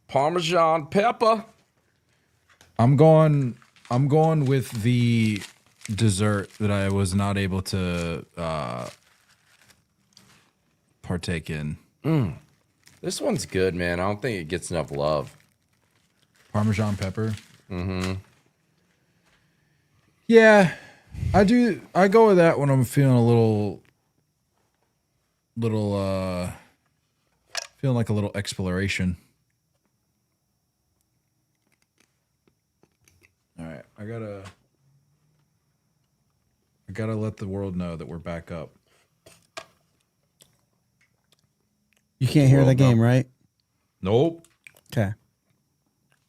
Parmesan pepper. I'm going with the dessert that I was not able to partake in. This one's good, man. I don't think it gets enough love. Parmesan pepper. Mm-hmm. Yeah, I do. I go with that when I'm feeling a little, feeling like a little exploration. All right, I gotta let the world know that we're back up. You can't hear the game, right? Nope. Okay.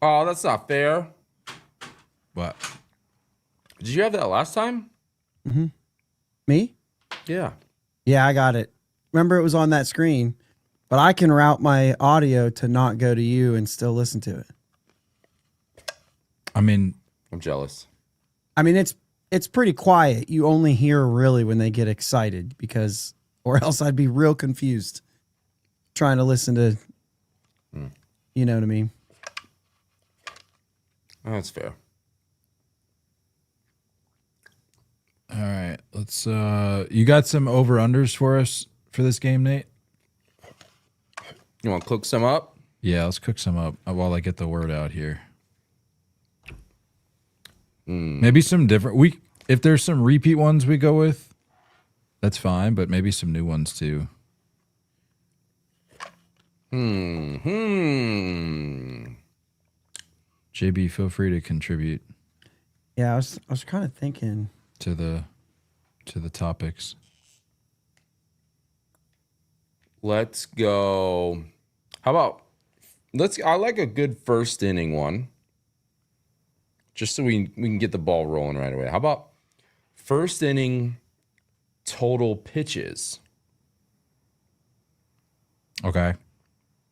Oh, that's not fair. What? Did you have that last time? Mm-hmm. Me? Yeah. Yeah, I got it. Remember, it was on that screen, but I can route my audio to not go to you and still listen to it. I mean, I'm jealous. I mean, it's pretty quiet. You only hear really when they get excited, because, or else I'd be real confused trying to listen to, you know what I mean? That's fair. all right. Let's. You got some over unders for us for this game, Nate? You want to cook some up? Yeah, let's cook some up while I get the word out here. Maybe some different. If there's some repeat ones we go with, that's fine. But maybe some new ones too. JB, feel free to contribute. Yeah, I was kind of thinking to the topics. Let's go. How about I like a good first inning one. Just so we can get the ball rolling right away. How about first inning total pitches? Okay.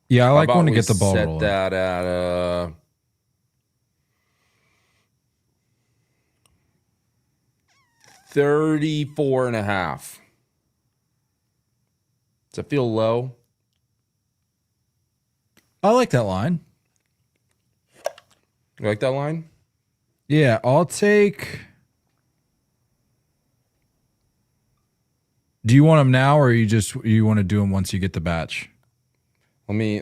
Yeah, I like when to get the ball rolling. Set that at 34.5. Does it feel low? I like that line. You like that line? Yeah, I'll take. Do you want them now, or you want to do them once you get the batch? Let me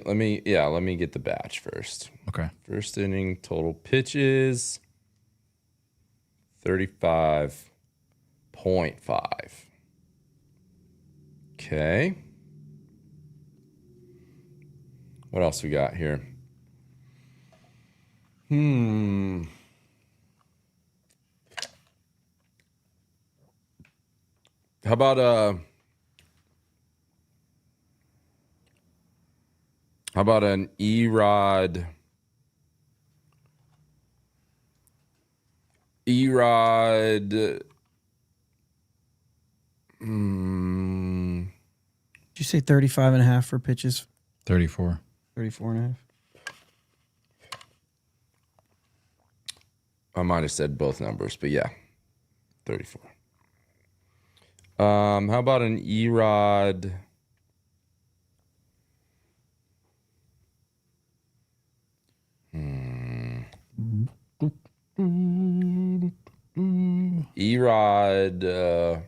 get the batch first. Okay. First inning total pitches 35.5. Okay. What else we got here? How about an Erod? Did you say 35.5 for pitches? 34. 34.5. I might have said both numbers, but yeah, 34. How about an Erod? Erod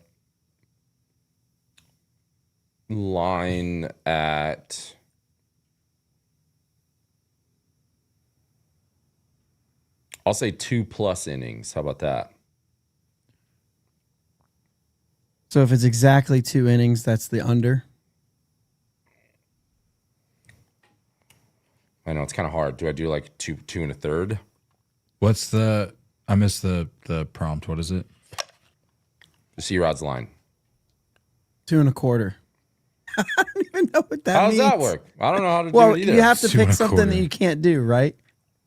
line at I'll say 2+ innings. How about that? So if it's exactly 2 innings, that's the under. I know it's kind of hard. Do I do like two and a third? What's the? I missed the prompt. What is it? The Erod's line. 2 1/4. I don't even know what that How means. does that work? I don't know how to do Well, it either. you have to 2 pick 1/4. something that you can't do, right?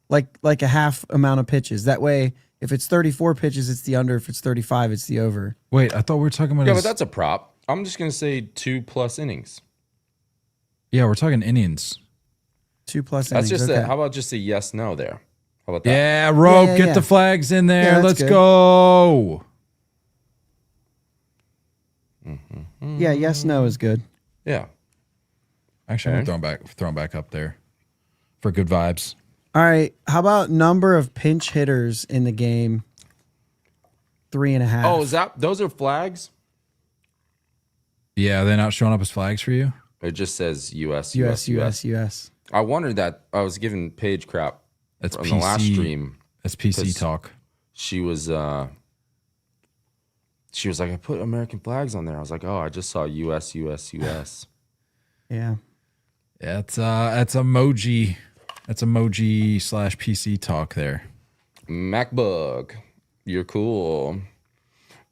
Like a half amount of pitches. That way, if it's 34 pitches, it's the under. If it's 35, it's the over. Wait, I thought we were talking about. Yeah, but that's a prop. I'm just gonna say 2+ innings. Yeah, we're talking innings. 2+ innings. That's just okay. how about just a yes no there? How about that? Yeah, Rogue, Yeah, get yeah. the flags in there. Yeah, that's Let's good. go. Yeah, yes, no is good. Yeah. Actually, I'm Okay. gonna throw him back up there for good vibes. All right. How about number of pinch hitters in the game? 3.5. Oh, is that those are flags? Yeah, they're not showing up as flags for you. It just says US, US, US, US. US, US. I wondered that. I was giving Paige crap That's on PC. the last stream. That's PC 'cause talk. She was like, I put American flags on there. I was like, oh, I just saw US, US, US. Yeah. Yeah, that's emoji. That's emoji / PC talk there. MacBook, you're cool.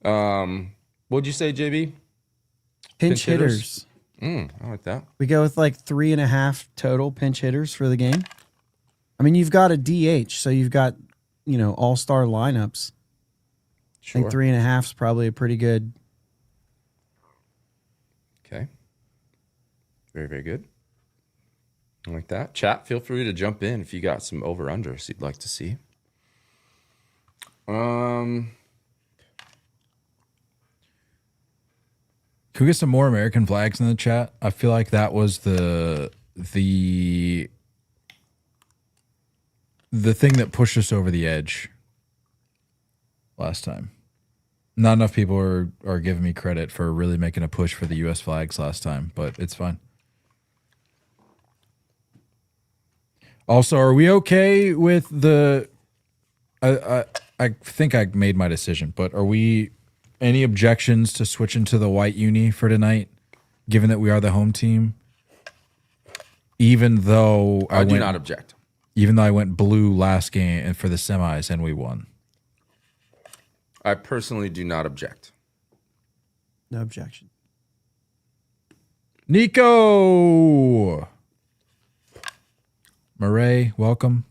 What'd you say, JB? Pinch hitters? hitters. I like that. We go with like 3.5 total pinch hitters for the game. I mean, you've got a DH, so you've got, all-star lineups. I Sure. think 3.5 is probably a pretty good. Okay. Very, very good. I like that. Chat, feel free to jump in if you got some over-unders you'd like to see. Could we get some more American flags in the chat? I feel like that was the thing that pushed us over the edge last time. Not enough people are giving me credit for really making a push for the U.S. flags last time, but it's fine. Also, are we okay with the? I think I made my decision, but are we? Any objections to switching to the white uni for tonight, given that we are the home team? Even though I do not object. Even though I went blue last game and for the semis and we won. I personally do not object. No objection. Nico! Murray, welcome.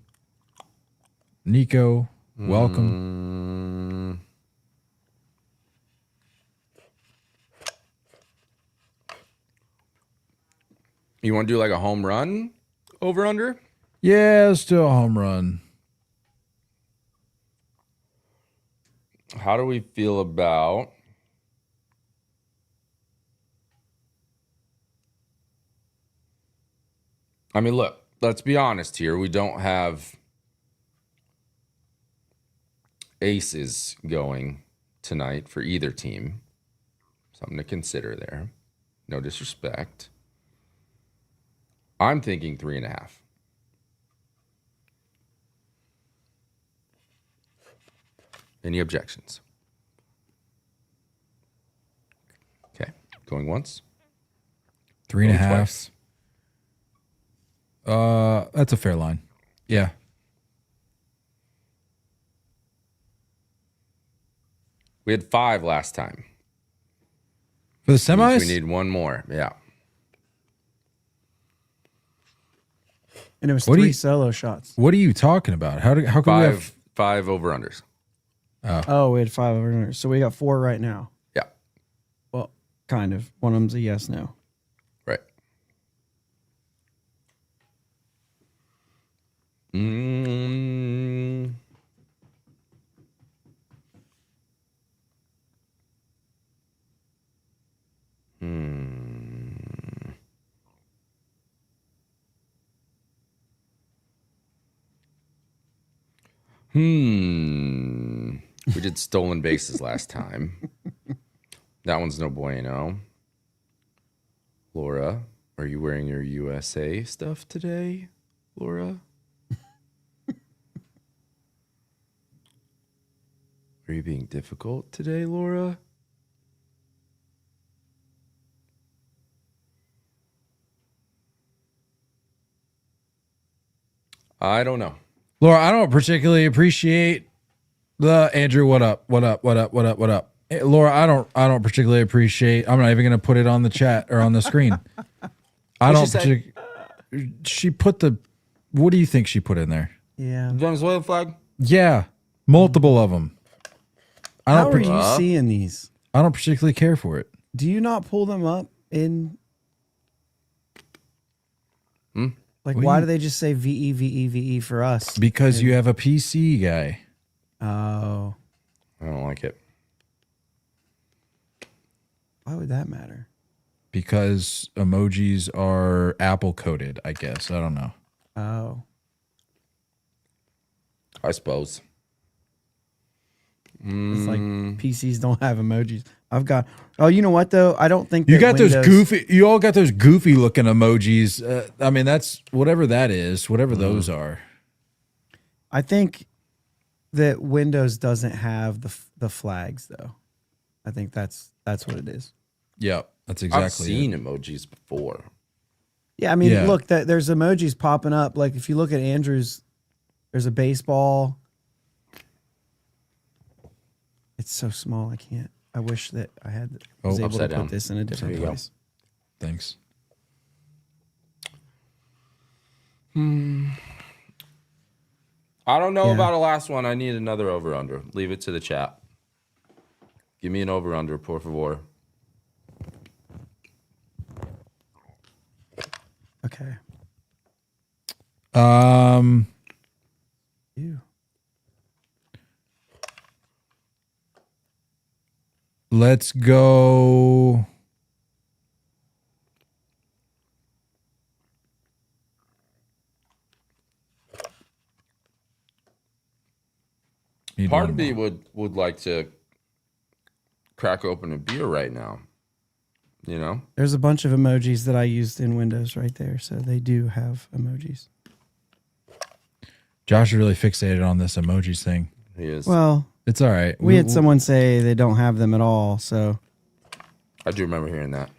Nico, welcome. You want to do like a home run over under? Yeah, let's do a home run. How do we feel about I mean, look, let's be honest here. We don't have aces going tonight for either team. Something to consider there. No disrespect. I'm thinking 3.5. Any objections? Okay, going once. 3.5. Going twice. That's a fair line. Yeah. We had 5 last time. For the Means semis? we need one more. Yeah. And it was What do 3 you- solo shots. What are you talking about? How can we have 5 over unders. Oh, we had 5 over. So we got 4 right now. Yeah. Well, kind of. One of them's a yes, no. Right. Mm. We did stolen bases last time. That one's no bueno. Laura, are you wearing your USA stuff today, Laura? Are you being difficult today, Laura? I don't know. Laura, I don't particularly appreciate the Andrew. What up? What up? What up? What up? What up? Hey, Laura, I don't particularly appreciate. I'm not even going to put it on the chat or on the screen. I What'd don't. she say? She put the. What do you think she put in there? Yeah. Venezuela flag? Yeah, multiple of them. How are you seeing these? I don't particularly care for it. Do you not pull them up in? Like, why do they just say VE, VE, VE for us? Because you have a PC guy. Oh. I don't like it. Why would that matter? because emojis are Apple coded, I guess. I don't know. Oh. I suppose. It's like PCs don't have emojis. I've got. Oh, you know what though? I don't think You that got those Windows- goofy. You all got those goofy looking emojis. I mean, that's whatever that is. Whatever those are. I think that Windows doesn't have the flags though. I think that's what it is. Yeah, that's exactly. I've seen emojis before. Yeah, I mean, Yeah. look, there's emojis popping up. Like if you look at Andrew's, there's a baseball. It's so small, I can't. I wish that I was able to upside put down. this in a different There you go. place. Thanks. I don't know Yeah. about a last one. I need another over under. Leave it to the chat. Give me an over under, por favor. Okay. Ew. Let's go. Need Part one of me more. would like to crack open a beer right now. You know? There's a bunch of emojis that I used in Windows right there, so they do have emojis. Josh is really fixated on this emojis thing. He is. Well, It's all right. we had someone say they don't have them at all, so I do remember hearing that.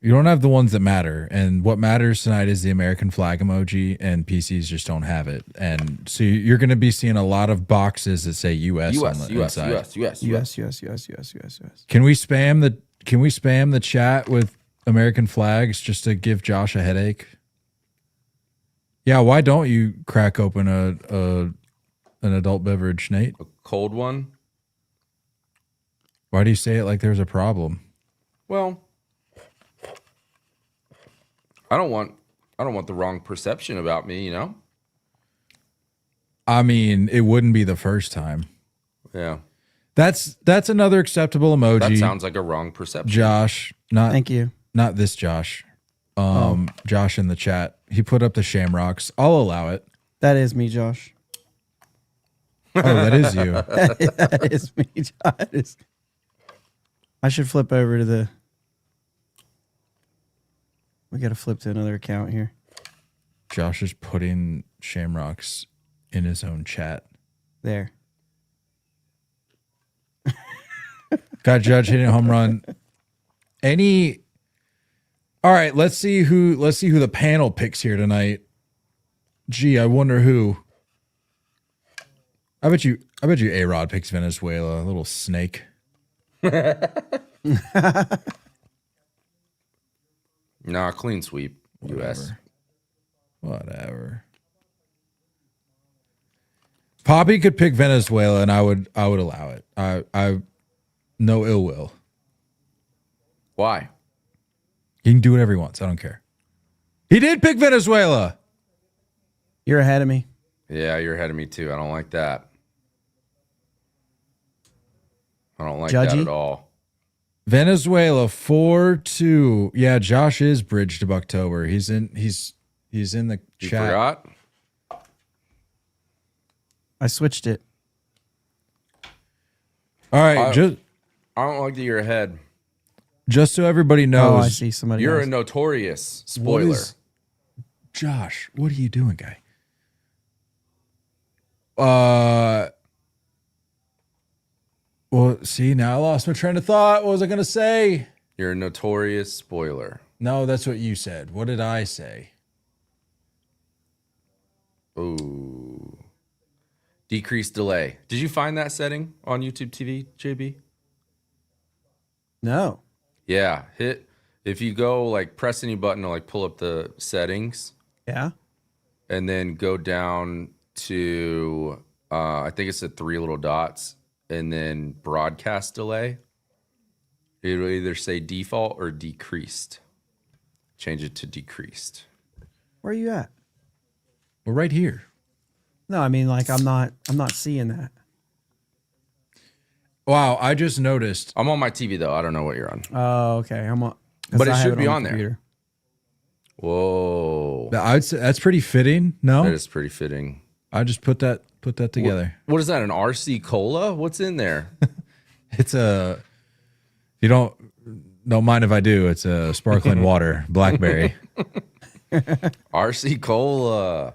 You don't have the ones that matter, and what matters tonight is the American flag emoji, and PCs just don't have it. And so you're going to be seeing a lot of boxes that say US, on US, the US, inside. US, US, US. Can we spam the chat with American flags just to give Josh a headache? Yeah, why don't you crack open an adult beverage, Nate? A cold one? Why do you say it like there's a problem? Well, I don't want the wrong perception about me, you know? I mean, it wouldn't be the first time. Yeah. That's another acceptable emoji. That sounds like a wrong perception. Josh, not Thank you. not this Josh. Josh in the chat. He put up the shamrocks. I'll allow it. That is me, Josh. Oh, that is you. That is me, Josh. I should flip over to the. We got to flip to another account here. Josh is putting shamrocks in his own chat. There. Got Judge hitting a home run. All right, let's see who the panel picks here tonight. Gee, I wonder who. I bet you A-Rod picks Venezuela, a little snake. Nah, clean sweep. US. Whatever. Poppy could pick Venezuela, and I would allow it. I no ill will. Why? He can do whatever he wants. I don't care. He did pick Venezuela. You're ahead of me. Yeah, you're ahead of me too. I don't like that. I don't like that Judgy? at all. Venezuela 4-2. Yeah, Josh is bridged to Bucktober. He's in the You chat. forgot? I switched it. All right, I just don't like that you're ahead. so everybody Oh, knows. I see somebody You're else. a notorious What spoiler. is- Josh, what are you doing, guy? Well, see, now I lost my train of thought. What was I going to say? You're a notorious spoiler. No, that's what you said. What did I say? Ooh. Decrease delay. Did you find that setting on YouTube TV, JB? No. Yeah. If you go like press any button to like pull up the settings Yeah. and then go down to I think it's the three little dots and then broadcast delay. It'll either say default or decreased. Change it to decreased. Where are you at? We're right here. No, I mean like I'm not seeing that. Wow, I just noticed. I'm on my TV though. I don't know what you're on. Oh, okay. I'm on. 'Cause But it I have should be the on there. computer. Whoa. I would say that's pretty fitting. No, That is pretty fitting. I just put that together. What is that? An RC Cola? What's in there? It's a. You don't mind if I do. It's a sparkling water, blackberry. RC Cola.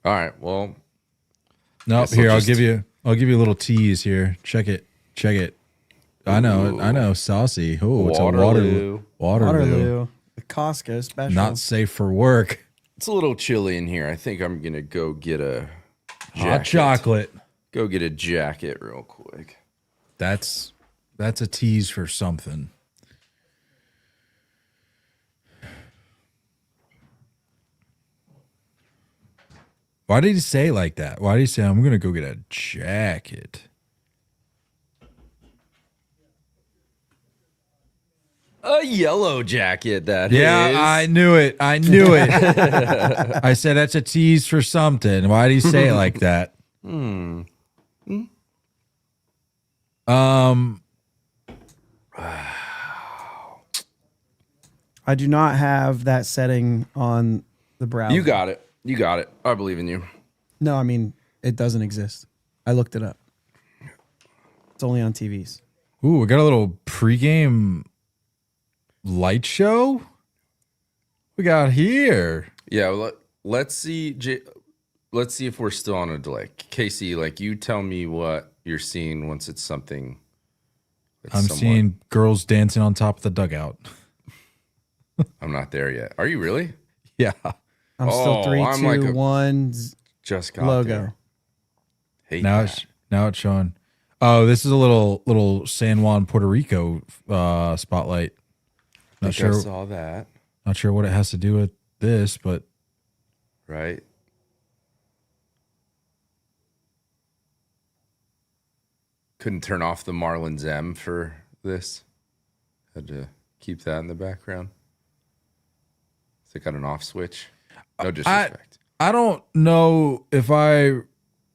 All right. Well, No, Guess here I'll I'll just- give you a little tease here. Check it. I know, saucy. Oh, it's a Waterloo. Waterloo. The Costco special. Not safe for work. It's a little chilly in here. I think I'm gonna go get a Hot chocolate. Go get a jacket real quick. That's a tease for something. Why did he say it like that? Why did he say I'm gonna go get a jacket? A yellow jacket. That Yeah, is. I knew it. I said that's a tease for something. Why did he say it like that? I do not have that setting on the browser. You got it. You got it. I believe in you. No, I mean, it doesn't exist. I looked it up. It's only on TVs. Ooh, we got a little pregame light show. We got here. Yeah. Let's see. Let's see if we're still on a delay. Casey, like you tell me what you're seeing once it's something. That's I'm somewhat- seeing girls dancing on top of the dugout. I'm not there yet. Are you really? Yeah. I'm still Oh, 3, I'm 2, like a- 1 Just got logo. there. Hate Now that. it's showing. Oh, this is a little San Juan, Puerto Rico spotlight. I Not think I sure. saw that. Not sure what it has to do with this, but Right. Couldn't turn off the Marlins M for this. Had to keep that in the background. They got an off switch. No disrespect. I don't know if I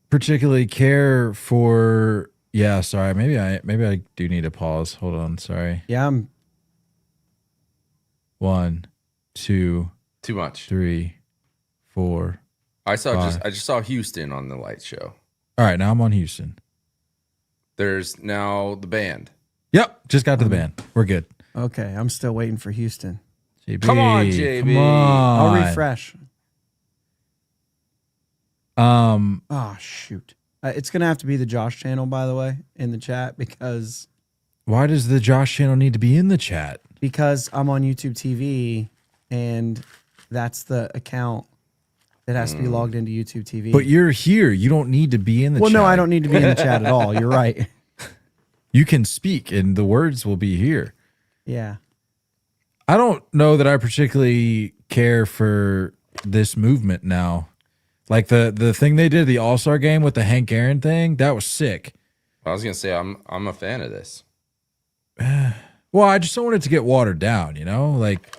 particularly care for. Yeah, sorry. Maybe I do need to pause. Hold on. Sorry. Yeah, I'm 1, 2, Too much. 3, 4. I just saw Houston on the light show. All right, now I'm on Houston. There's now the band. Yep, just got to the band. We're good. okay. I'm still waiting for Houston. JB, Come on, JB. Come on. I'll refresh. Oh, shoot. It's going to have to be the Josh channel, by the way, in the chat because Why does the Josh channel need to be in the chat? I'm on YouTube TV and that's the account that has to be logged into YouTube TV. But you're here. You don't need to be in the well, chat. no, I don't need to be in the chat at all. You're right. You can speak and the words will be here. Yeah. I don't know that I particularly care for this movement now. Like the thing they did, the All-Star game with the Hank Aaron thing, that was sick. I was gonna say I'm a fan of this. Well, I just don't want it to get watered down, you know? Like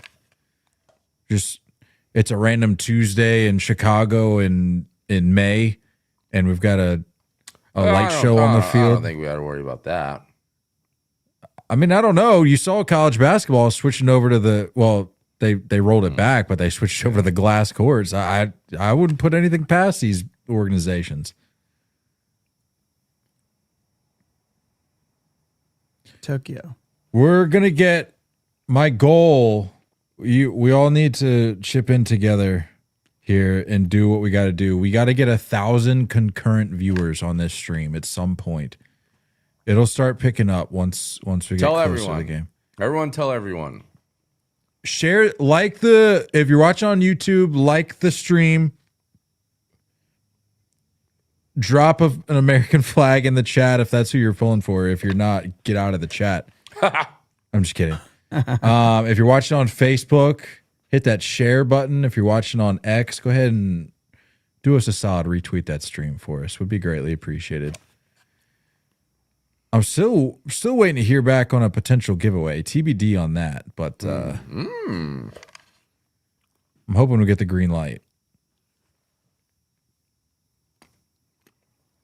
just it's a random Tuesday in Chicago in May and we've got a light show on the I field. don't think we got to worry about that. I mean, I don't know. You saw college basketball switching over to they rolled it back, but they switched over to the glass courts. I wouldn't put anything past these organizations. Tokyo. We're gonna get my goal. We all need to chip in together here and do what we got to do. We got to get 1,000 concurrent viewers on this stream at some point. It'll start picking up once we get Tell closer everyone. to the game. Everyone, tell everyone. Share, if you're watching on YouTube, like the stream. Drop an American flag in the chat if that's who you're pulling for. If you're not, get out of the chat. I'm just kidding. If you're watching on Facebook, hit that share button. If you're watching on X, go ahead and do us a solid, retweet that stream for us. Would be greatly appreciated. I'm still waiting to hear back on a potential giveaway. TBD on that, but I'm hoping we'll get the green light.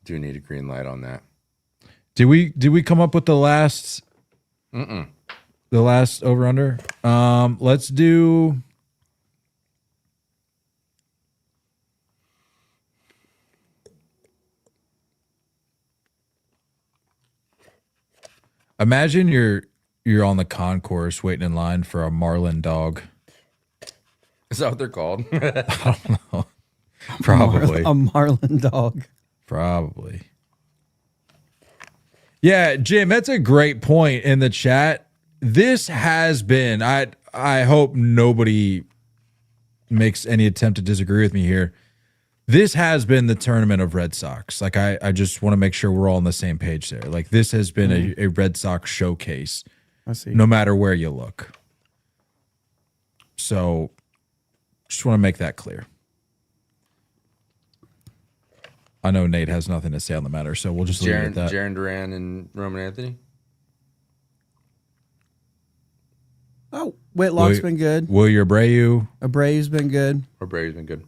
Do need a green light on that. Did we come up with the last? The last over under. Let's do. Imagine you're on the concourse waiting in line for a Marlin dog. Is that what they're called? Probably. A Marlin dog. Probably. Yeah, Jim, that's a great point in the chat. This has been, I hope nobody makes any attempt to disagree with me here. This has been the tournament of Red Sox. Like, I just want to make sure we're all on the same page there. Like, this has been a Red Sox showcase. I see. No matter where you look. So, just want to make that clear. I know Nate has nothing to say on the matter, so we'll just leave it at that. Jarren Duran and Roman Anthony. Oh, Whitlock's been good. Will Abreu. Abreu's been good. Abreu's been good.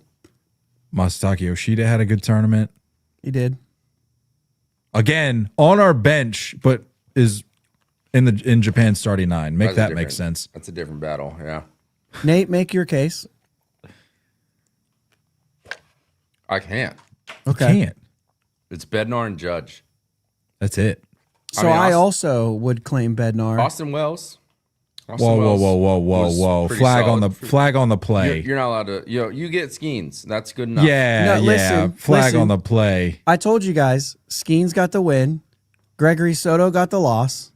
Masataka Yoshida had a good tournament. He did. Again, on our bench, but is in Japan starting 9. Make that make sense. That's a different battle, yeah. Nate, make your case. I can't. Okay. Can't. It's Bednar and Judge. That's it. So I also would claim Bednar. Austin Wells. Whoa. Flag on the play. You're not allowed to. You get Skeens. That's good enough. Yeah. Flag on the play. I told you guys, Skeens got the win. Gregory Soto got the loss.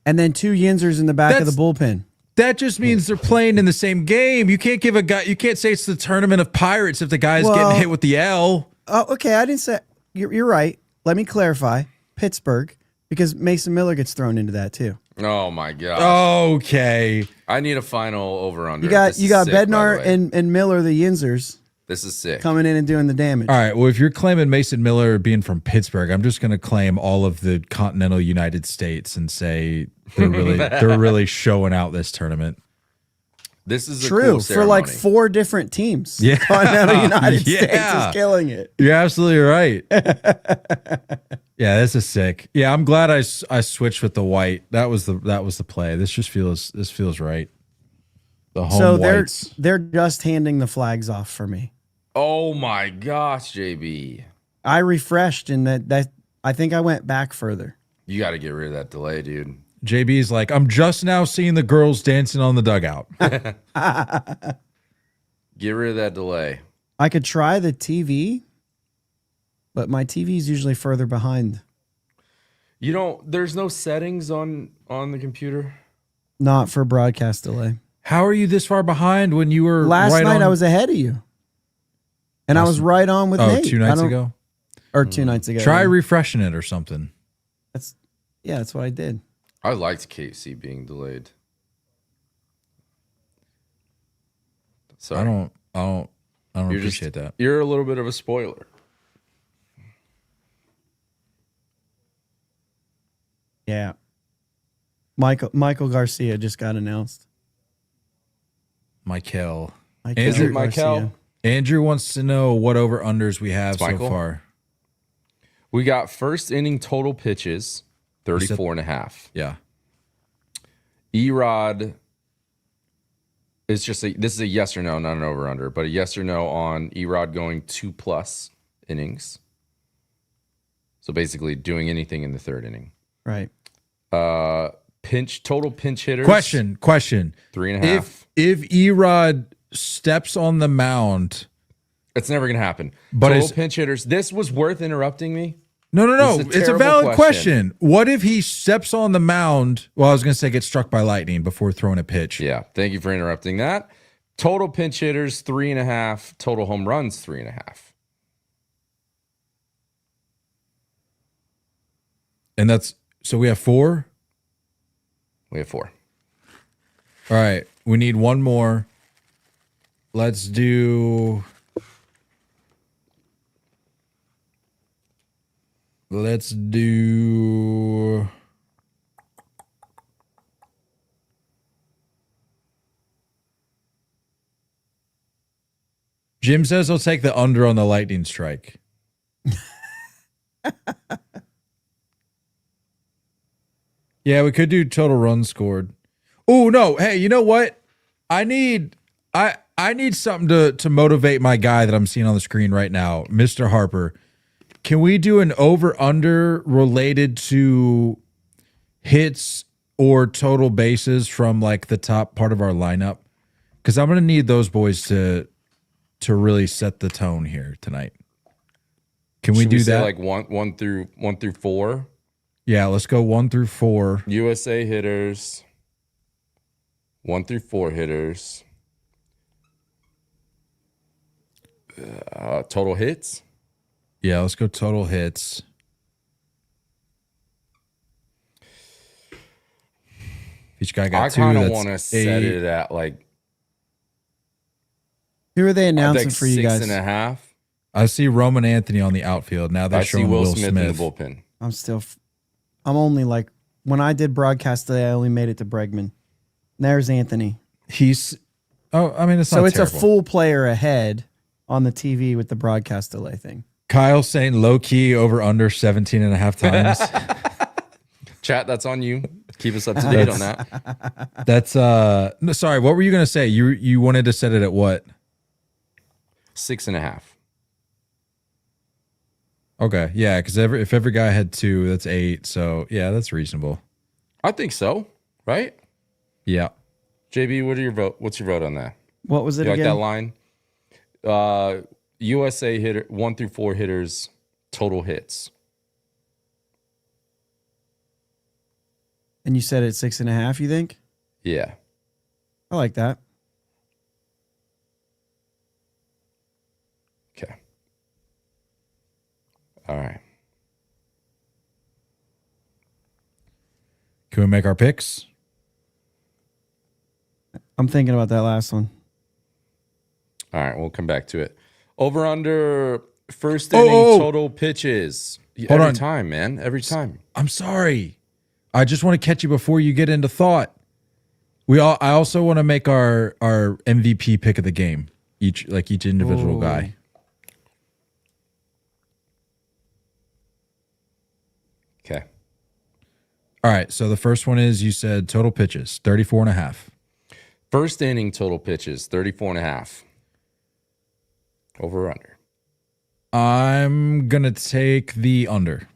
And then 2 Yinzers in the back of the bullpen. That just means they're playing in the same game. You can't give a guy. You can't say it's the tournament of pirates if the guy's getting hit with the L. Oh, okay. I didn't say. You're right. Let me clarify. Pittsburgh, because Mason Miller gets thrown into that too. Oh my god. Okay. I need a final over under. You got Bednar and Miller, the Yinzers. This is sick. Coming in and doing the damage. All right. Well, if you're claiming Mason Miller being from Pittsburgh, I'm just going to claim all of the continental United States and say they're really showing out this tournament. This is true a cool for like 4 different teams. Yeah. Continental United States is killing it. You're absolutely right. Yeah, this is sick. Yeah, I'm glad I switched with the white. That was the play. This feels right. The home whites. They're just handing the flags off for me. Oh my gosh, JB. I refreshed and that I think I went back further. You got to get rid of that delay, dude. JB's like, I'm just now seeing the girls dancing on the dugout. Get rid of that delay. I could try the TV, but my TV is usually further behind. There's no settings on the computer? Not for broadcast delay. How are you this far behind when you were last night? I was ahead of you. And I was right on with Nate. 2 nights ago? Or 2 nights ago. Try refreshing it or something. That's what I did. I liked KC being delayed. Sorry. I don't appreciate that. You're a little bit of a spoiler. Yeah. Michael Garcia just got announced. Michael. Is it Michael? Andrew wants to know what over-unders we have so far. We got first inning total pitches, 34.5. Yeah. Erod is this is a yes or no, not an over-under, but a yes or no on Erod going 2+ innings. So basically doing anything in the 3rd inning. Right. Total pinch hitters. Question. 3.5. If Erod steps on the mound, it's never gonna happen. But total pinch hitters. This was worth interrupting me. No. It's a valid question. What if he steps on the mound? Well, I was gonna say get struck by lightning before throwing a pitch. Yeah. Thank you for interrupting that. Total pinch hitters 3.5. Total home runs 3.5. And so we have 4. We have 4. All right. We need one more. Let's do. Jim says he'll take the under on the lightning strike. Yeah, we could do total runs scored. Oh no! Hey, you know what? I need something to motivate my guy that I'm seeing on the screen right now, Mr. Harper. Can we do an over under related to hits or total bases from like the top part of our lineup? Because I'm gonna need those boys to really set the tone here tonight. Can we Should do say that? like one through 4? Yeah, let's go 1 through 4. USA hitters. 1 through 4 hitters. Total hits. Yeah, let's go total hits. Each guy got 2. I kind of That's want to set 8. it at like Who are they I announcing think for you guys? 6.5. I see Roman Anthony on the outfield. Now they're I see showing Will Smith in the Smith. bullpen. I'm only like, when I did broadcast today, I only made it to Bregman. There's Anthony. He's I mean it's So not it's terrible. a full player ahead on the TV with the broadcast delay thing. Kyle saying low key over under 17 and a half times. Chat, that's on you. Keep us up to date on that. That's no, sorry, what were you gonna say? You wanted to set it at what? 6.5. Okay, yeah, because if every guy had 2, that's 8. So yeah, that's reasonable. I think so. Right? Yeah. JB, what are your vote? What's your vote on that? What was it You like that again? line? USA hitter 1 through 4 hitters total hits. And you said it's 6.5, you think? Yeah. I like that. Okay. All right. Can we make our picks? I'm thinking about that last one. All right, we'll come back to it. Over under first inning total pitches. Hold Every on. time, man. Every time. I'm sorry. I just want to catch you before you get into thought. I also want to make our MVP pick of the game. Each individual guy. Okay. All right. So the first one is you said total pitches, 34 and a half. First inning total pitches, 34.5. Over or under. I'm going to take the under.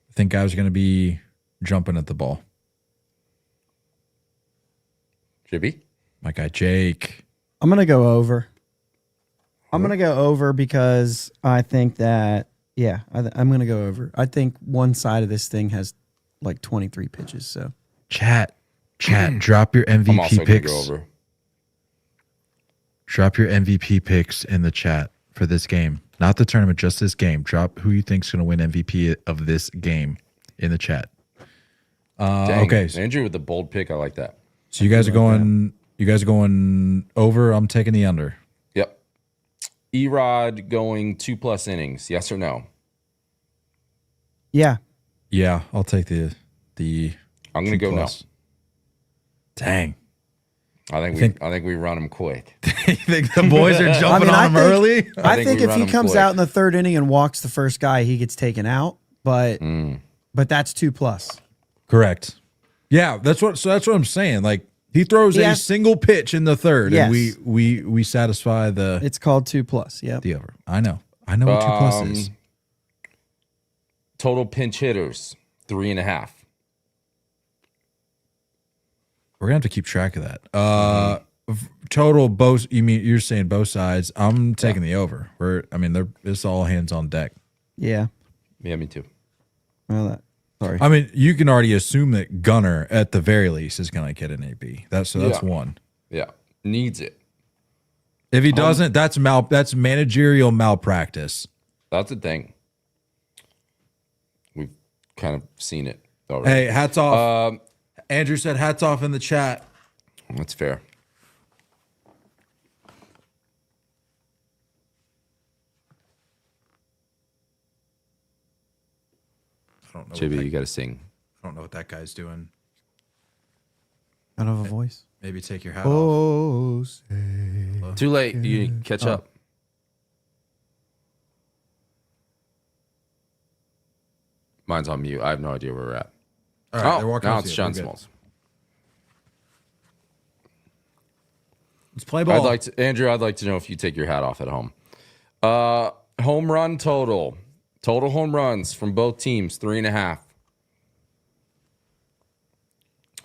I think guys are going to be jumping at the ball. JB? My guy, Jake. I'm going to go over. I'm going to go over because I think that, I'm going to go over. I think one side of this thing has like 23 pitches. So Chat, drop your I'm also MVP going to picks. go over. Drop your MVP picks in the chat for this game. Not the tournament, just this game. Drop who you think's going to win MVP of this game in the chat. Dang, Okay. Andrew with the bold pick. I like that. So you guys are going over. I'm taking the under. Yep. Erod going 2+ innings. Yes or no? yeah, Yeah, I'll take the I'm going to go no. Dang. I think we run him quick. You think the boys are jumping on him early? I think we if run he him comes quick. out in the third inning and walks the first guy, he gets taken out. But that's 2+. Correct. Yeah, that's what I'm saying. Like he throws a single pitch in the third, and we satisfy the It's called 2+. Yeah. the over. I know what 2+ is. Total pinch hitters, 3.5. We're gonna have to keep track of that. Total both. You're saying both sides. I'm taking the over. It's all hands on deck. Yeah. Yeah, me too. Well, sorry. I mean, you can already assume that Gunner, at the very least, is gonna get an AB. That's one. Yeah. Needs it. If he doesn't, that's managerial malpractice. That's the thing. We've kind of seen it already. Hey, hats off. Andrew said hats off in the chat. That's fair. I don't know. JB, you got to sing. I don't know what that guy's doing. Out of a voice. Maybe take your hat off. Too late. You catch up. Mine's on mute. I have no idea where we're at. All right, they're walking now up to it's you. John We're good. Smalls. Let's play ball. Andrew, I'd like to know if you take your hat off at home. Home run total. Total home runs from both teams, 3.5.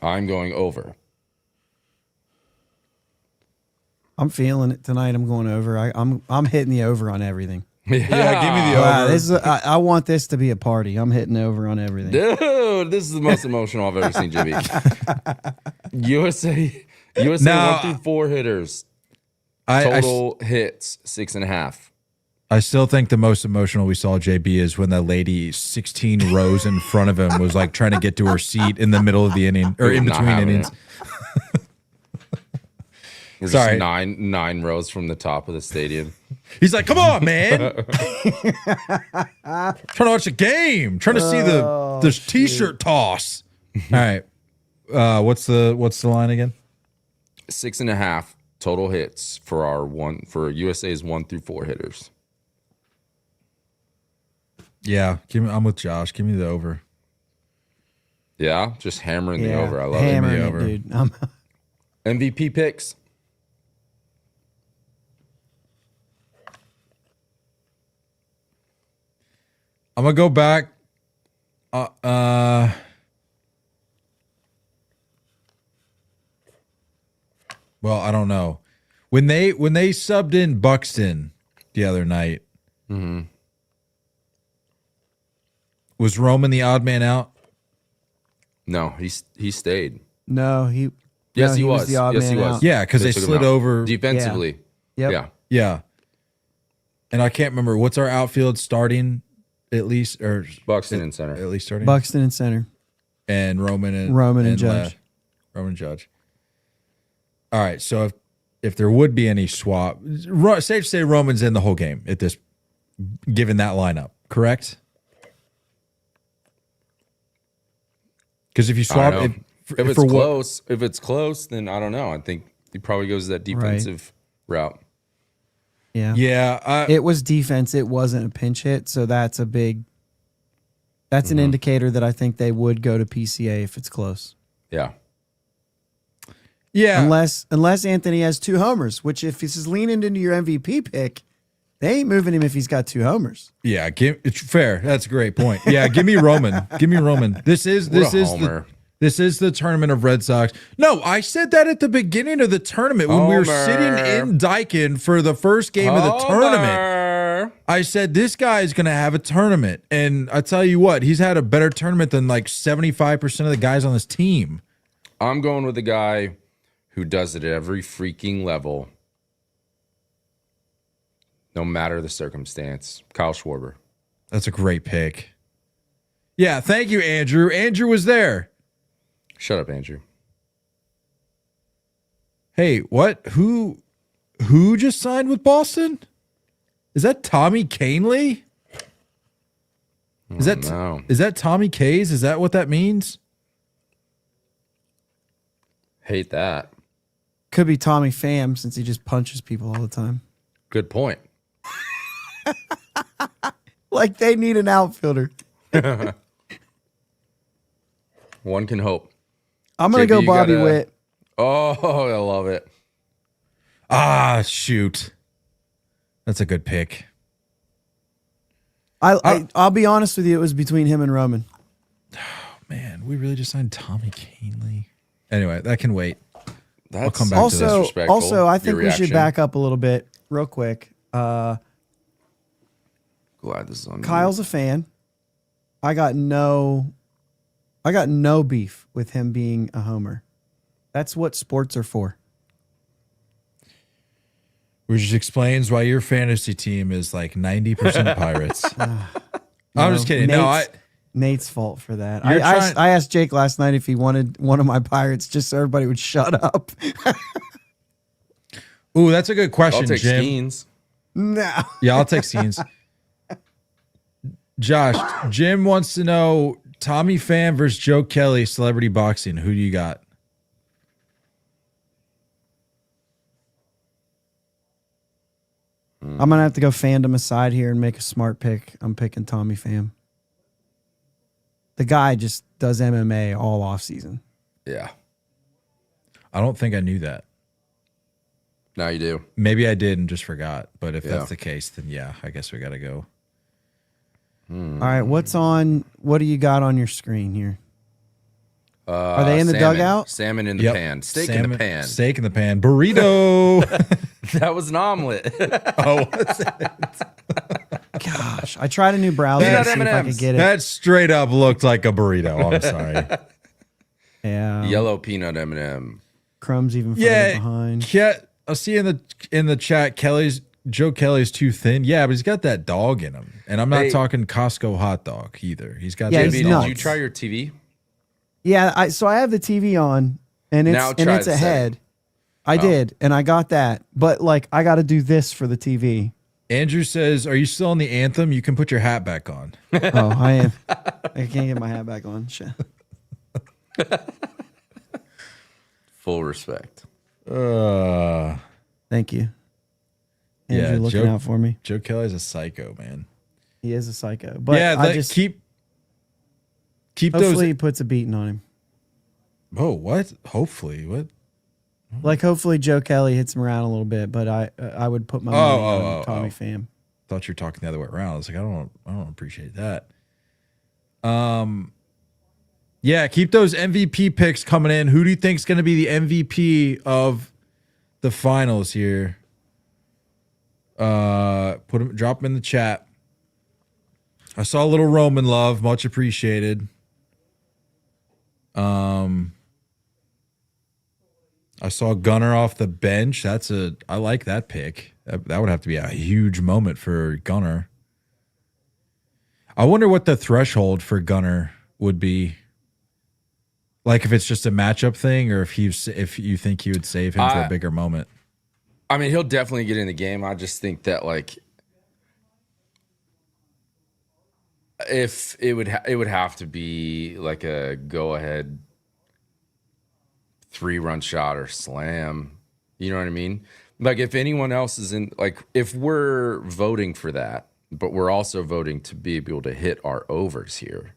I'm going over. I'm feeling it tonight. I'm going over. I'm hitting the over on everything. Yeah, give me the Wow, over. this is I want this to be a party. I'm hitting over on everything. Dude, this is the most emotional I've ever seen, Jimmy. USA Now, 1 through 4 hitters. I Total hits, 6.5. I still think the most emotional we saw JB is when that lady 16 rows in front of him was like trying to get to her seat in the middle of the inning or in Not between having innings. it. We're Sorry. just nine rows from the top of the stadium. He's like, "Come on, man! Trying to watch the game, trying to see the t-shirt toss." All right, what's the line again? 6.5 total hits for USA's 1 through 4 hitters. Yeah, I'm with Josh. Give me the over. Yeah, just hammering the Yeah, over. I love hammering it. it, over. dude. MVP picks. I'm gonna go back. Well, I don't know. When they subbed in Buxton the other night, was Roman the odd man out? No, he stayed. No, Yes, no, he was. the odd Yes, man he was. out. Yeah, because they took him slid out. over. Defensively. Yep. Yeah. Yeah, and I can't remember what's our outfield starting at least or Buxton in center. at least starting Buxton and center. and Roman and Judge. Roman Judge. All right, so if there would be any swap, safe to say Roman's in the whole game at this, given that lineup, correct? Because if you swap, I don't know. If it's close, then I don't know. I think he probably goes that defensive route. Yeah. yeah, It was defense. It wasn't a pinch hit, so that's an indicator that I think they would go to PCA if it's close. Yeah. yeah. Unless Anthony has 2 homers, which if this is leaning into your MVP pick, they ain't moving him if he's got 2 homers. Yeah, it's fair. That's a great point. Yeah, give me Roman. Give me Roman. This is homer. this is the tournament of Red Sox. No, I said that at the beginning of the tournament when we were sitting in Daikin for the first game of the tournament. I said this guy is going to have a tournament, and I tell you what, he's had a better tournament than like 75% of the guys on this team. I'm going with the guy who does it at every freaking level, no matter the circumstance. Kyle Schwarber. That's a great pick. Yeah, thank you, Andrew. Andrew was there. Shut up, Andrew. Hey, what? Who just signed with Boston? Is that Tommy Canely? Is that Tommy K's? Is that what that means? Hate that. Could be Tommy Pham since he just punches people all the time. Good point. Like they need an outfielder. One can hope. I'm going to JP, go you Bobby gotta- Witt. Oh, I love it. Ah, shoot. That's a good pick. I'll be honest with you. It was between him and Roman. Man, we really just signed Tommy Canely. Anyway, that can wait. That's come back to this. disrespectful, Also, I think your we should reaction. back up a little bit real quick. Glad this is on. Kyle's a fan. I got no beef with him being a homer. That's what sports are for. Which just explains why your fantasy team is like 90% Pirates. I'm just kidding. Nate's fault for that. You're trying- I asked Jake last night if he wanted one of my Pirates just so everybody would shut up. Ooh, that's a good question, I'll take Jim. Skeens. No. Yeah, I'll take scenes. Josh, Jim wants to know Tommy Pham versus Joe Kelly, celebrity boxing. Who do you got? I'm gonna have to go fandom aside here and make a smart pick. I'm picking Tommy Pham. The guy just does MMA all off season. Yeah. I don't think I knew that. Now you do. Maybe I did and just forgot. But if Yeah. that's the case, then yeah, I guess we got to go. All right, what do you got on your screen here? Are they in the Salmon. dugout? Salmon in the Yep. pan. Steak in the pan. Steak in the pan. Burrito. That was an omelet. Oh, what's it? Gosh, I tried a new browser to Peanut see if I could M&Ms. get it. That straight up looked like a burrito. I'm sorry. Yeah, Yellow peanut M&M. crumbs even further Yeah, behind. I see in the chat, Joe Kelly's too thin. Yeah, but he's got that dog in him, and I'm not Hey. talking Costco hot dog either. He's got Yeah, that he's JB, dog. did you nuts. try your TV? Yeah, so I have the TV on, and Now it's try ahead. the setting. I did, and I got that, but like I got to do this for the TV. Andrew says, "Are you still on the anthem? You can put your hat back on." Oh, I am. I can't get my hat back on. Shit. Full respect. Thank you. Yeah, Andrew looking Joe- out for me. Joe Kelly's a psycho, man. He is a psycho, but yeah, I just keep hopefully those. he puts a beating on him. Oh, what? Hopefully, what? Like hopefully Joe Kelly hits him around a little bit, but I would put my money on Tommy Pham. Thought you were talking the other way around. I was like, I don't appreciate that. Yeah, keep those MVP picks coming in. Who do you think's going to be the MVP of the finals here? Drop them in the chat. I saw a little Roman love, much appreciated. I saw Gunner off the bench. I like that pick. That would have to be a huge moment for Gunner. I wonder what the threshold for Gunner would be. Like if it's just a matchup thing, or if you think he would save him for a bigger moment. I mean, he'll definitely get in the game. I just think that like if it would have to be like a go ahead 3-run shot or slam. You know what I mean? Like if anyone else is in, like if we're voting for that, but we're also voting to be able to hit our overs here,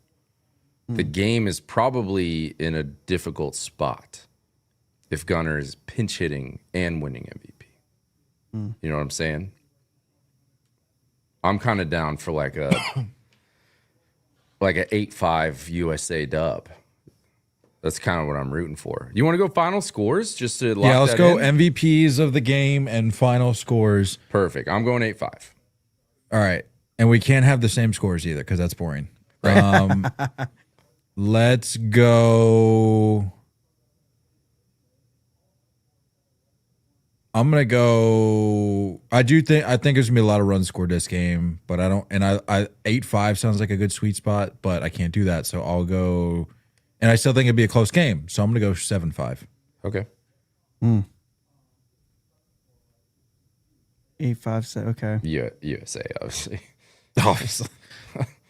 the game is probably in a difficult spot if Gunner is pinch hitting and winning MVP. You know what I'm saying? I'm kind of down for like a 8-5 USA dub. That's kind of what I'm rooting for. You want to go final scores just to lock Let's that go in? MVPs of the game and final scores. Perfect. I'm going 8-5. All right. And we can't have the same scores either because that's boring. Let's go. I'm gonna go. I think there's gonna be a lot of runs scored this game, but I don't. And I 8-5 sounds like a good sweet spot, but I can't do that. So I'll go. And I still think it'd be a close game, so I'm gonna go 7-5. Okay. 8-5. Okay. USA, obviously. Obviously.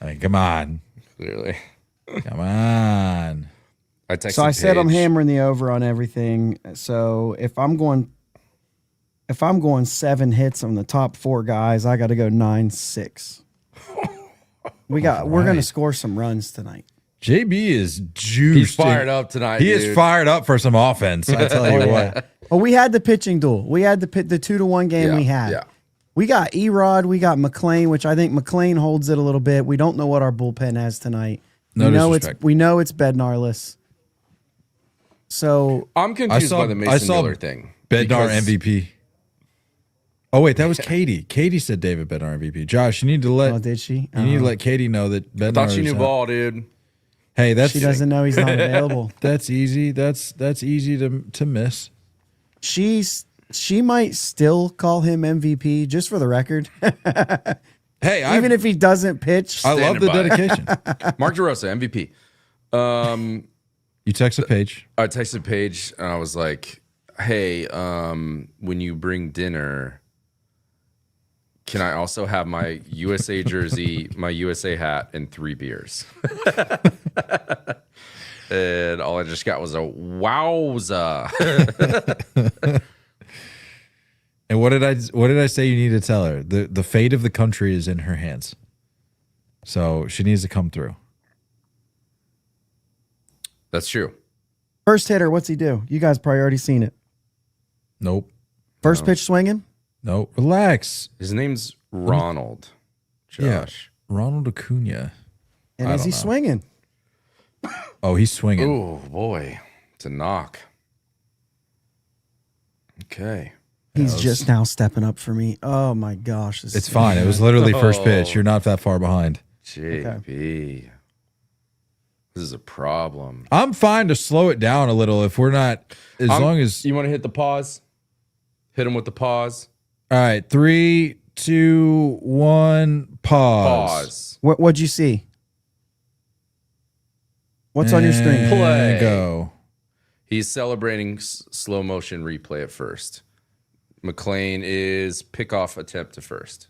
I mean, come on, Clearly. come on. I texted So I said I'm Paige. hammering the over on everything. So if I'm going 7 hits on the top 4 guys, I got to go 9-6. We're going to score some runs tonight. JB is juiced. He's fired up tonight. He dude. is fired up for some offense. I tell you what. Well, we had the pitching duel. We had the 2-1 game Yeah, we had. yeah. We got Erod, we got McLean, which I think McLean holds it a little bit. We don't know what our bullpen has tonight. No disrespect. We know it's Bednarless. So I'm confused by the I Mason saw Miller thing. Bednar because- MVP. Oh wait, that was Katie. Katie said David Bednar MVP. Josh, you need to let. oh, did she? You need to let Katie know that Bednar. I thought she is knew out. ball, dude. Hey, that's She doesn't know he's not available. That's easy. That's easy to miss. She might still call him MVP just for the record. Hey, Even if he doesn't pitch. I love Standing the by. dedication. Mark DeRosa, MVP. You text a page. I texted Paige and I was like, hey, when you bring dinner, can I also have my USA jersey, my USA hat, and 3 beers? And all I just got was a wowza. And what did I say you need to tell her? The fate of the country is in her hands. So she needs to come through. That's true. First hitter, what's he do? You guys probably already seen it. Nope. First pitch swinging. No, relax. His name's Ronald. Yeah, Josh. Ronald Acuna. And I is he don't know. swinging? Oh, he's swinging. Oh boy, it's a knock. Okay. He's just now stepping up for me. Oh my gosh. It's fine. It was literally first Oh. pitch. You're not that far behind. JB. This is a problem. I'm fine to slow it down a little if we're not, as long as. You want to hit the pause? Hit him with the pause. All right, 3, 2, 1, pause. Pause. What'd you see? What's on your screen? And Play. Go. He's celebrating slow motion replay at first. McLean is pickoff attempt to first.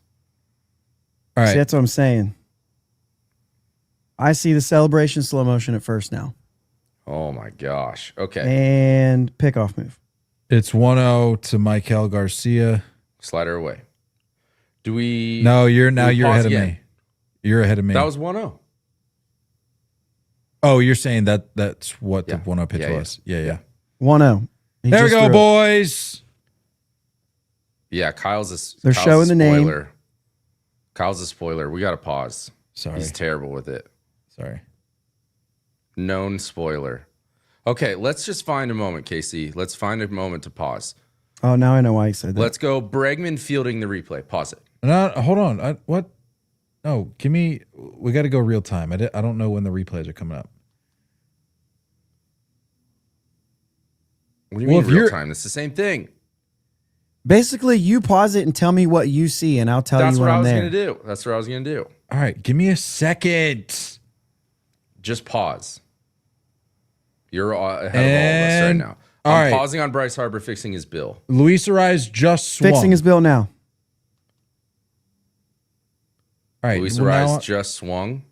All See, right. that's what I'm saying. I see the celebration slow motion at first now. Oh my gosh. Okay. And pickoff move. It's 1-0 to Michael Garcia. Slider away. Do we? No, you're do we ahead pause of again? me. You're ahead of me. That was 1-0. Oh, you're saying that's what Yeah. the 1-0 pitch Yeah, was. Yeah. 1-0. He There we just go, threw it. boys. Yeah, They're showing the name. name. Kyle's a spoiler. We got to pause. Sorry. He's terrible with it. Sorry. Known spoiler. Okay, let's just find a moment, Casey. Let's find a moment to pause. Oh, now I know why he said that. Let's go Bregman fielding the replay. Pause it. No, hold on. What? No, give me. We got to go real time. I don't know when the replays are coming up. What do you Well, mean if real you're- time? It's the same thing. Basically, you pause it and tell me what you see, and I'll tell That's you what when I I'm was there. going to do. That's what I was going to do. All right, give me a second. Just pause. You're ahead of all of us right And- now. all I'm right. pausing on Bryce Harper fixing his bill. Luis Ariz just swung. Fixing his bill now. All right, Luis well, Ariz now- just swung.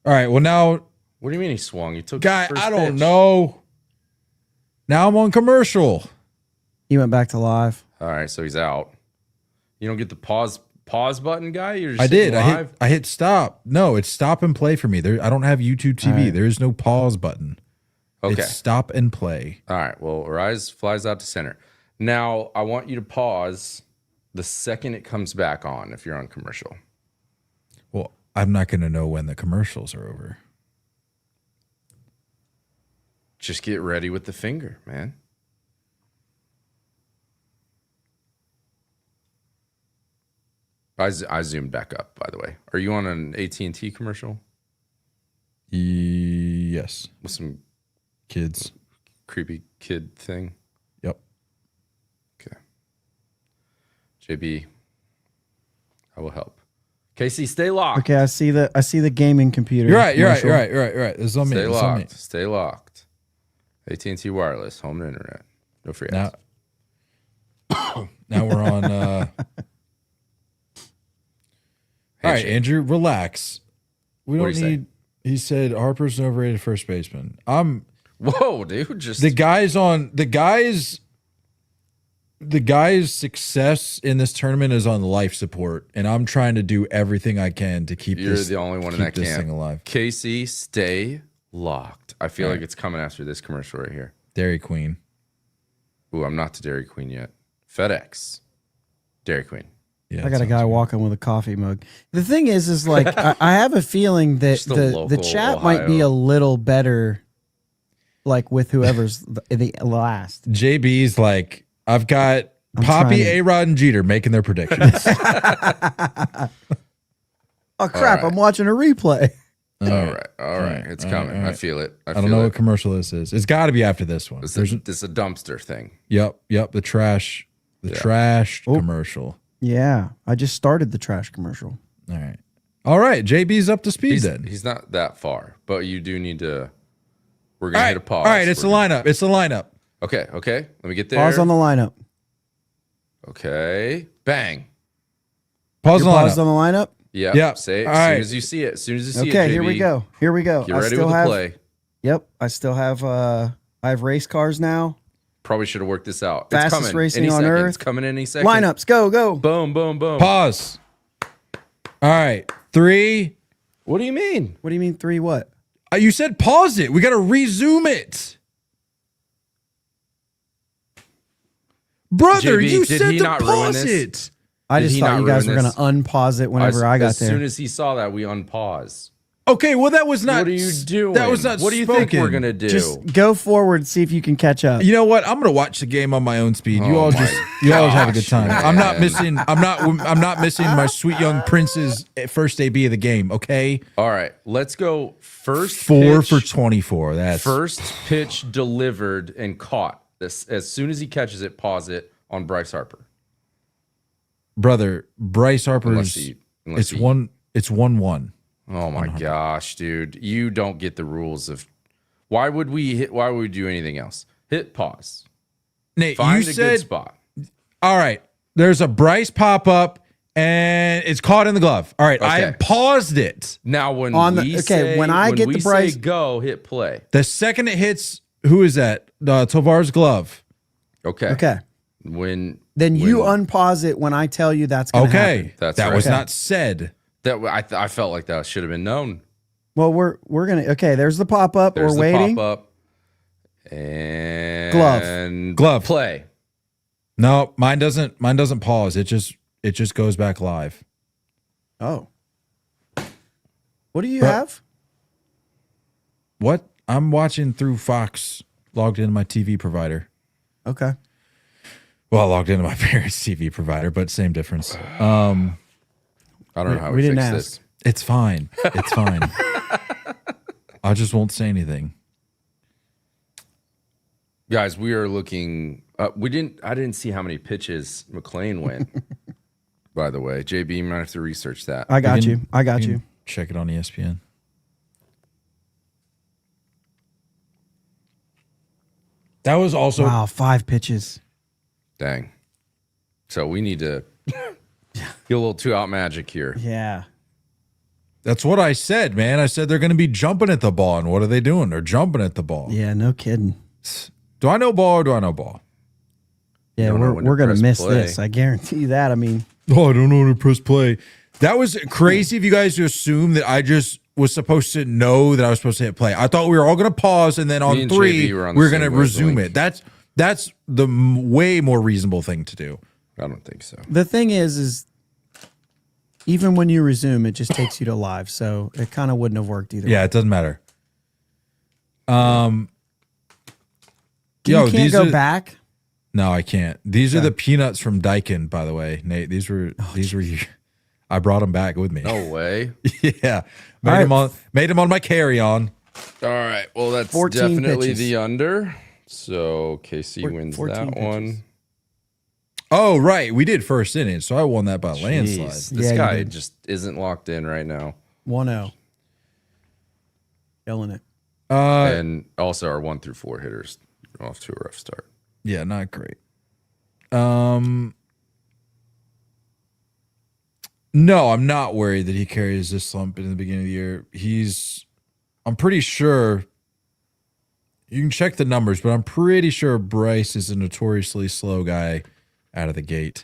all right. Well, now, What do you mean he swung? He took guy, the first I don't pitch. know. Now I'm on commercial. He went back to live. All right, so he's out. You don't get the pause button, guy. You're just I did. sitting live? I hit stop. No, it's stop and play for me. I don't have YouTube TV. All right. There is no pause button. Okay. It's stop and play. All right. Well, Rise flies out to center. Now, I want you to pause the second it comes back on if you're on commercial. Well, I'm not going to know when the commercials are over. Just get ready with the finger, man. I zoomed back up, by the way. Are you on an AT&T commercial Yes, with some kids. creepy kid thing? Yep. Okay. JB, I will help. Casey, stay locked. Okay, I see the gaming computer. You're right. commercial. You're right. This is on me. Stay This is on me. locked. Stay locked. AT&T Wireless, home and internet. No free Now, ads. now we're on. All right, Handshake. Andrew, relax. We What don't do you say? need. He said Harper's an overrated first baseman. Whoa, dude! Just The guy's success in this tournament is on life support, and I'm trying to do everything I can to keep you're this. the only one in keep that this camp. thing alive. Casey, stay locked. I feel like it's coming after this commercial right here. Dairy Queen. Ooh, I'm not to Dairy Queen yet. FedEx, Dairy Queen. Yeah, I got a guy walking with a coffee mug. The thing is like I have a feeling that Just the the local chat might be Ohio. a little better, like with whoever's the last. JB's like, I've got I'm Poppy, trying to- A-Rod, and Jeter making their predictions. Oh crap! right. I'm watching a replay. All right. It's coming. I feel it. I I don't feel know it. what commercial this is. It's got to be after this one. This There's, is a dumpster thing. yep. The trash commercial. Yeah, I just started the trash commercial. All right. JB's up to speed then. He's not that far, but you do need to. We're All gonna right. hit a pause. All right. It's the lineup. It's the lineup. Okay. Let me get there. Pause on the lineup. Okay. Bang. Pause You're the paused lineup. on the lineup. Yep. Yep. Say it All as soon right. as you see it. As soon as you see it. Okay, here we JB. go. Here we go. Get I ready still with the have. play. Yep, I still have. I have race cars now. Probably should have worked this out. Fastest it's coming. racing any on second. earth. It's coming any second. Lineups, go. Boom, boom, boom. Pause. All right. 3. What do you mean? What do you mean 3 what? You said pause it. We got to resume it. Brother, JB, you did said he to not ruin pause this? it. I Did just he thought not you guys were ruin going to this? unpause it whenever I got as there. soon as he saw that, we unpause. Okay, well, that was not. What are you doing? That was not What do you spoken. think we're gonna do? Just go forward, see if you can catch up. You know what? I'm gonna watch the game on my own speed. You Oh all my just you all have a good gosh, time. man. I'm not missing. I'm not missing my sweet young prince's first AB of the game. Okay, All right, let's go. First 4 pitch, for 24. That's first pitch delivered and caught. This as soon as he catches it, pause it on Bryce Harper. brother. Bryce Harper's. Unless It's he- 1. It's 1-1. Oh my gosh, dude! You don't get the rules of. Why would we hit? Why would we do anything else? Hit pause. Nate, Find you a said good spot. all right. There's a Bryce pop up and it's caught in the glove. All right, I Okay. paused it. Now when On the- we okay, say, when I get we the Bryce- say go, hit play. The second it hits, who is that? Tovar's glove. Okay. Okay. When Then you when- unpause it when I tell you that's going to happen. Okay, That's that right. was Okay. not said. that I felt like that should have been known. Well, we're going to, okay, there's the pop up. There's We're the waiting. pop up and Glove. play. No, mine doesn't. Mine doesn't pause. It just goes back live. Oh. What do you have? What? I'm watching through Fox, logged into my TV provider. Okay. Well, logged into my parents' TV provider, but same difference. I don't know how we we didn't fix ask. this. It's fine. It's fine. I just won't say anything. Guys, we are looking. I didn't see how many pitches McLean went. By the way, JB, you might have to research that. I got can- you. I got can you. Check it on ESPN. That was also Wow, 5 pitches. Dang. So we need to get a little two out magic here. Yeah. That's what I said, man. I said they're going to be jumping at the ball, and what are they doing? They're jumping at the ball. Yeah, no kidding. Do I know ball or do I know ball? Yeah, don't know when to we're going to press miss play. this. I guarantee you that. I mean, Oh, I don't know how to press play. That was crazy of you guys to assume that I just was supposed to know that I was supposed to hit play. I thought we were all going to pause, and then Me on and 3, JB were on we the were going to same resume wavelength. it. That's the way more reasonable thing to do. I don't think so. the thing is even when you resume, it just takes you to live. So it kind of wouldn't have worked either. Yeah, it doesn't matter. You can't these go are- back. No, I can't. These are the peanuts from Daikin, by the way, Nate. These were I brought them back with me. No way. Yeah, All right. made them on my carry-on. All right. Well, that's 14 definitely pitches. the under. So KC wins 14 that pitches. one. Oh, right, we did first inning, so I won that by a landslide. Jeez, Yeah, this you guy did. just isn't locked in right now. 1-0. Killing it. And also our 1 through 4 hitters are off to a rough start. Yeah, not great. No, I'm not worried that he carries this slump in the beginning of the year. I'm pretty sure, you can check the numbers, but I'm pretty sure Bryce is a notoriously slow guy out of the gate.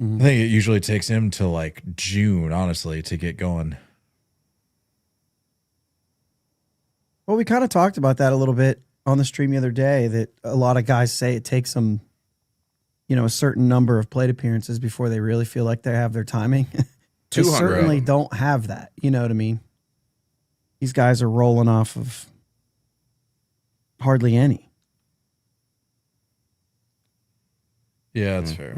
I think it usually takes him to like June, honestly, to get going. Well, we kind of talked about that a little bit on the stream the other day, that a lot of guys say it takes them, a certain number of plate appearances before they really feel like they have their timing. They 200 of certainly them. don't have that. You know what I mean? These guys are rolling off of hardly any. Yeah, that's fair.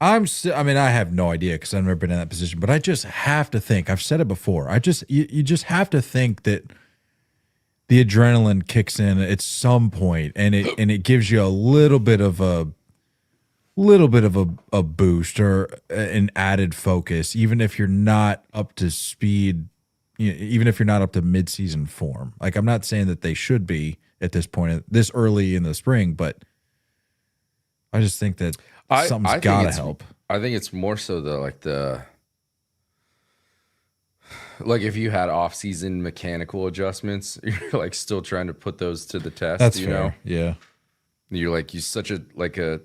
I have no idea because I've never been in that position, but I just have to think. I've said it before. You just have to think that the adrenaline kicks in at some point, and it gives you a little bit of a boost or an added focus, even if you're not up to speed, even if you're not up to mid-season form. Like, I'm not saying that they should be at this point, this early in the spring, but I just think that something's think got to it's- help. I think it's more so like if you had off-season mechanical adjustments, you're like still trying to put those to the test. That's you fair. know, Yeah. you're like such a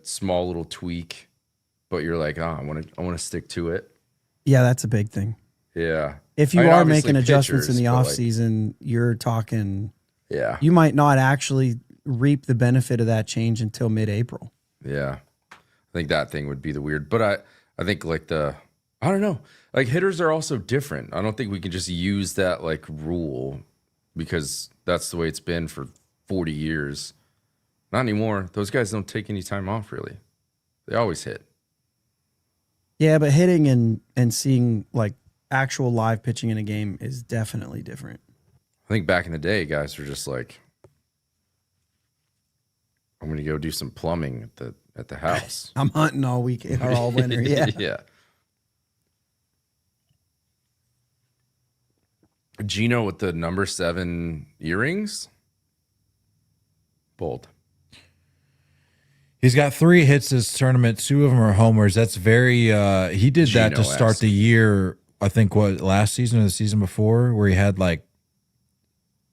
small little tweak, but you're like, I want to stick to it. Yeah, that's a big thing. Yeah. If you I mean, are obviously making adjustments in pitchers, the but, off like, season, you're talking, Yeah. you might not actually reap the benefit of that change until mid-April. Yeah. I think that thing would be the weird. But I think like I don't know. Like hitters are also different. I don't think we can just use that like rule because that's the way it's been for 40 years. Not anymore. Those guys don't take any time off really. They always hit. Yeah, but hitting and seeing like actual live pitching in a game is definitely different. I think back in the day, guys were just like, I'm gonna go do some plumbing at the house. I'm hunting all weekend or all winter. Yeah. Yeah. Gino with the number 7 earrings. Bold. He's got 3 hits this tournament. 2 of them are homers. That's very. He did that to start Gino-esque. the year. I think last season or the season before, where he had like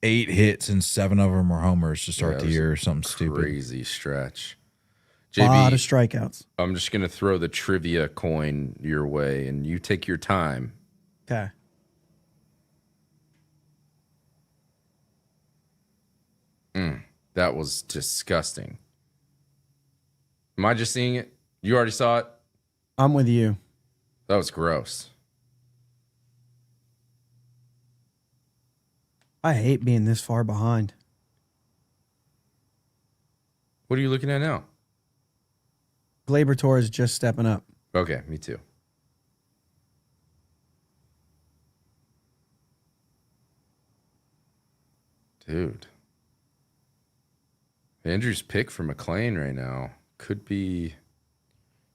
8 hits and 7 of them were homers to start Yeah, it the was year or something stupid. Crazy stretch. A lot of JB, strikeouts. I'm just gonna throw the trivia coin your way, and you take your time. Okay. That was disgusting. Am I just seeing it? You already saw it? I'm with you. That was gross. I hate being this far behind. What are you looking at now? Glaber Torres is just stepping up. Okay, me too. Dude. Andrew's pick for McLean right now could be.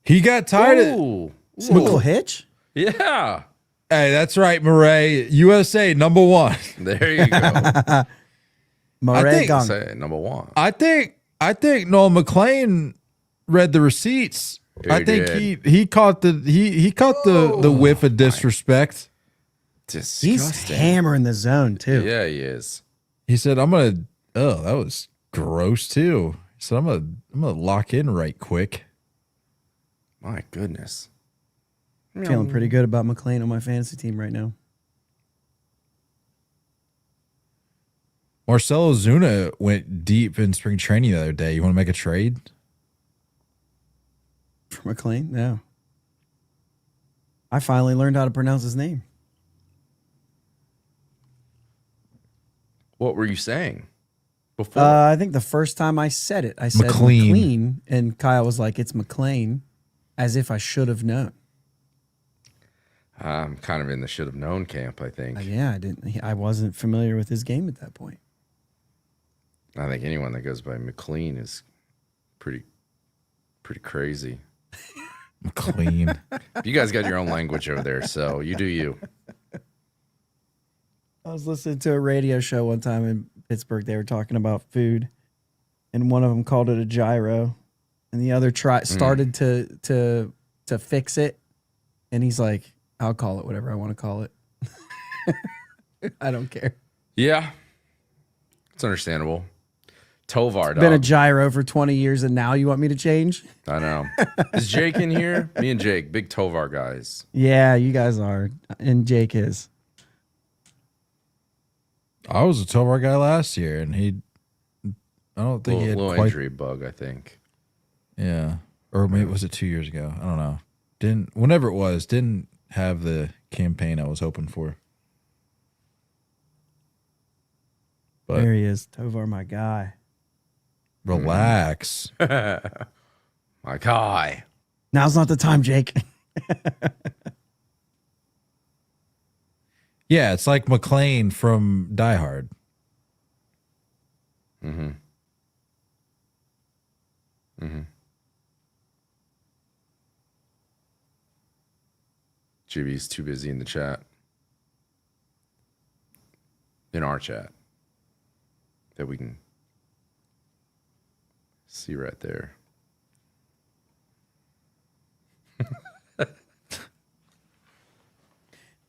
He got tired of. Ooh. Is it a little hitch? Yeah. Hey, that's right, Murray. USA #1. There you go. Murray think- Gong. Say number 1. I think Noel McLean read the receipts. He I think did. he caught the whiff of disrespect. He's Disgusting. hammering the zone too. Yeah, he is. He said, "I'm gonna." Oh, that was gross too. He said, I'm gonna lock in right quick." My goodness. Feeling pretty good about McLean on my fantasy team right now. Marcelo Zuna went deep in spring training the other day. You want to make a trade? For McLean? No. I finally learned how to pronounce his name. What were you saying before? I think the first time I said it, I said McLean. McLean, and Kyle was like, "It's McLean," as if I should have known. I'm kind of in the should have known camp, I think. Yeah, I didn't. I wasn't familiar with his game at that point. I think anyone that goes by McLean is pretty crazy. McLean. You guys got your own language over there, so you do you. I was listening to a radio show one time in Pittsburgh. They were talking about food, and one of them called it a gyro, and the other started to fix it, and he's like, "I'll call it whatever I want to call it. I don't care." Yeah. It's understandable. Tovar, Been a dog. gyro for 20 years, and now you want me to change? I know. Is Jake in here? Me and Jake, big Tovar guys. Yeah, you guys are, and Jake is. I was a Tovar guy last year, and I don't think he had Little quite. injury bug, I think. Yeah, or maybe was it 2 years ago? I don't know. Whenever it was, didn't have the campaign I was hoping for. But There he is, Tovar, my guy. relax. My guy. Now's not the time, Jake. Yeah, it's like McLean from Die Hard. GB's too busy in the chat. In our chat. That we can see right there.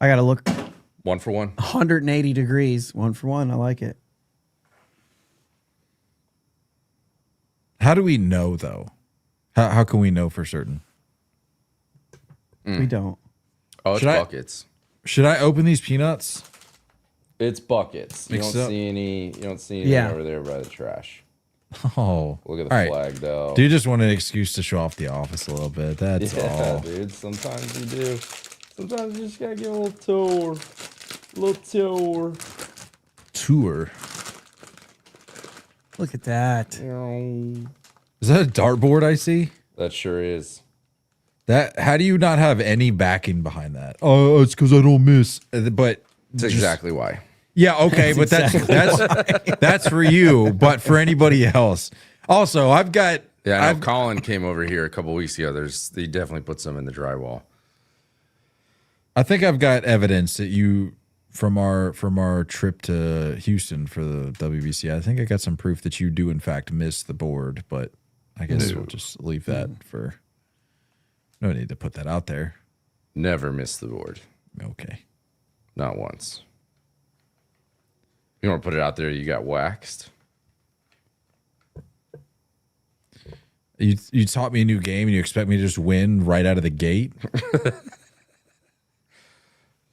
I got to look 1 for 1. 180 degrees, 1 for 1. I like it. How do we know though? How can we know for certain? We don't. Oh, it's Should I- buckets. Should I open these peanuts? It's buckets. You Mix don't it up. see any. You don't see any Yeah. over there by the trash. Oh, Look at the all right. flag, though. Do you just want an excuse to show off the office a little bit? That's Yeah, all. dude. Sometimes you do. Sometimes you just gotta get a little tour. A little tour. Tour. Look at that. Is that a dartboard I see? That sure is. That how do you not have any backing behind that? Oh, it's because I don't miss. But That's exactly why. yeah, okay, but that's for you. But for anybody else, also I've got. Yeah, I know Colin came over here a couple weeks ago. He definitely put some in the drywall. I think I've got evidence that you from our trip to Houston for the WBC. I think I got some proof that you do in fact miss the board, but I guess we'll just leave that for. No need to put that out there. Never missed the board. Okay. Not once. You want to put it out there, you got waxed. You taught me a new game and you expect me to just win right out of the gate?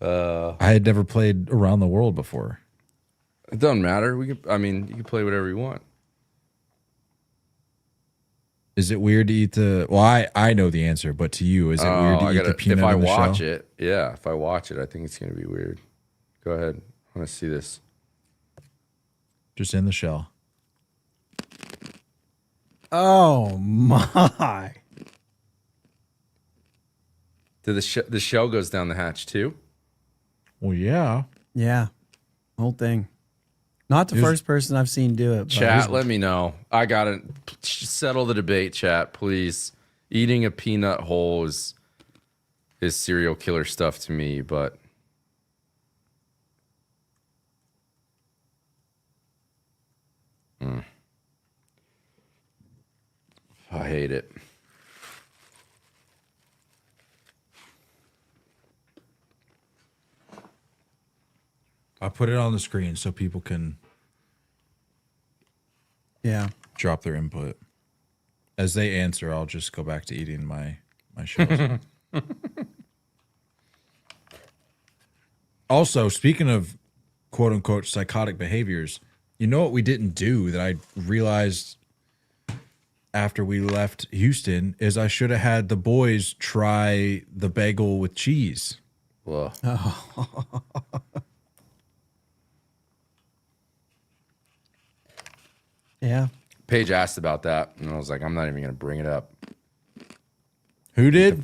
I had never played around the world before. It doesn't matter. You can play whatever you want. Is it weird to eat the? Well, I know the answer, but to you, is it weird to eat the peanut if I in the watch shell? it, yeah. If I watch it, I think it's gonna be weird. Go ahead. I want to see this. Just in the shell. Oh my. The shell goes down the hatch too. Well, yeah. Yeah. Whole thing. Not the first person I've seen do it. But Chat, let me know. I gotta settle the debate, chat, please. Eating a peanut whole is serial killer stuff to me, but I hate it. I put it on the screen so people can Yeah. drop their input. As they answer, I'll just go back to eating my shells. Also, speaking of quote unquote psychotic behaviors, you know what we didn't do that I realized after we left Houston is I should have had the boys try the bagel with cheese. Well, Yeah. Paige asked about that, and I was like, I'm not even gonna bring it up. Who did?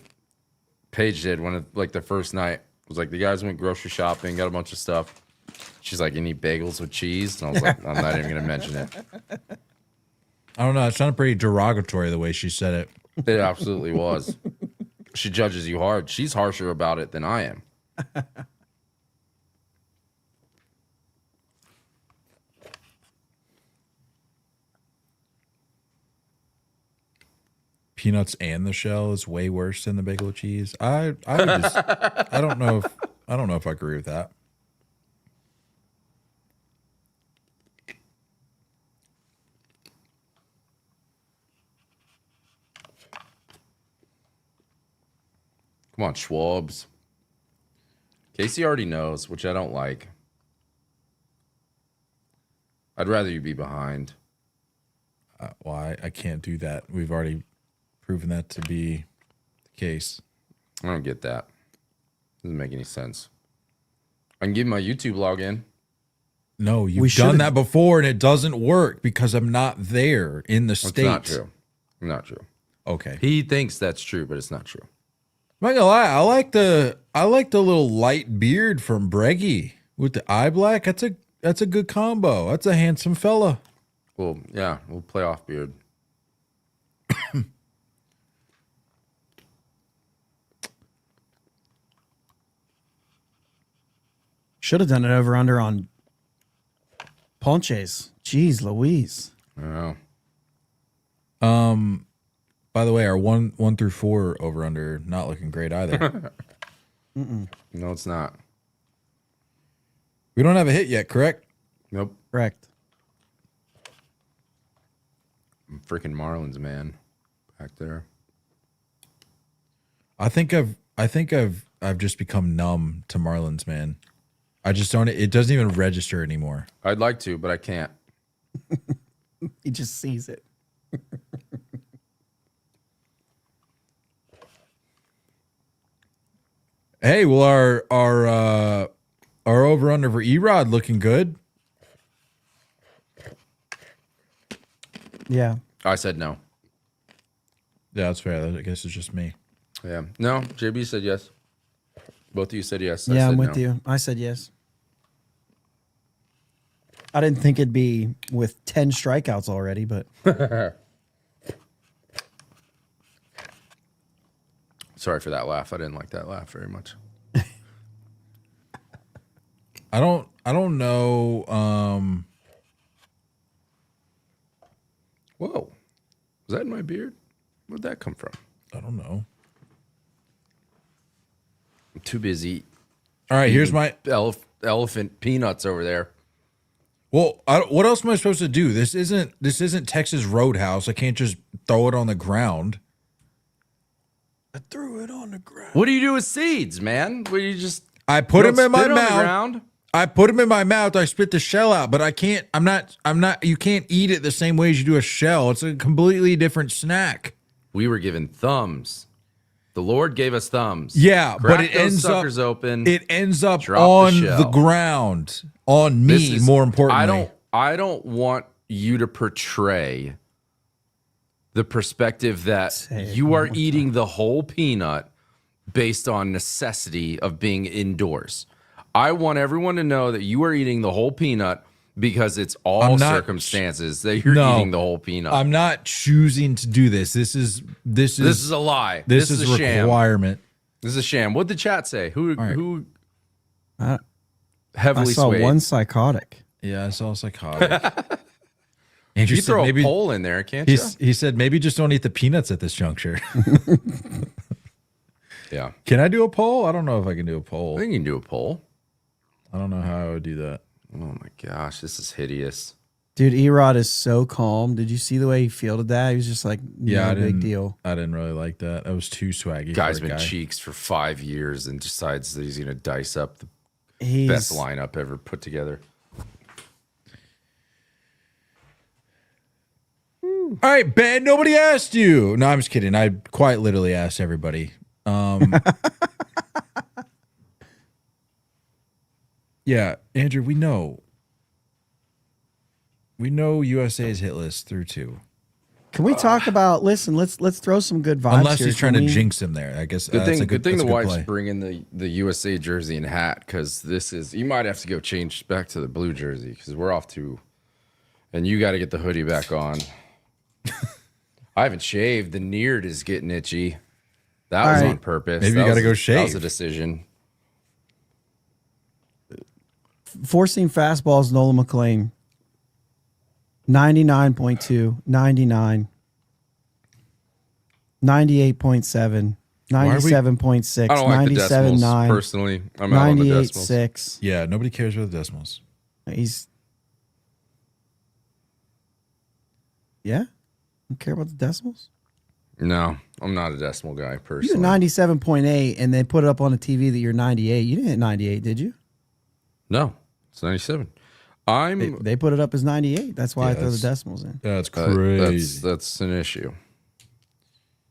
Paige did the first night. It was like the guys went grocery shopping, got a bunch of stuff. She's like, "You need bagels with cheese?" And I was like, "I'm not even gonna mention it." I don't know. It sounded pretty derogatory the way she said it. It absolutely was. She judges you hard. She's harsher about it than I am. Peanuts and the shell is way worse than the bagel with cheese. I would just, I don't know if I agree with that. Come on, Schwabs. Casey already knows, which I don't like. I'd rather you be behind. Well, I can't do that. We've already proven that to be the case. I don't get that. Doesn't make any sense. I can give my YouTube login. No, you've done that before and it doesn't work because I'm not there in the It's States. not true. Not true. Okay. He thinks that's true, but it's not true. I'm not gonna lie, I like the little light beard from Breggy with the eye black. That's a good combo. That's a handsome fella. Well, yeah, we'll play off beard. Should have done it over under on Ponches. Jeez Louise. I don't know. By the way, our one through 4 over under not looking great either. No, it's not. We don't have a hit yet, correct? Nope. Correct. I'm freaking Marlins, man. Back there. I think I've just become numb to Marlins, man. I just don't. It doesn't even register anymore. I'd like to, but I can't. He just sees it. Hey, well, our over under for Erod looking good. Yeah. I said no. Yeah, that's fair. I guess it's just me. Yeah. No, JB said yes. Both of you said yes. I Yeah, said I'm with no. you. I said yes. I didn't think it'd be with 10 strikeouts already, but Sorry for that laugh. I didn't like that laugh very much. I don't know. Whoa. Was that in my beard? Where'd that come from? I don't know. I'm too busy. All right, here's my. Elephant peanuts over there. Well, what else am I supposed to do? This isn't Texas Roadhouse. I can't just throw it on the ground. I threw it on the ground. What do you do with seeds, man? What do you just I put don't them in my spit on the mouth. ground? I put them in my mouth. I spit the shell out, but I can't. I'm not. You can't eat it the same way as you do a shell. It's a completely different snack. We were given thumbs. The Lord gave us thumbs. Yeah, Crack but it those ends up suckers open. It ends up Drop the on shell. the ground, on me. More importantly, I don't want you to portray the perspective that you are eating the whole peanut based on necessity of being indoors. I want everyone to know that you are eating the whole peanut because it's all circumstances that you're eating the whole peanut. I'm not choosing to do this. This is a lie. This is a sham. requirement. This is a sham. What'd the chat say? Who I heavily saw swayed? one psychotic. Yeah, I saw psychotic. Andrew You said throw maybe, a poll in there, can't you? he said maybe just don't eat the peanuts at this juncture. Yeah. Can I do a poll? I don't know if I can do a I poll. think you can do a poll. I don't know how I would do that. Oh my gosh, this is hideous. Dude, Erod is so calm. Did you see the way he fielded that? He was just like, Yeah, no big deal. I didn't really like that. That was too swaggy. Guy's for a been guy. cheeks for 5 years and decides that he's going to dice up the He's best lineup ever put together. All right, Ben, nobody asked you. No, I'm just kidding. I quite literally asked everybody. Yeah, Andrew, we know USA's hit list through 2. Can we talk about? Listen, let's throw some good vibes. Unless here. he's trying to Can we- jinx him there. I guess Good that's thing, a good good thing that's the a good wife's play. bringing the USA jersey and hat because this is, you might have to go change back to the blue jersey because we're off to, and you got to get the hoodie back on. I haven't shaved. The neared is getting itchy. That was right. on purpose. Maybe That you gotta was- go That was shave. a decision. Forcing fastballs, Nolan McClain. 99.2, 99, 98.7, 97.6, I don't like the decimals 97.9, personally. I'm out on the decimals. 98.6. Yeah, nobody cares about the decimals. He's, yeah? Don't care about the decimals? No, I'm not a decimal guy You personally. hit 97.8 and they put it up on the TV that you're 98. You didn't hit 98, did you? No, it's 97. They put it up as 98. That's why I throw the that's- decimals in. That's crazy. That's an issue.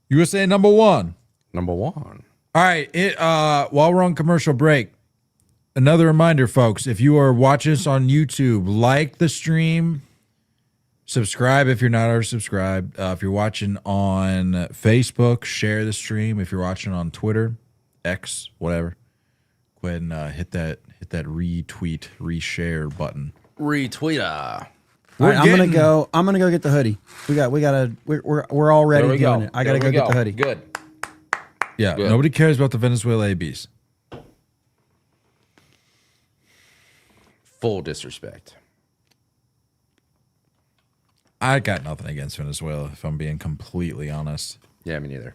USA number 1. Number one. All right. While we're on commercial break, another reminder, folks, if you are watching us on YouTube, like the stream, subscribe if you're not already subscribed. If you're watching on Facebook, share the stream. If you're watching on Twitter, X, whatever, go ahead and hit that retweet, reshare button. Retweeter. All right, I'm getting- gonna go get the hoodie. We're already There we doing go. it. I gotta There go we get the hoodie. Good. Yeah, Good. nobody cares about the Venezuela ABs. Full disrespect. I got nothing against Venezuela, if I'm being completely honest. Yeah, me neither.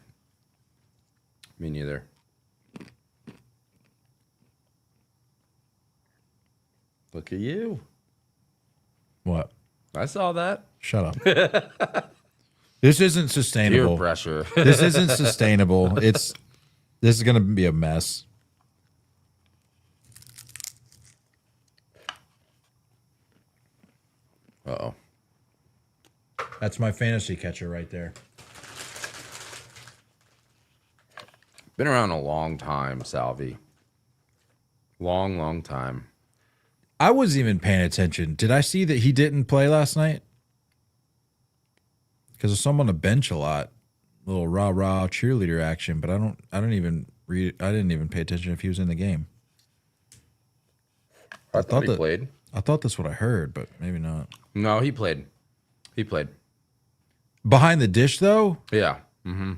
Me neither. Look at you. What? I saw that. Shut up. This isn't Peer sustainable. pressure. This isn't sustainable. This is going to be a mess. Uh-oh. That's my fantasy catcher right there. Been around a long time, Salvi. Long time. I wasn't even paying attention. Did I see that he didn't play last night? Because I saw him on the bench a lot. Little rah cheerleader action, but I didn't even pay attention if he was in the game. I thought he played. I thought that's what I heard, but maybe not. No, he played. He played. Behind the dish though? Yeah. Mm-hmm.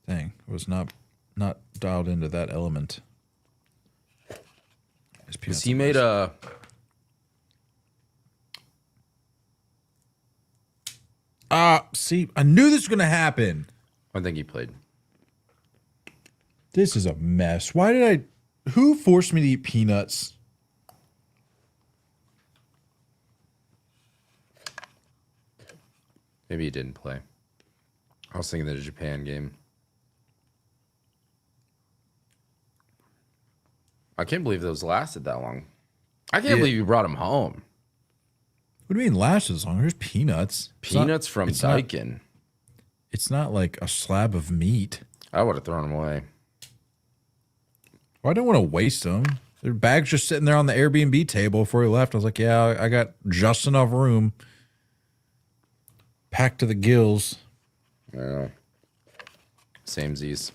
Dang, I was not dialed into that element. Because he made a... See, I knew this was going to happen. I think he played. This is a mess. Why did who forced me to eat peanuts? Maybe he didn't play. I was thinking of the Japan game. I can't believe those lasted that long. I can't believe you brought him home. What do you mean lasted as long? There's peanuts. Peanuts from Daikin. It's not like a slab of meat. I would have thrown them away. Well, I don't want to waste them. Their bags just sitting there on the Airbnb table before we left. I was like, yeah, I got just enough room. Packed to the gills. Yeah. Samesies.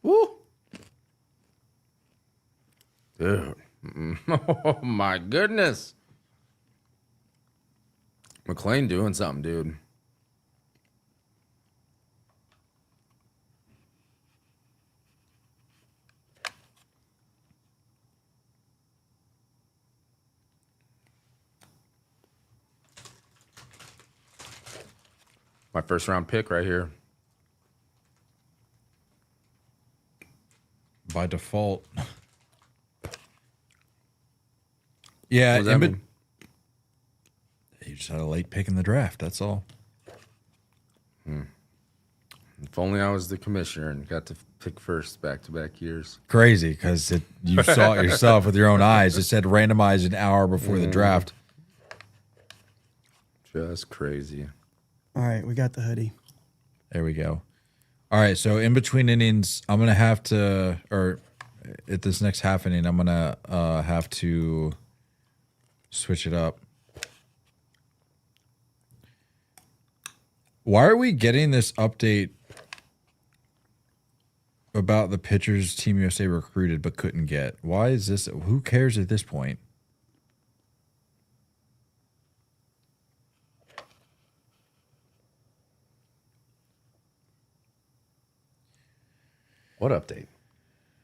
Woo! Dude. Oh, my goodness. McLean doing something, dude. My first round pick right here. By default. Yeah, What does that mean? You just had a late pick in the draft. That's all. If only I was the commissioner and got to pick first back-to-back years. Crazy because you saw it yourself with your own eyes. It said randomized an hour before the draft. Just crazy. All right, we got the hoodie. There we go. All right, so in between innings, I'm gonna have to, or at this next half inning, I'm gonna have to switch it up. Why are we getting this update about the pitchers Team USA recruited but couldn't get? Why is this? Who cares at this point? What update?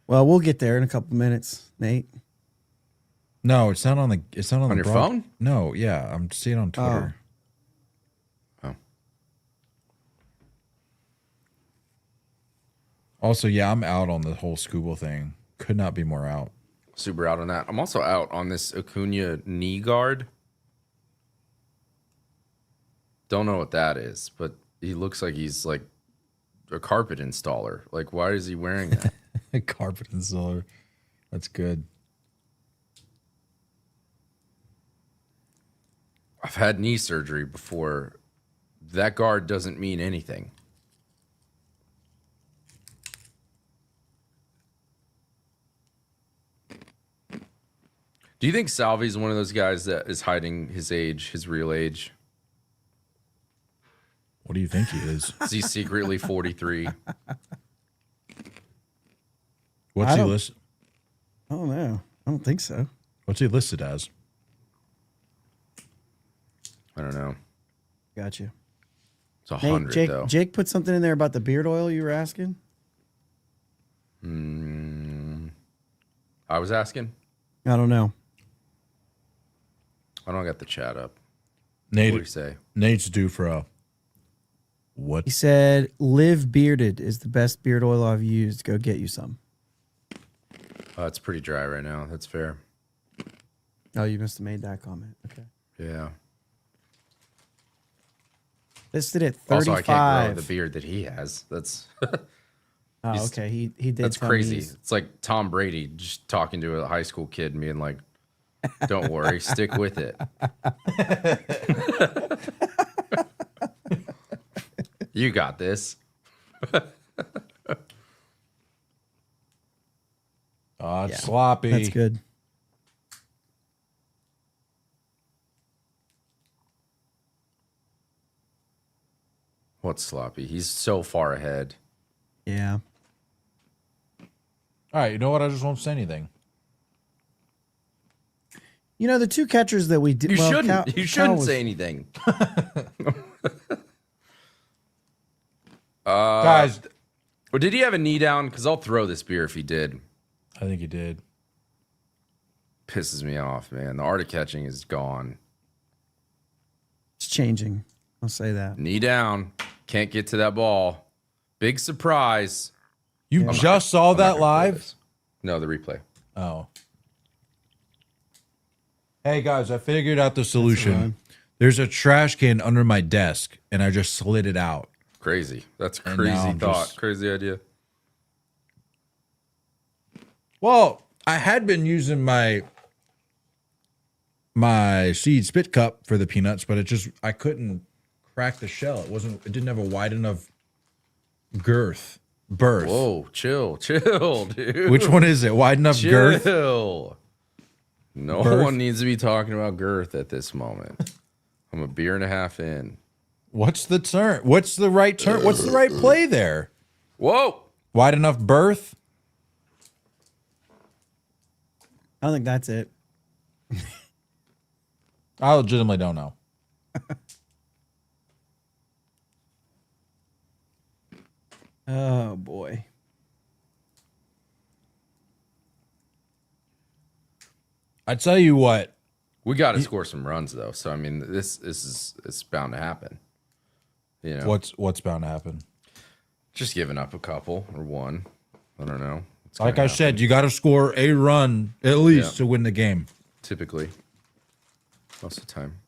Well, we'll get there in a couple minutes, Nate. No, it's not on the. It's not on the your phone? No, yeah, I'm seeing it on Twitter. Oh. Also, yeah, I'm out on the whole Scooble thing. Could not be more out. Super out on that. I'm also out on this Acuna knee guard. Don't know what that is, but he looks like he's like a carpet installer. Like, why is he wearing that? Carpet installer. That's good. I've had knee surgery before. That guard doesn't mean anything. Do you think Salvi's one of those guys that is hiding his age, his real age? What do you think he is? Is he secretly 43? What's he listed? I don't know. I don't think so. What's he listed as? I don't know. Got you. It's 100 Jake, though. Jake put something in there about the beard oil you were asking. I was asking. I don't know. I don't got the chat up. Nate, What do you say? Nate's due for a what? He said, "Live Bearded is the best beard oil I've used. Go get you some." It's pretty dry right now. That's fair. Oh, you must have made that comment. Okay. Yeah. Listed at 35. Also, I can't grow the beard that he has. That's Oh, okay. He did. that's tell me crazy. he's- It's like Tom Brady just talking to a high school kid and being like, "Don't worry, stick with it." You got this. Oh, it's sloppy. That's good. What's sloppy? He's so far ahead. Yeah. All right, you know what? I just won't say anything. You know, the two catchers that we did. You well, shouldn't. You shouldn't was- say anything. Guys, Or did he have a knee down? Because I'll throw this beer if he did. I think you did. Pisses me off, man. The art of catching is gone. It's changing. I'll say that. Knee down. Can't get to that ball. Big surprise. You just saw I'm not that gonna play live? this. No, the replay. Oh. Hey guys, I figured out the solution. fine. There's a trash can under my desk, and I just slid it out. Crazy. That's And crazy now I'm thought. just- Crazy idea. Well, I had been using my seed spit cup for the peanuts, but I couldn't crack the shell. It didn't have a wide enough berth. Whoa, chill, dude. Which one is it? Wide enough girth? Chill. No Birth? one needs to be talking about girth at this moment. I'm a beer and a half in. What's the turn? What's the right turn? What's the right play there? Whoa. Wide enough berth? I don't think that's it. I legitimately don't know. Oh boy. I tell you what, We got to score some runs though. So I mean, this is it's bound to happen. You know, what's bound to happen? just giving up a couple or one. I don't know. It's Like gonna I happen, said, you got to score a run at least Yeah. to win the game. typically, most of the time.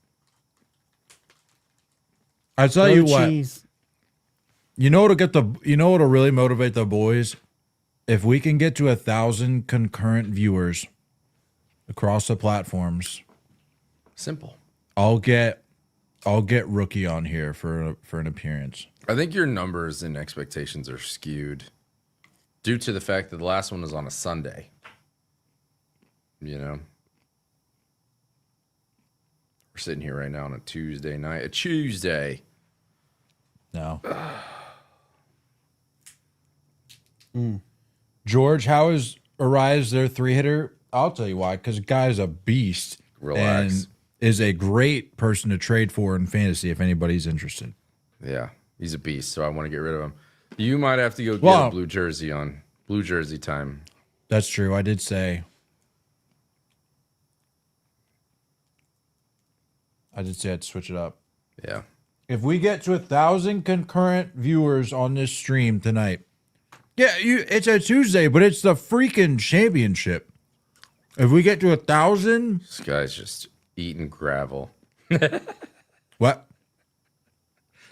I tell No you what, cheese. you know what'll really motivate the boys? If we can get to 1,000 concurrent viewers across the platforms, Simple. I'll get Rookie on here for an appearance. I think your numbers and expectations are skewed due to the fact that the last one was on a Sunday. You know, we're sitting here right now on a Tuesday night. A Tuesday. No. George, how is Arise their 3-hitter? I'll tell you why. Because guy's a beast. Relax. And is a great person to trade for in fantasy if anybody's interested. Yeah, he's a beast, so I want to get rid of him. You might have to go get Well- a blue jersey on. Blue jersey time. That's true. I did say I'd switch it up. Yeah. If we get to 1,000 concurrent viewers on this stream tonight, yeah, it's a Tuesday, but it's the freaking championship. If we get to 1,000, This guy's just eating gravel. what?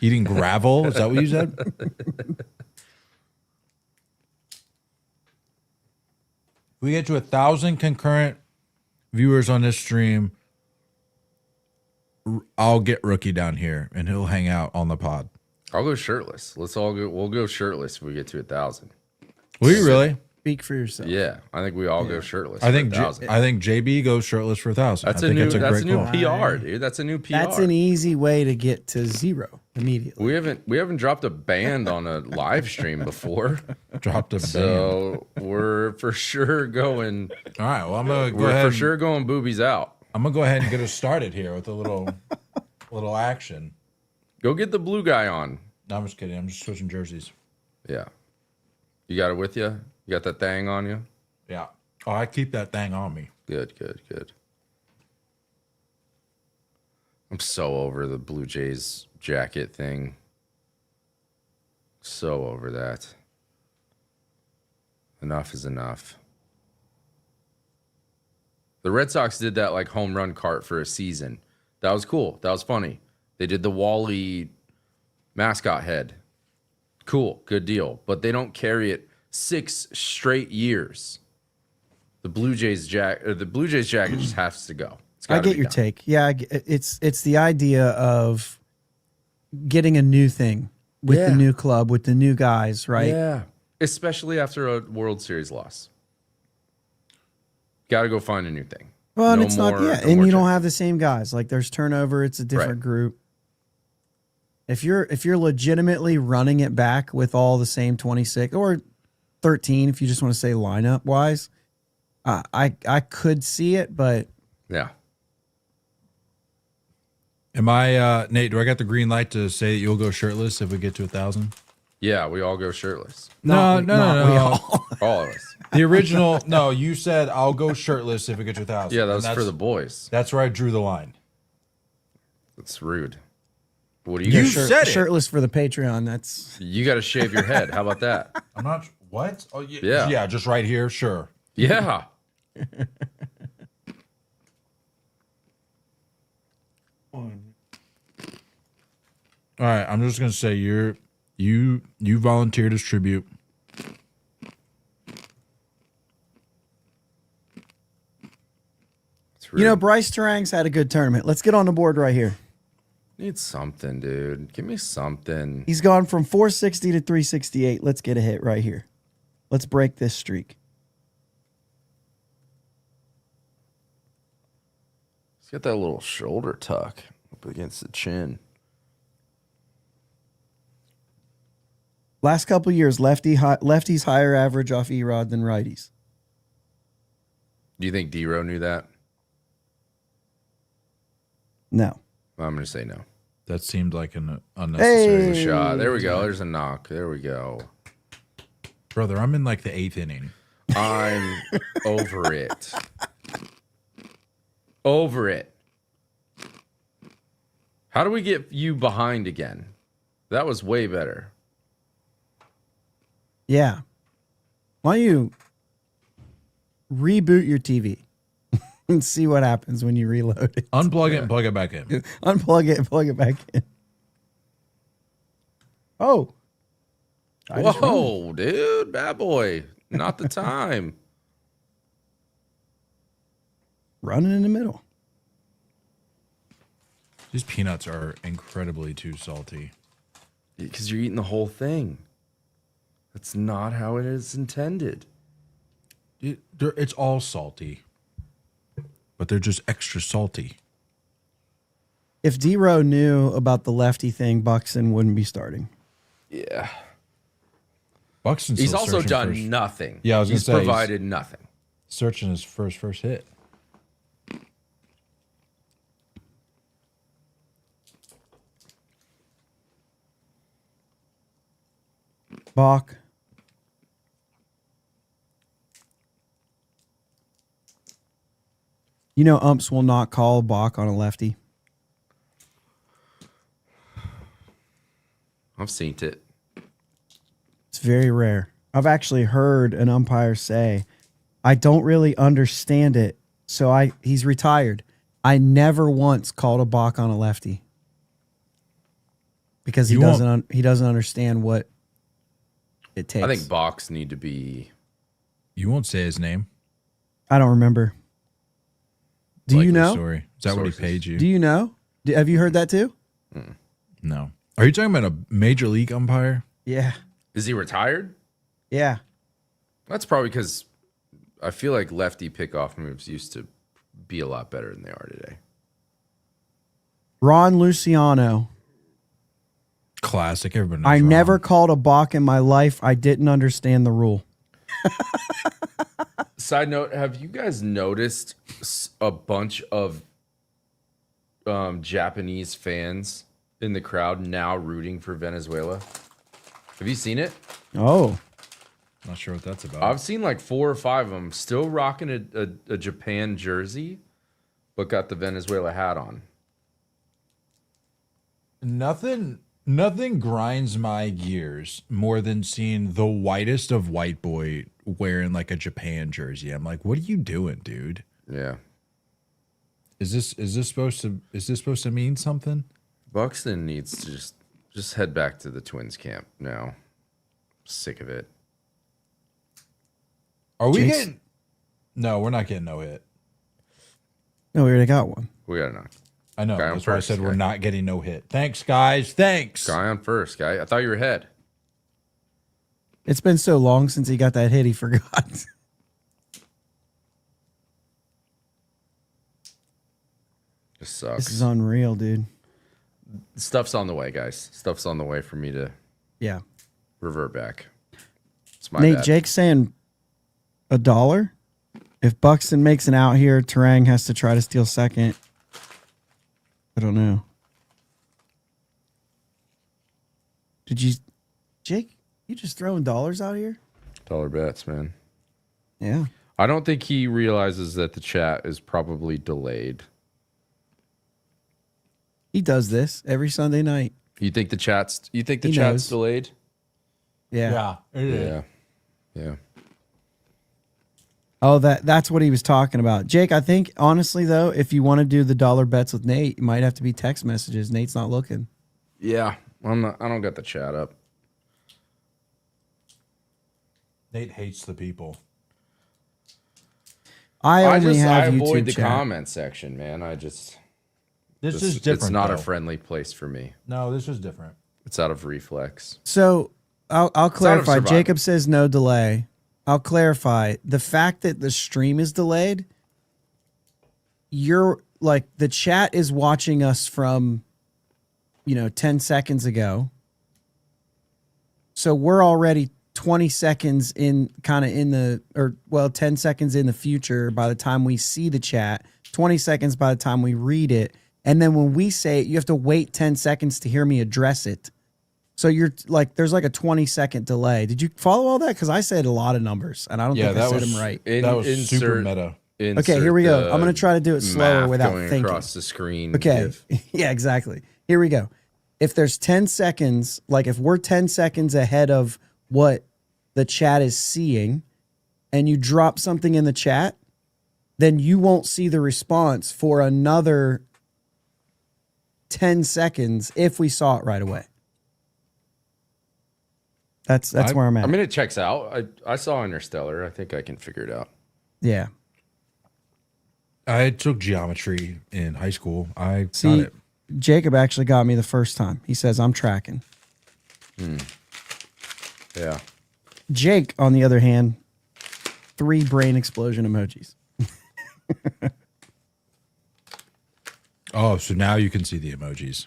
Eating gravel? Is that what you said? If we get to 1,000 concurrent viewers on this stream, I'll get Rookie down here and he'll hang out on the pod. I'll go shirtless. Let's all go. We'll go shirtless if we get to 1,000. Will you really? Speak for yourself. Yeah, I think we all go shirtless. I think for 1,000. I think JB goes shirtless for 1,000. That's I a think new. that's a That's a great new call. PR, dude. That's a new PR. That's an easy way to get to 0 immediately. We haven't dropped a band on a live stream before, Dropped a band. so we're for sure going. All right, well I'm gonna go We're ahead. for sure going boobies out. I'm gonna go ahead and get us started here with a little action. Go get the blue guy on. No, I'm just kidding. I'm just switching jerseys. Yeah, you got it with you. You got that thing on you. Yeah. Oh, I keep that thing on me. Good. I'm so over the Blue Jays jacket thing. So over that. Enough is enough. The Red Sox did that like home run cart for a season. That was cool. That was funny. They did the Wally mascot head. Cool, good deal. But they don't carry it 6 straight years. The Blue Jays jacket just has to go. It's I gotta get be your done. take. Yeah, it's the idea of getting a new thing with Yeah. the new club, with the new guys, right? Yeah. Especially after a World Series loss. Got to go find a new thing. Well, and No it's more- not, yeah, no and more you don't change. have the same guys. Like there's turnover, it's a different Right. group. If you're legitimately running it back with all the same 26 or 13, if you just want to say lineup wise, I could see it, but Yeah. Am I Nate? Do I got the green light to say that you'll go shirtless if we get to 1,000? Yeah, we all go shirtless. No, not no. we all. All of us. The original. No, you said I'll go shirtless if we get to 1,000. Yeah, that And was for the boys. That's where I drew the line. That's rude. What do You you said it. Shirtless for the Patreon. That's You got to shave your head. How about that? I'm not. What? Oh, Yeah. Yeah, just right here. Sure. Yeah. All right. I'm just gonna say you volunteered as tribute. It's rude. you know, Bryce Terang's had a good tournament. Let's get on the board right here. Need something, dude. Give me something. He's gone from 460 to 368. Let's get a hit right here. Let's break this streak. He's got that little shoulder tuck up against the chin. Last couple years, lefties higher average off E-Rod than righties. Do you think D-Row knew that? No. I'm going to say no. That seemed like an unnecessary. There's a shot. There we go. There's a knock. There we go. Brother, I'm in like the 8th inning. I'm over it. Over it. How do we get you behind again? That was way better. Yeah. Why don't you reboot your TV and see what happens when you reload it? Unplug it and plug it back in. Unplug it and plug it back in. Oh. I just ruined it. Whoa, dude. Bad boy. Not the time. Running in the middle. These peanuts are incredibly too salty. Because you're eating the whole thing. That's not how it is intended. It's all salty, but they're just extra salty. If D-Row knew about the lefty thing, Buxton wouldn't be starting. Yeah. Buxton's He's still also searching done for his- nothing. Yeah, I was gonna He's say, he's- provided nothing. searching his first hit. Bach. You know, umps will not call Bach on a lefty. I've seen it. It's very rare. I've actually heard an umpire say, I don't really understand it. So he's retired. I never once called a balk on a lefty because he You won't- doesn't understand what it takes. I think Box need to be You won't say his name. I don't remember. Do you Likely know? Story. Is that Sources. what he paid you? Do you know? Have you heard that too? No. Are you talking about a major league umpire? Yeah. Is he retired? Yeah. That's probably because I feel like lefty pickoff moves used to be a lot better than they are today. Ron Luciano. Classic. Everybody knows I Ron. never called a balk in my life. I didn't understand the rule. Side note, have you guys noticed a bunch of Japanese fans in the crowd now rooting for Venezuela? Have you seen it? Oh. Not sure what that's about. I've seen like 4 or 5 of them still rocking a Japan jersey, but got the Venezuela hat on. Nothing grinds my gears more than seeing the whitest of white boy wearing like a Japan jersey. I'm like, what are you doing, dude? Yeah. Is this supposed to mean something? Buxton needs to just head back to the Twins camp now. Sick of it. Are we Jake's- getting? No, we're not getting no hit. No, we already got one. We gotta knock. I know. Guy on That's why I first, said we're guy. not getting no hit. Thanks, guys. Thanks. Guy on first, guy. I thought you were ahead. It's been so long since he got that hit, he forgot. Just sucks. This is unreal, dude. Stuff's on the way, guys. Stuff's on the way for me to Yeah. revert back. It's my Nate, bad. Jake's saying $1. If Buxton makes an out here, Terang has to try to steal second. I don't know. Did you, Jake? You just throwing dollars out here? Dollar bets, man. Yeah. I don't think he realizes that the chat is probably delayed. He does this every Sunday night. You think the chat's He chat's knows. delayed? Yeah. It is. Yeah. Yeah. Oh, that's what he was talking about. Jake, I think honestly though, if you want to do the dollar bets with Nate, you might have to be text messages. Nate's not looking. Yeah. I don't got the chat up. Nate hates the people. I only I have avoid YouTube the chat. comment section, man. This is different. It's not though. a friendly place for me. No, this is different. It's out of reflex. So I'll clarify. survival. Jacob says no delay. I'll clarify. The fact that the stream is delayed, you're like the chat is watching us from 10 seconds ago. So we're already 20 seconds in 10 seconds in the future by the time we see the chat, 20 seconds by the time we read it. And then when we say it, you have to wait 10 seconds to hear me address it. So you're like, there's like a 20-second delay. Did you follow all that? Because I said a lot of numbers, and I don't think I said them right. That was super meta. Okay, here we go. I'm going to try to do it slower math without going thinking. across the screen. Okay. Yeah, exactly. Here we go. If there's 10 seconds, like if we're 10 seconds ahead of what the chat is seeing, and you drop something in the chat, then you won't see the response for another 10 seconds if we saw it right away. That's where I'm at. I mean, it checks out. I saw Interstellar. I think I can figure it out. Yeah. I took geometry in high school. I got See, it. Jacob actually got me the first time. He says, I'm tracking. Yeah. Jake, on the other hand, 3 brain explosion emojis. Oh, so now you can see the emojis.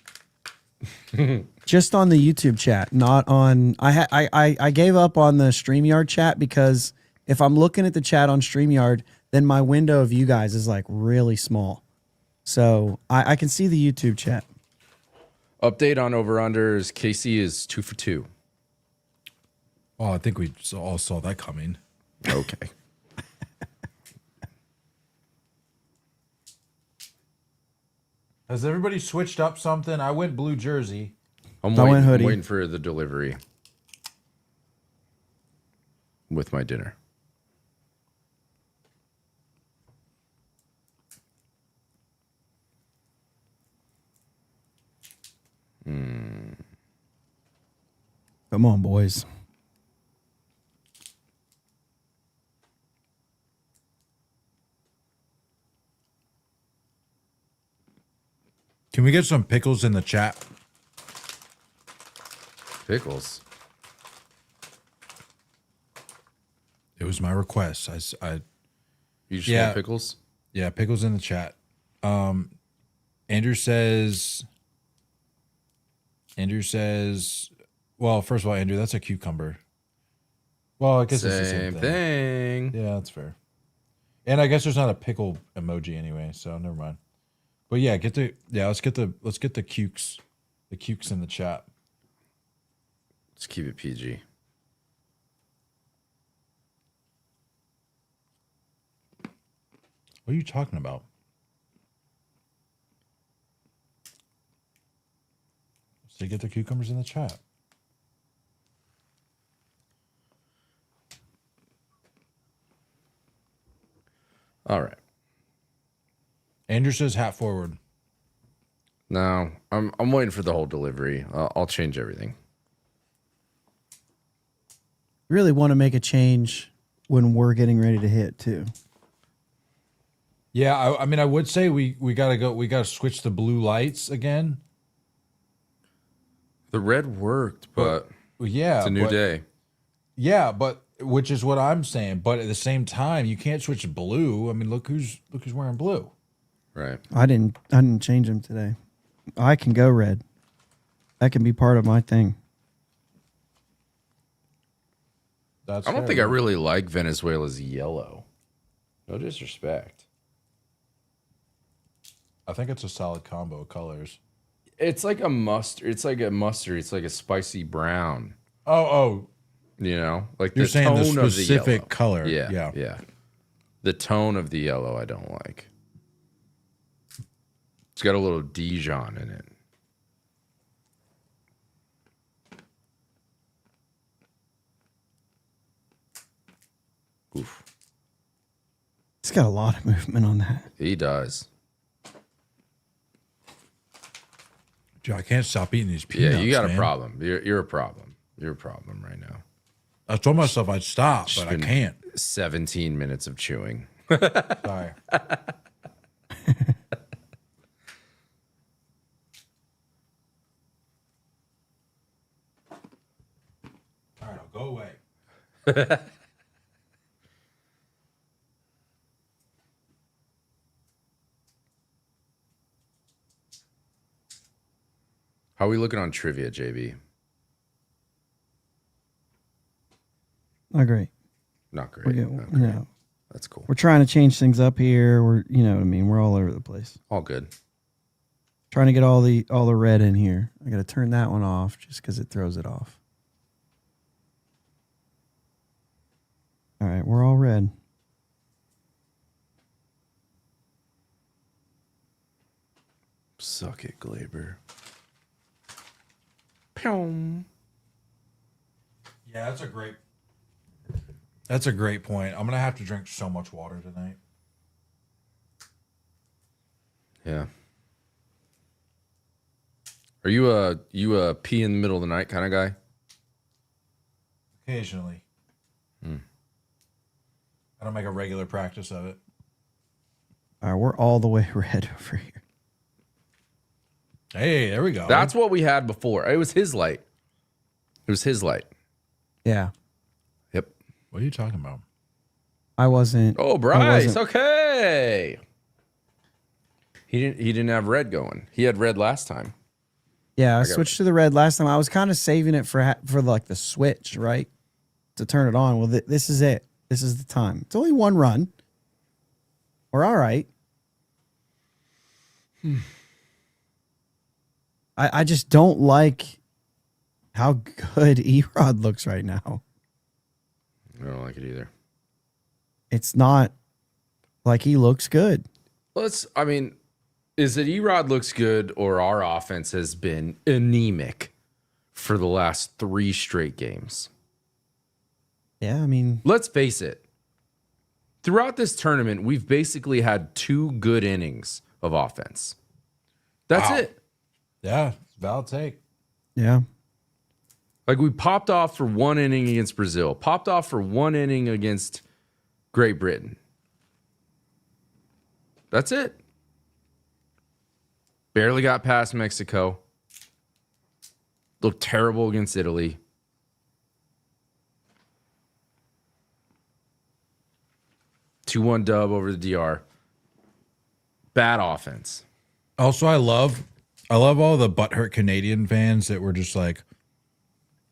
Just on the YouTube chat, not on. I gave up on the StreamYard chat because if I'm looking at the chat on StreamYard, then my window of you guys is like really small. So I can see the YouTube chat. Update on over-unders. Casey is 2 for 2. Oh, I think we all saw that coming. Okay. Has everybody switched up something? I went blue jersey. I'm I went waiting, hoodie. I'm waiting for the delivery with my dinner. Come on, boys. Can we get some pickles in the chat? Pickles. It was my request. I You just Yeah. want pickles? yeah, pickles in the chat. Andrew says, well, first of all, Andrew, that's a cucumber. Well, I guess it's the Same thing. Yeah, that's fair. And I guess there's not a pickle emoji anyway, so never mind. But yeah, let's get the cukes in the chat. Let's keep it PG. What are you talking about? So get the cucumbers in the chat. All right. Andrew says hat forward. No, I'm waiting for the whole delivery. I'll change everything. Really want to make a change when we're getting ready to hit too. Yeah, I mean, I would say we gotta go. We gotta switch the blue lights again. The red worked, but Yeah, it's a new day. Yeah, but which is what I'm saying. But at the same time, you can't switch to blue. I mean, look who's wearing blue. Right. I didn't change them today. I can go red. That can be part of my thing. That's I don't fair. think I really like Venezuela's yellow. No disrespect. I think it's a solid combo of colors. It's like a mustard. It's like a mustard. It's like a spicy brown. Oh, You know, like you're the saying the tone of the specific yellow. color. Yeah, yeah. The tone of the yellow I don't like. It's got a little Dijon in it. Oof. It's got a lot of movement on that. He does. Joe, I can't stop eating these peanuts. Yeah, you got man. a problem. You're a problem. You're a problem right now. I told myself I'd stop, but I been- can't. 17 minutes of chewing. Sorry. All right, I'll go away. How are we looking on trivia, JB? Not great. Not great. We're getting, Not great. no. That's cool. We're trying to change things up here. We're, you know what I mean. We're all over the place. All good. Trying to get all the red in here. I got to turn that one off just because it throws it off. All right, we're all red. Suck it, Glaber. Pew. Yeah, that's a great point. I'm gonna have to drink so much water tonight. Yeah. Are you a pee in the middle of the night kind of guy? Occasionally. I don't make a regular practice of it. All right, we're all the way red over here. Hey, there we go. That's what we had before. It was his light. It was his light. Yeah, Yep. What are you talking about? I wasn't. Oh, I Bryce. wasn't- Okay. He didn't have red going. He had red last time. Yeah, I switched to the red last time. I was kind of saving it for like the switch, right, to turn it on. Well, this is it. This is the time. It's only one run. We're all right. I just don't like how good Erod looks right now. I don't like it either. It's not like he looks good. I mean, is it Erod looks good or our offense has been anemic for the last 3 straight games? Yeah, I mean, Let's face it. Throughout this tournament, we've basically had 2 good innings of offense. That's Wow. it. Yeah, valid take. yeah. Like we popped off for 1 inning against Brazil, popped off for 1 inning against Great Britain. That's it. Barely got past Mexico. Looked terrible against Italy. Two-one dub over the DR. Bad offense. Also, I love all the butthurt Canadian fans that were just like,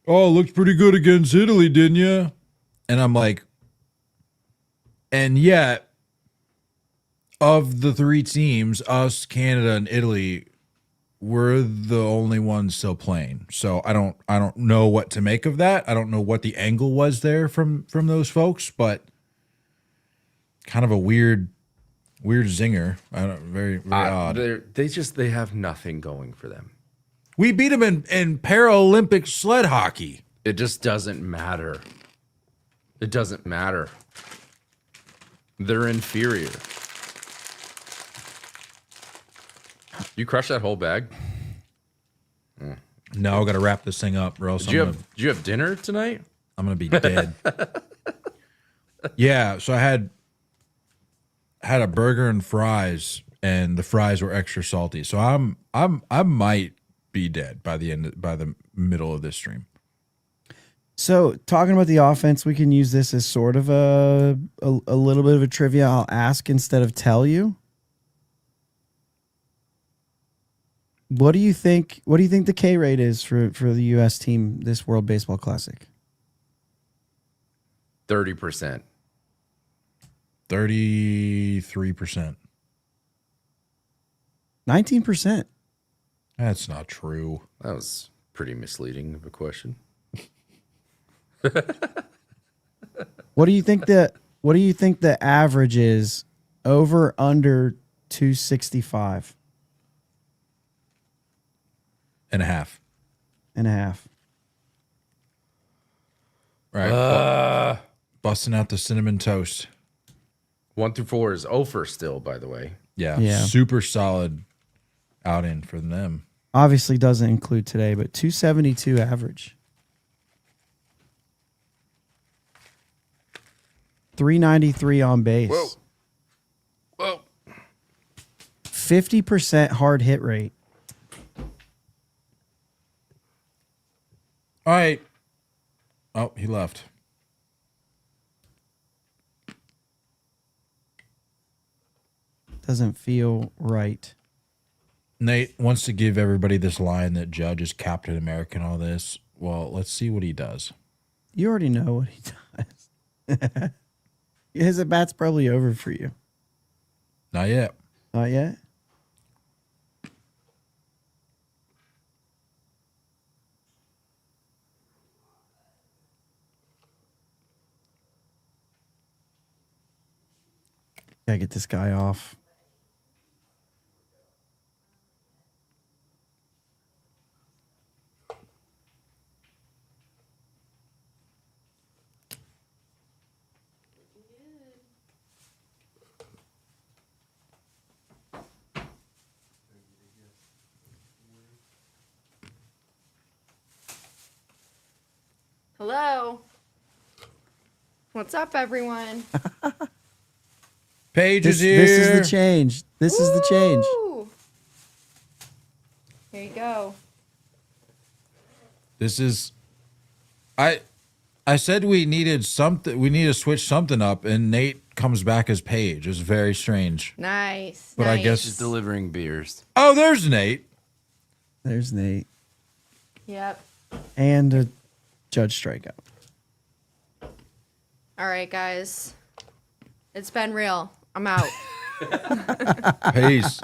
"Oh, it looked pretty good against Italy, didn't you?" And I'm like, and yet, of the 3 teams, us, Canada, and Italy, we're the only ones still playing. So I don't know what to make of that. I don't know what the angle was there from those folks, but kind of a weird zinger. I don't very odd. They have nothing going for them. We beat them in Paralympic sled hockey. It just doesn't matter. It doesn't matter. They're inferior. You crush that whole bag? No, I got to wrap this thing up, or else Did you have dinner tonight? I'm gonna be dead. Yeah, so I had had a burger and fries, and the fries were extra salty. So I might be dead by the middle of this stream. So talking about the offense, we can use this as sort of a little bit of a trivia. I'll ask instead of tell you. What do you think? What do you think the K rate is for the U.S. team this World Baseball Classic? 30%. 33%. 19%. That's not true. That was pretty misleading of a question. What do you think the average is over under 265 And a half. and a half? Right. Busting out the cinnamon toast. 1 through 4 is over still, by the way. Yeah. Super solid outing for them. Obviously doesn't include today, but 272 average. 393 on base. Whoa. 50% hard hit rate. All right. Oh, he left. Doesn't feel right. Nate wants to give everybody this line that Judge is Captain America and all this. Well, let's see what he does. You already know what he does. His at bat's probably over for you. Not yet. Not yet? Gotta get this guy off. Hello. What's up, everyone? Paige This is here. is the change. This is the change. Woo! Here you go. This is. I said we needed something. We need to switch something up, and Nate comes back as Paige. It's very strange. Nice. But I nice. guess- Just delivering beers. Oh, there's Nate. There's Nate. Yep. And a judge strikeout. All right, guys. It's been real. I'm out. Peace.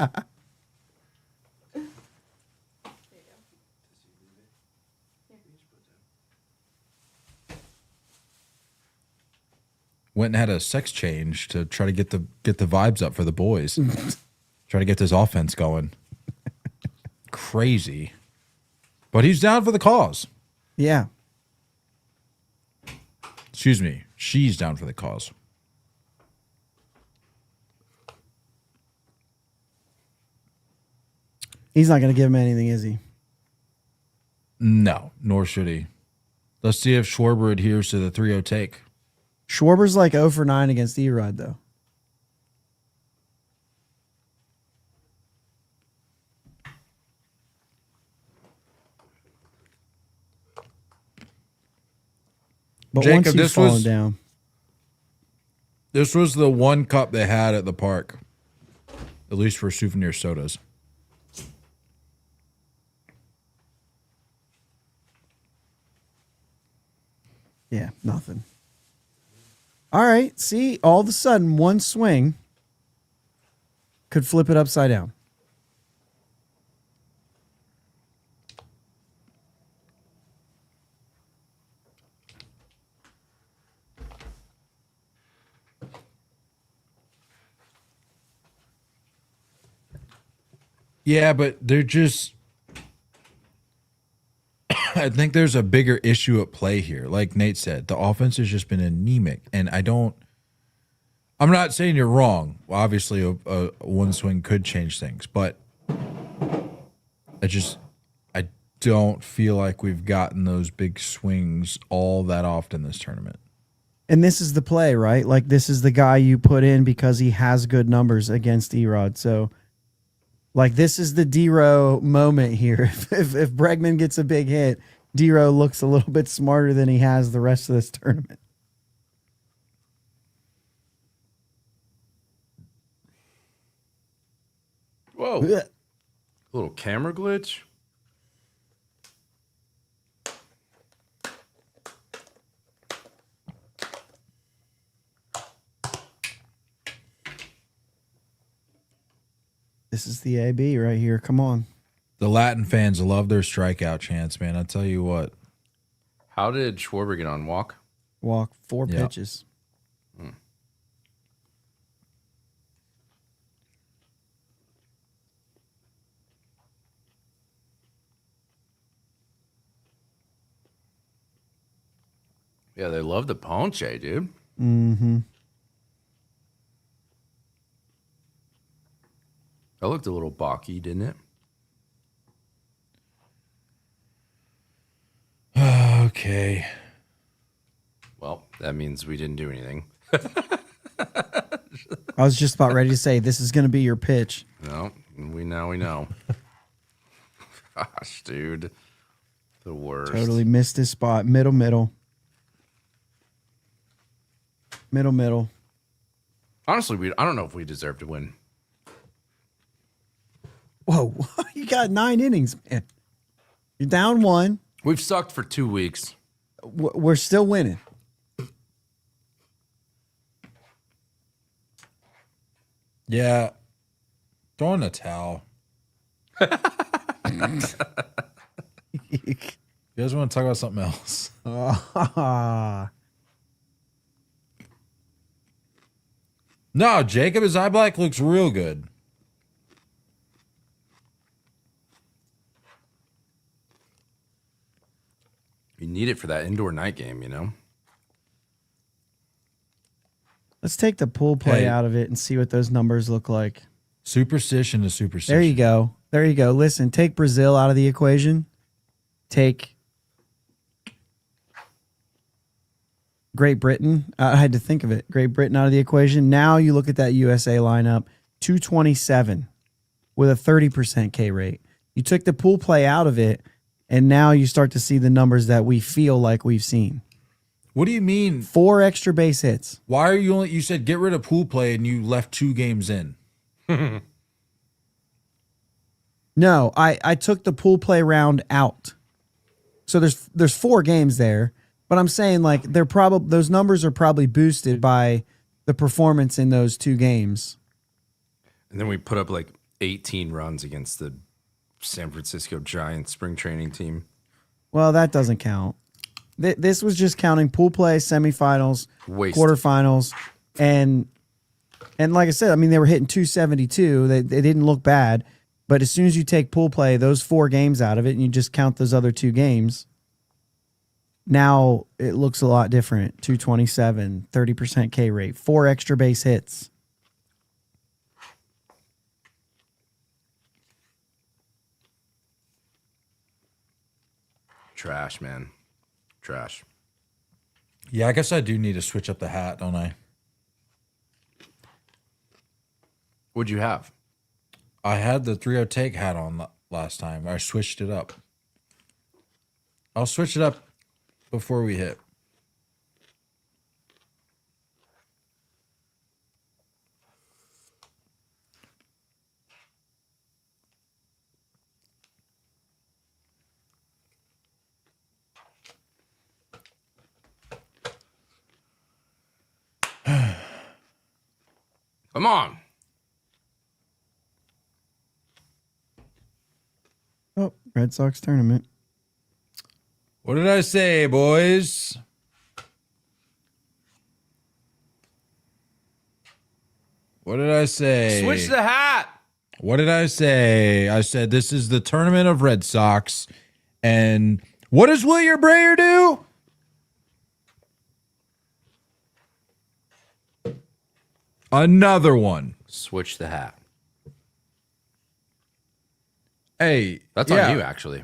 Went and had a sex change to try to get the vibes up for the boys. Try to get this offense going. Crazy. But he's down for the cause. Yeah. Excuse me. She's down for the cause. He's not going to give him anything, is he? No, nor should he. Let's see if Schwarber adheres to the 3-0 take. Schwarber's like 0 for 9 against Erod, though. But Jacob, once he's this fallen was- down. This was the one cup they had at the park, at least for souvenir sodas. Yeah, nothing. All right. See, all of a sudden, one swing could flip it upside down. Yeah, but they're just. I think there's a bigger issue at play here. Like Nate said, the offense has just been anemic, and I'm not saying you're wrong. Obviously, a one swing could change things, but I don't feel like we've gotten those big swings all that often this tournament. And this is the play, right? Like this is the guy you put in because he has good numbers against Erod. So like this is the D-Row moment here. If Bregman gets a big hit, D-Row looks a little bit smarter than he has the rest of this tournament. Whoa. Ugh. Little camera glitch. This is the AB right here. Come on. The Latin fans love their strikeout chants, man. I tell you what. How did Schwarber get on walk? Walk 4 Yeah. pitches. Yeah, they love the ponche, dude. Mm-hmm. That looked a little balky, didn't it? Okay. Well, that means we didn't do anything. I was just about ready to say this is going to be your pitch. No, we know. Gosh, dude. The worst. Totally missed his spot. Middle. Middle. Honestly, I don't know if we deserve to win. Whoa, you got 9 innings, man. You're down 1. We've sucked for 2 weeks. We're still winning. Yeah. Throw in a towel. You guys want to talk about something else? No, Jacob, his eye black looks real good. You need it for that indoor night game, you know? Let's take the pool play Hey. out of it and see what those numbers look like. Superstition is superstition. There you go. There you go. Listen, take Brazil out of the equation. Take Great Britain. I had to think of it. Great Britain out of the equation. Now you look at that USA lineup, 227 with a 30% K rate. You took the pool play out of it, and now you start to see the numbers that we feel like we've seen. What do you mean? 4 extra base hits. Why are you only? You said get rid of pool play and you left 2 games in. No, I took the pool play round out. So there's 4 games there, but I'm saying like they're probably those numbers are probably boosted by the performance in those 2 games. And then we put up like 18 runs against the San Francisco Giants spring training team. Well, that doesn't count. This was just counting pool play, semifinals, Wasted. quarterfinals, and like I said, I mean they were hitting 272. They didn't look bad, but as soon as you take pool play, those 4 games out of it, and you just count those other 2 games, now it looks a lot different. 227, 30% K rate, 4 extra base hits. Trash, man. Trash. Yeah, I guess I do need to switch up the hat, don't I? What'd you have? I had the 3-0 take hat on last time. I switched it up. I'll switch it up before we hit. Come on. Oh, Red Sox tournament. What did I say, boys? What did I say? Switch the hat. What did I say? I said this is the tournament of Red Sox. And what does William Brayer do? Another one. Switch the hat. Hey, That's yeah, on you, actually.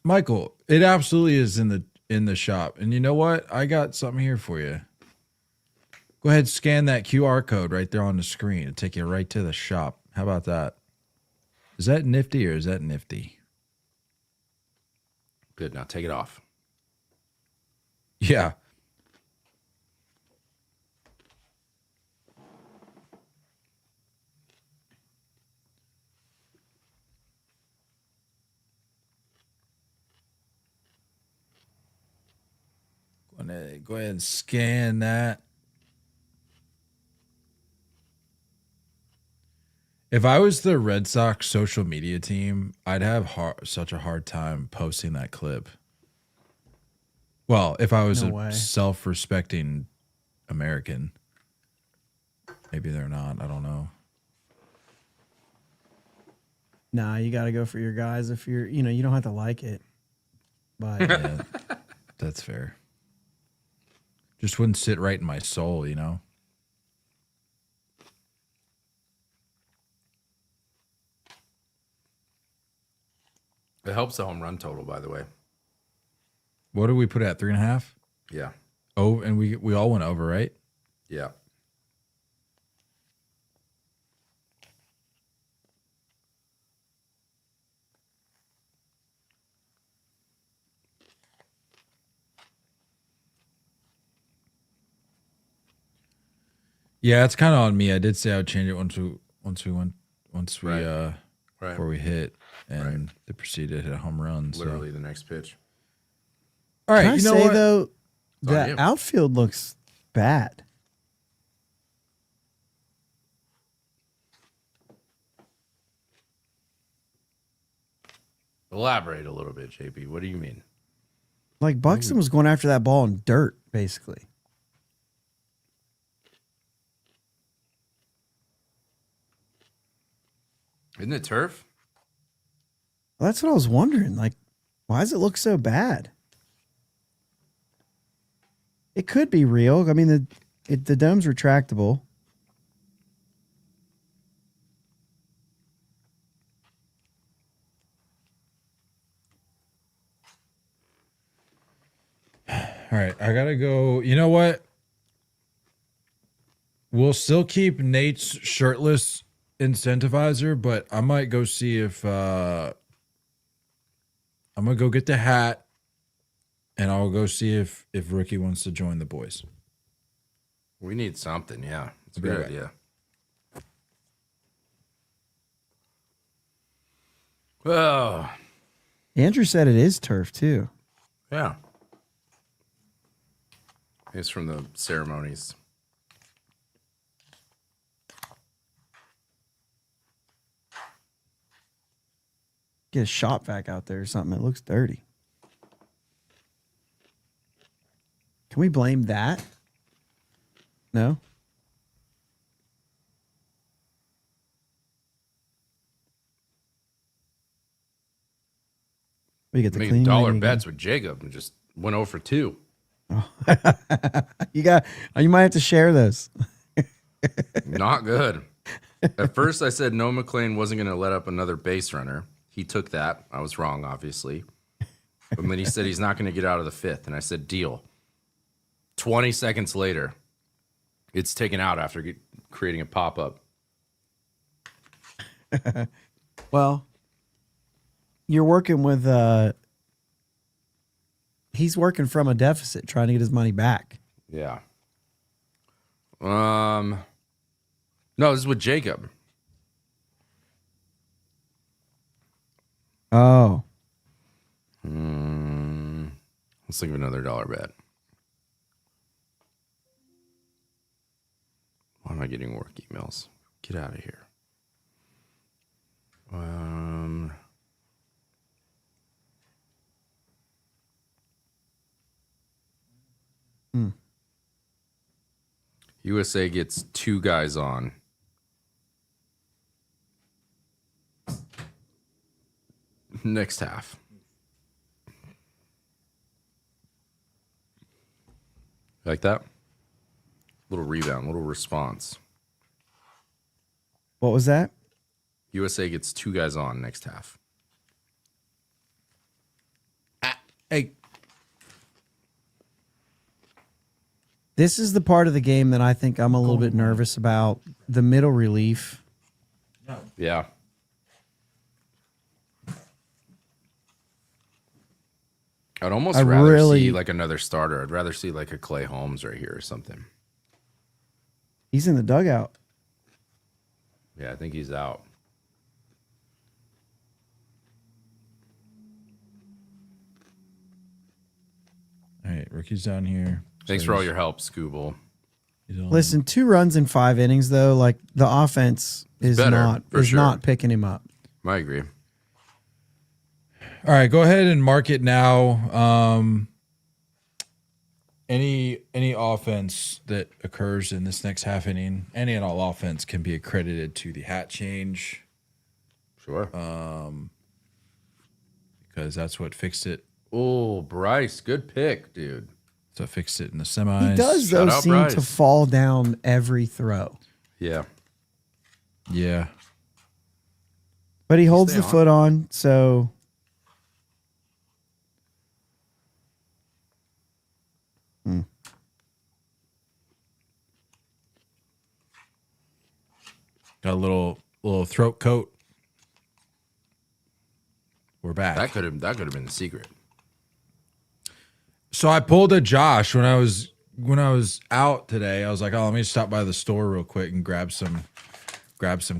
Michael. It absolutely is in the shop. And you know what? I got something here for you. Go ahead, scan that QR code right there on the screen and take you right to the shop. How about that? Is that nifty or is that nifty? Good. Now take it off. Yeah. Go ahead and scan that. If I was the Red Sox social media team, I'd have such a hard time posting that clip. Well, if I was No a way. self-respecting American, maybe they're not. I don't know. Nah, you got to go for your guys. If you're, you don't have to like it, but Yeah, that's fair. Just wouldn't sit right in my soul, you know? It helps the home run total, by the way. What did we put at 3.5? Yeah. Oh, and we all went over, right? Yeah. Yeah, it's kind of on me. I did say I would change it once we Right. before we hit, and they proceeded to hit a home run. Literally the next pitch. All right, can I you know say what? though, on the you. outfield looks bad. Elaborate a little bit, JP. What do you mean? Like Buxton was going after that ball in dirt, basically. Isn't it turf? Well, that's what I was wondering. Like, why does it look so bad? It could be real. I mean, the dome's retractable. All right, I gotta go. You know what? We'll still keep Nate's shirtless incentivizer, but I might go see if I'm gonna go get the hat, and I'll go see if Ricky wants to join the boys. We need something, yeah. It's a Be good right idea. Oh, Andrew said it is turf too. yeah. It's from the ceremonies. Get a shot vac out there or something. It looks dirty. Can we blame that? No. We get the Making clean dollar lady bets with Jacob and just went 0 for 2. again. You might have to share those. Not good. At first, I said Noah McLean wasn't going to let up another base runner. He took that. I was wrong, obviously. But then he said he's not going to get out of the 5th. And I said, deal. 20 seconds later, it's taken out after creating a pop-up. Well, you're working with he's working from a deficit trying to get his money back. Yeah. No, this is with Jacob. Oh. Let's think of another dollar bet. Why am I getting work emails? Get out of here. USA gets 2 guys on. Next half. Like that? Little rebound, little response. What was that? USA gets 2 guys on next half. Hey, This is the part of the game that I think I'm a little bit nervous about. The middle relief. Yeah. I'd almost I rather really- see like another starter. I'd rather see like a Clay Holmes right here or something. He's in the dugout. Yeah, I think he's out. All right, Ricky's down here. Thanks for all your help, Scooble. Listen, 2 runs in 5 innings though, like the offense is better, for sure. not picking him up. I agree. All right, go ahead and mark it now. Any offense that occurs in this next half inning, any and all offense can be accredited to the hat change Sure. because that's what fixed it. Oh, Bryce, good pick, dude. So fixed it in the semis. He does though Shout out seem to Bryce. fall down every throw, Yeah. Yeah. but he holds stay the on. foot on. So Got a little throat coat. We're back. That could have been the secret. So I pulled a Josh when I was out today. I was like, oh, let me stop by the store real quick and grab some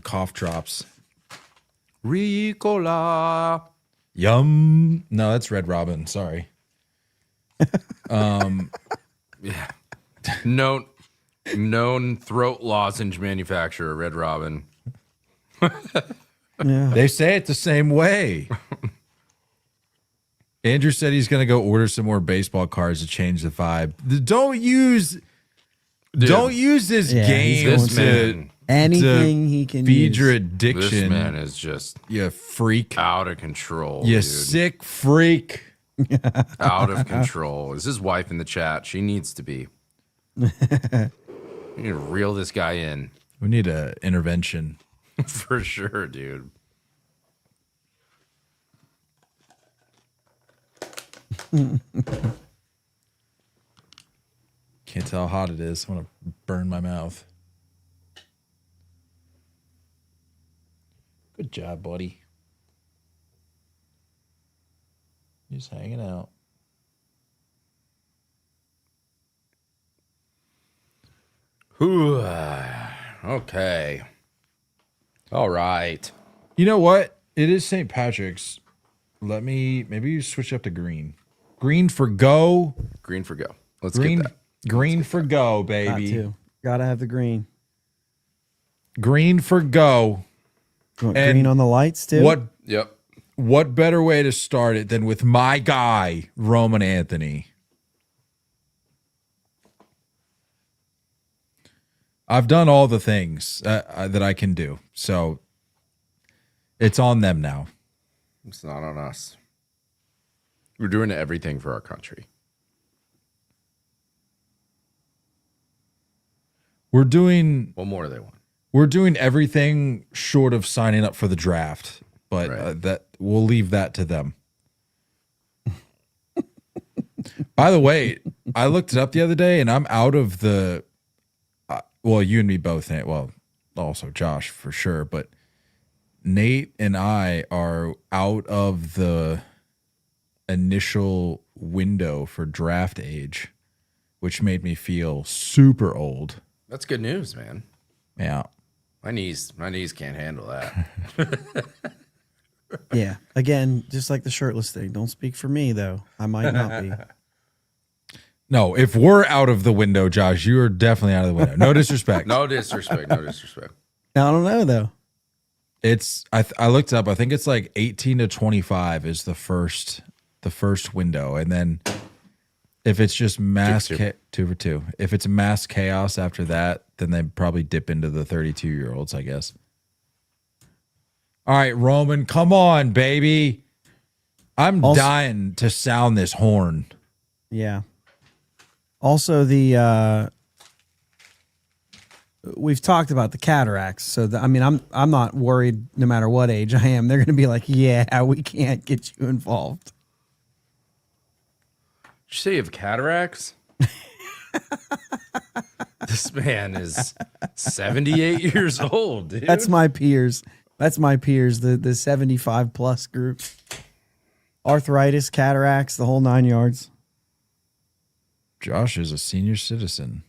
cough drops. Ricola. Yum. No, that's Red Robin. Sorry. Yeah. Known throat lozenge manufacturer, Red Robin. yeah, They say it the same way. Andrew said he's going to go order some more baseball cards to change the vibe. Don't use this Yeah, he's game going This to man, anything he can feed use. your this addiction. man is just You freak. out of control. You dude. sick freak. Out of control. Is his wife in the chat? She needs to be. You need to reel this guy in. We need an intervention. For sure, dude. Can't tell how hot it is. I want to burn my mouth. Good job, buddy. Just hanging out. Whew. Okay. All right. You know what? It is St. Patrick's. Maybe you switch up to green. Green for go. Green for go. Let's Green, get that. green for go, Got baby. to. Gotta have the green. Green for go. You want And green on the lights too? Yep. What better way to start it than with my guy, Roman Anthony? I've done all the things that I can do. So it's on them now. It's not on us. We're doing everything for our country. We're doing What more do they want? everything short of signing up for the draft, but Right. that we'll leave that to them. By the way, I looked it up the other day, and I'm out of the. Well, you and me both. Well, also Josh for sure, but Nate and I are out of the initial window for draft age, which made me feel super old. That's good news, man. Yeah. My knees can't handle that. Yeah. Again, just like the shirtless thing. Don't speak for me though. I might not be. No, if we're out of the window, Josh, you are definitely out of the window. No disrespect. No disrespect. No disrespect. I don't know though. It's I looked it up. I think it's like 18 to 25 is the first window, and then if it's just mass Two for two for two, if it's mass chaos after that, then they probably dip into the 32-year-olds, I guess. All right, Roman, come on, baby. I'm Also- dying to sound this horn. Yeah. Also, we've talked about the cataracts, so I'm not worried. No matter what age I am, they're going to be like, "Yeah, we can't get you involved." Did you say you have cataracts? This man is 78 years old, dude. That's my peers. The 75 plus group. Arthritis, cataracts, the whole 9 yards. Josh is a senior citizen.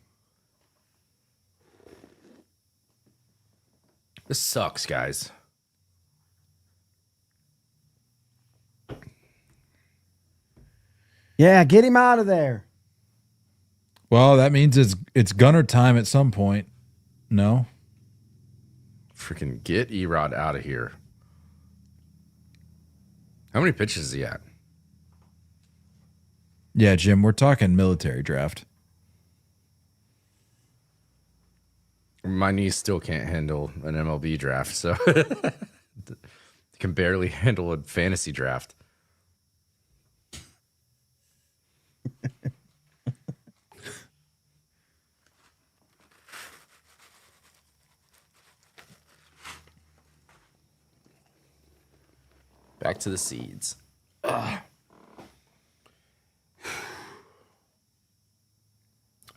This sucks, guys. Yeah, get him out of there. Well, that means it's gunner time at some point. No? Freaking get Erod out of here. How many pitches is he at? Yeah, Jim, we're talking military draft. My knees still can't handle an MLB draft, so can barely handle a fantasy draft. Back to the seeds. Ugh.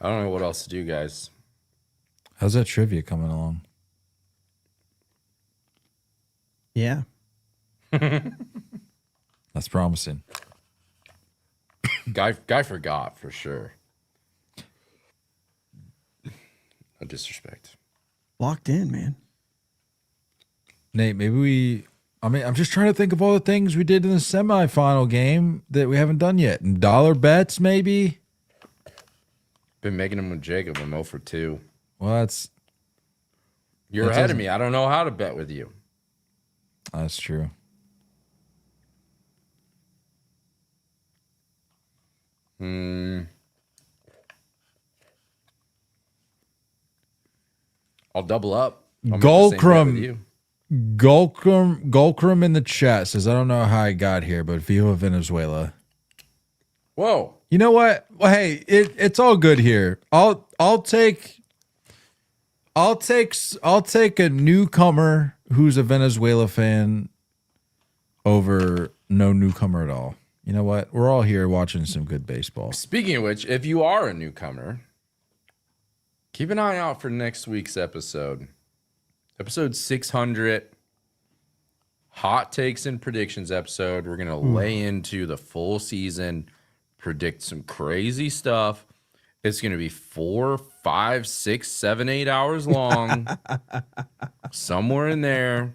I don't know what else to do, guys. How's that trivia coming along? Yeah. That's promising. Guy forgot for sure. No disrespect. Locked in, man. Nate, I'm just trying to think of all the things we did in the semifinal game that we haven't done yet. And dollar bets, maybe? Been making them with Jacob. I'm 0 for 2. Well, You're ahead of me. I don't know how to bet with you. that's true. I'll double up. I'll make the same bet with you. Golkrum in the chat says, I don't know how I got here, but Viva Venezuela. Whoa. You know what? Well, hey, it's all good here. I'll take a newcomer who's a Venezuela fan over no newcomer at all. You know what? We're all here watching some good baseball. Speaking of which, if you are a newcomer, keep an eye out for next week's episode. Episode 600. Hot takes and predictions episode. We're going to lay into the full season, predict some crazy stuff. It's going to be 4, 5, 6, 7, 8 hours long. Somewhere in there.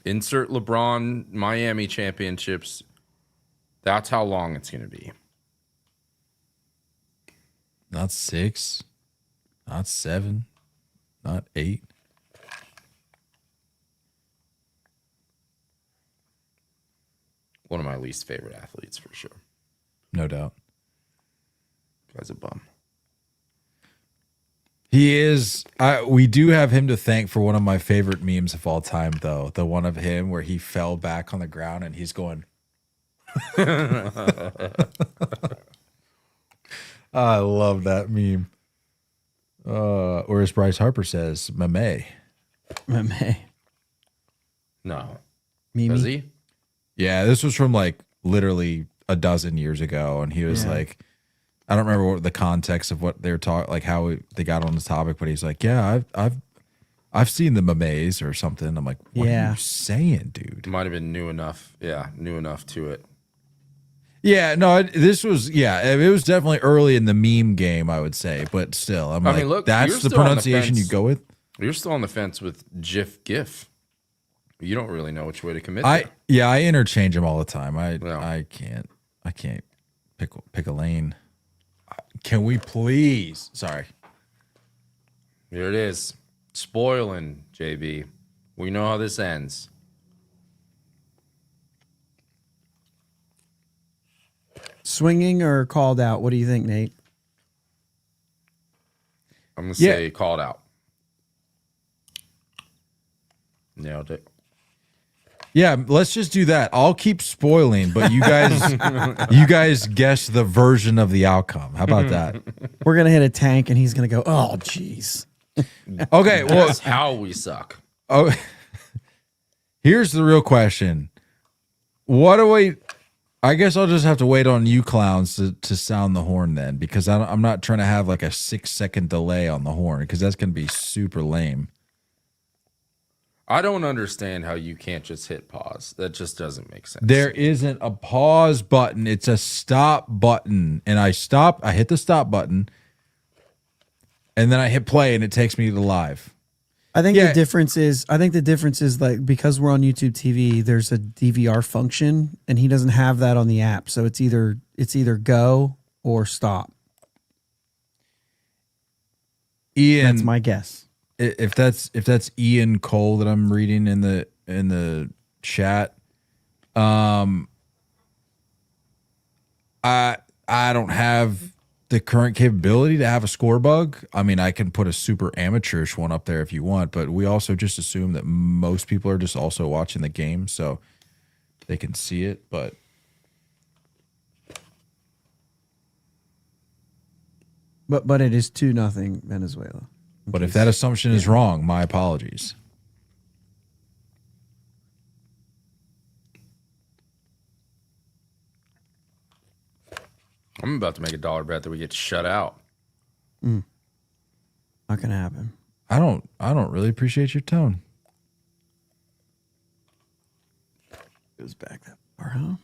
Insert LeBron Miami championships. That's how long it's going to be. Not 6, not 7, not 8. One of my least favorite athletes for sure. No doubt. Guy's a bum. He is. We do have him to thank for one of my favorite memes of all time, though. The one of him where he fell back on the ground and he's going. I love that meme. Or as Bryce Harper says, Mame. Mame. No. Mimi. Does he? Yeah, this was from like literally a dozen years ago, and he was like, I don't remember what the context of what they were talking, like how they got on the topic, but he's like, yeah, I've seen the Mames or something. I'm like, what are you saying, dude? Might have been new enough. Yeah, new enough to it. Yeah, no, it was definitely early in the meme game, I would say, but still, I mean, look, that's the pronunciation you go with. You're still on the fence with GIF. You don't really know which way to commit. I interchange them all the time. I can't pick a lane. Can we please? Sorry. Here it is. Spoiling, JB. We know how this ends. Swinging or called out? What do you think, Nate? I'm going to say called out. Nailed it. Yeah, let's just do that. I'll keep spoiling, but you guys guess the version of the outcome. How about that? We're gonna hit a tank, and he's gonna go, "Oh, jeez." Okay, well, that's how we suck. Oh, here's the real question: what do we? I guess I'll just have to wait on you clowns to sound the horn then, because I'm not trying to have like a 6-second delay on the horn, because that's going to be super lame. I don't understand how you can't just hit pause. That just doesn't make sense. There isn't a pause button. It's a stop button. And I hit the stop button, and then I hit play, and it takes me to live. I think the difference is like, because we're on YouTube TV, there's a DVR function, and he doesn't have that on the app. So it's either go or stop. Ian, that's my guess. If that's Ian Cole that I'm reading in the chat, I don't have the current capability to have a score bug. I mean, I can put a super amateurish one up there if you want, but we also just assume that most people are just also watching the game, so they can see it. But it is 2-0 Venezuela. But if that assumption is wrong, my apologies. I'm about to make a dollar bet that we get shut out. Not gonna happen. I don't really appreciate your tone. Goes back that far, huh?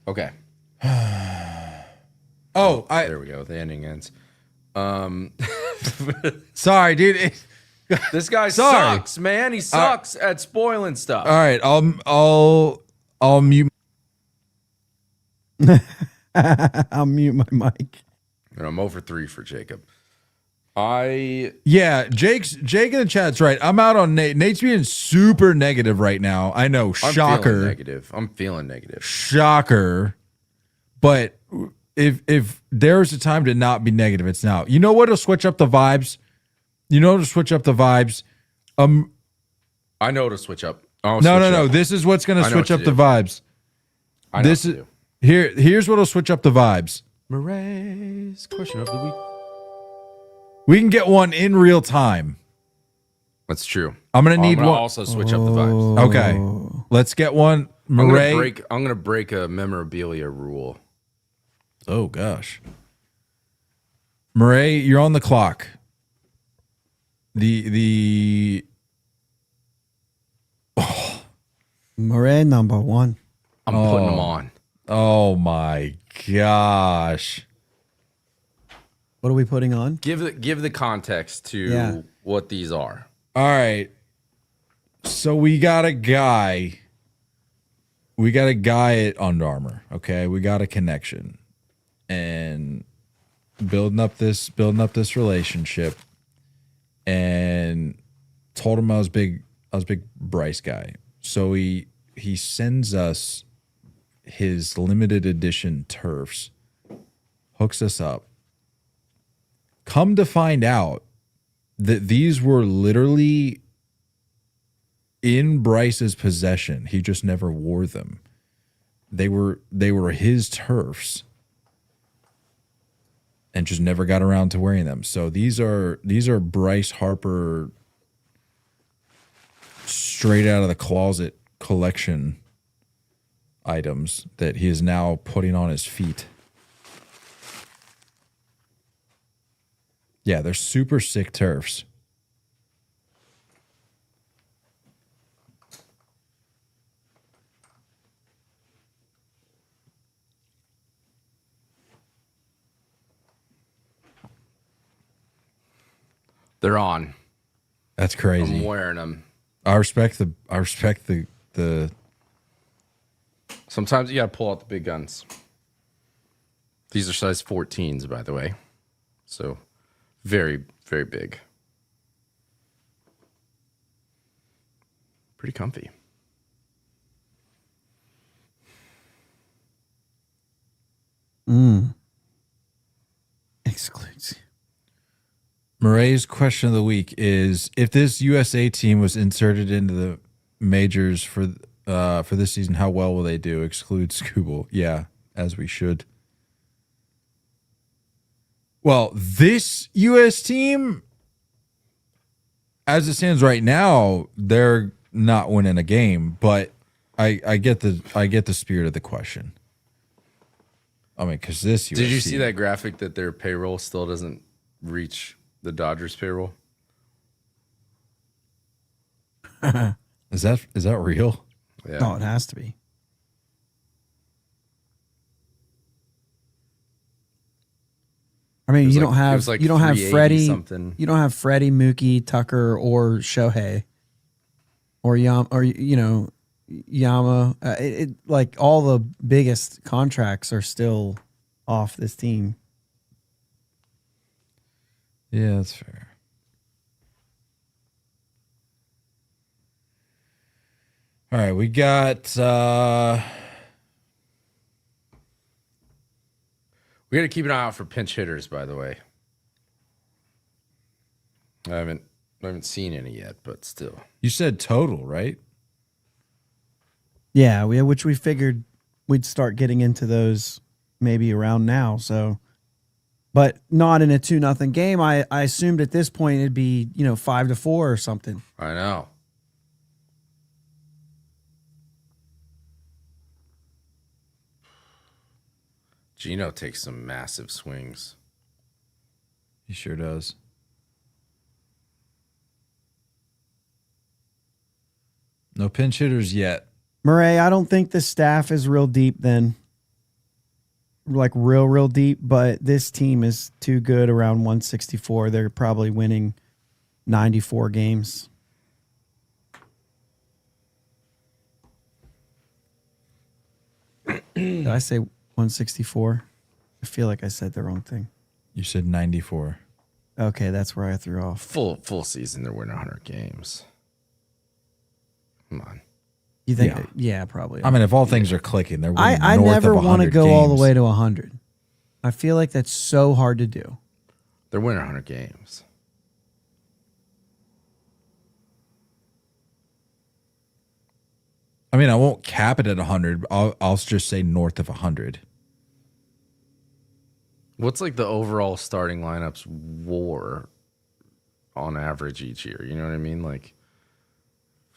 Okay. Oh, there we go. The ending ends. Sorry, dude. This guy Sorry. sucks, man. He sucks at spoiling stuff. All right, I'll mute. I'll mute my mic. And I'm over 3 for Jacob. Jake in the chat's right. I'm out on Nate. Nate's being super negative right now. I know, shocker. I'm feeling negative. Shocker. But if there's a time to not be negative, it's now. You know what'll switch up the vibes? I know to switch up. No. This is what's going to switch up the vibes. Here's what'll switch up the vibes. Murray's question of the week. We can get one in real time. That's true. I'm gonna need one. Also switch up the vibes. Okay, let's get one. Murray. I'm gonna break a memorabilia rule. Oh gosh, Murray, you're on the clock. Murray number 1. I'm putting them on. Oh my gosh. What are we putting on? Give the context to what these are. All right. So we got a guy at Under Armour. Okay, we got a connection, and building up this relationship, and told him I was big Bryce guy. So he sends us his limited edition turfs, hooks us up. Come to find out that these were literally in Bryce's possession. He just never wore them. They were his turfs and just never got around to wearing them. So these are Bryce Harper straight out of the closet collection items that he is now putting on his feet. Yeah, they're super sick turfs. They're on. That's crazy. I'm wearing them. I respect the Sometimes you gotta pull out the big guns. These are size 14s, by the way. So very, very big. Pretty comfy. Exclusive. Murray's question of the week is: if this USA team was inserted into the majors for this season, how well will they do? Exclude Scooble. Yeah, as we should. Well, this US team, as it stands right now, they're not winning a game, but I get the spirit of the question. I mean, because this Did you USC see that graphic that their payroll still doesn't reach the Dodgers payroll? Is that real? Yeah. No, it has to be. I mean, was you like- don't it have was like you don't have 380 Freddie something. You don't have Freddie, Mookie, Tucker, or Shohei, or Yama. Like all the biggest contracts are still off this team. Yeah, that's fair. All right, we got We got to keep an eye out for pinch hitters, by the way. I haven't seen any yet, but still. you said total, right? Yeah, which we figured we'd start getting into those maybe around now. So, but not in a 2-0 game. I assumed at this point it'd be 5-4 or something. I know. Gino takes some massive swings. He sure does. No pinch hitters yet. Murray, I don't think the staff is real deep then. Like real deep, but this team is too good around 164. They're probably winning 94 games. Did I say 164? I feel like I said the wrong thing. You said 94. Okay, that's where I threw off. Full season, they're winning 100 games. Come on. You think? Yeah. Yeah, probably. I mean, if all things are clicking, they're winning I north never of 100 want to go all the games. way to 100. I feel like that's so hard to do. They're winning 100 games. I mean, I won't cap it at 100. I'll just say north of 100. What's like the overall starting lineups WAR on average each year? You know what I mean? Like,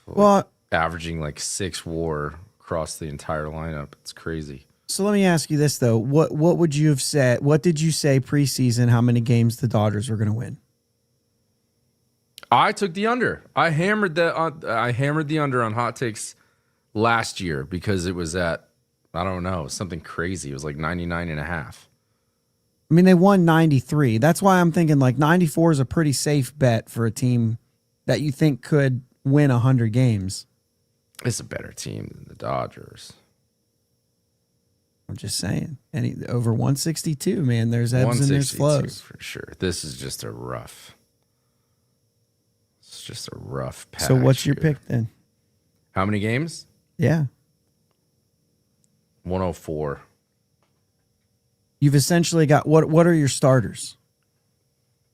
Well, averaging like 6 WAR across the entire lineup. It's crazy. so let me ask you this though: what would you have said? What did you say preseason? How many games the Dodgers were going to win? I took the under. I hammered the under on hot takes last year because it was at, I don't know, something crazy. It was like 99.5. I mean, they won 93. That's why I'm thinking like 94 is a pretty safe bet for a team that you think could win 100 games. It's a better team than the Dodgers. I'm just saying. Over 162, man, there's ebbs and there's 162 flows. for sure. This is just a rough. It's just a rough patch. So what's your here. pick then? How many games? Yeah. 104. You've essentially got what are your starters?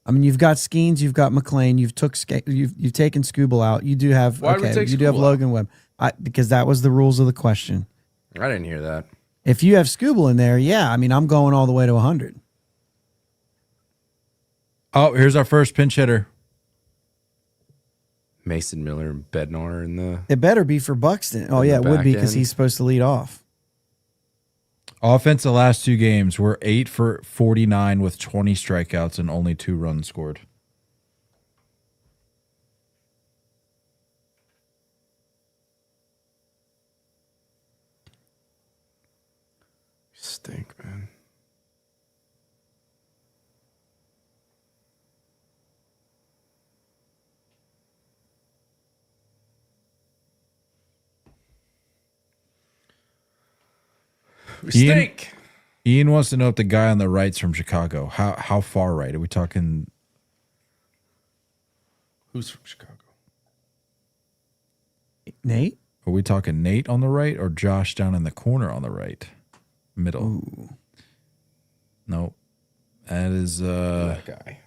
I mean, you've got Skeens, you've got McLean, you've taken Scooble out. You do have Why did we take you do have Skubal out? Logan Webb. Because that was the rules of the question. I didn't hear that. If you have Scooble in there, yeah, I mean, I'm going all the way to 100. Oh, here's our first pinch hitter. Mason Miller and Bednar in the. It better be for Buxton. Oh In yeah, the it would be back because end. he's supposed to lead off. Offense the last 2 games were 8 for 49 with 20 strikeouts and only 2 runs scored. Stink, man. We Ian? stink. Ian wants to know if the guy on the right's from Chicago. How far right? Are we talking? Who's from Chicago? Nate? Are we talking Nate on the right or Josh down in the corner on the right? Middle. Ooh. Nope. That is That guy.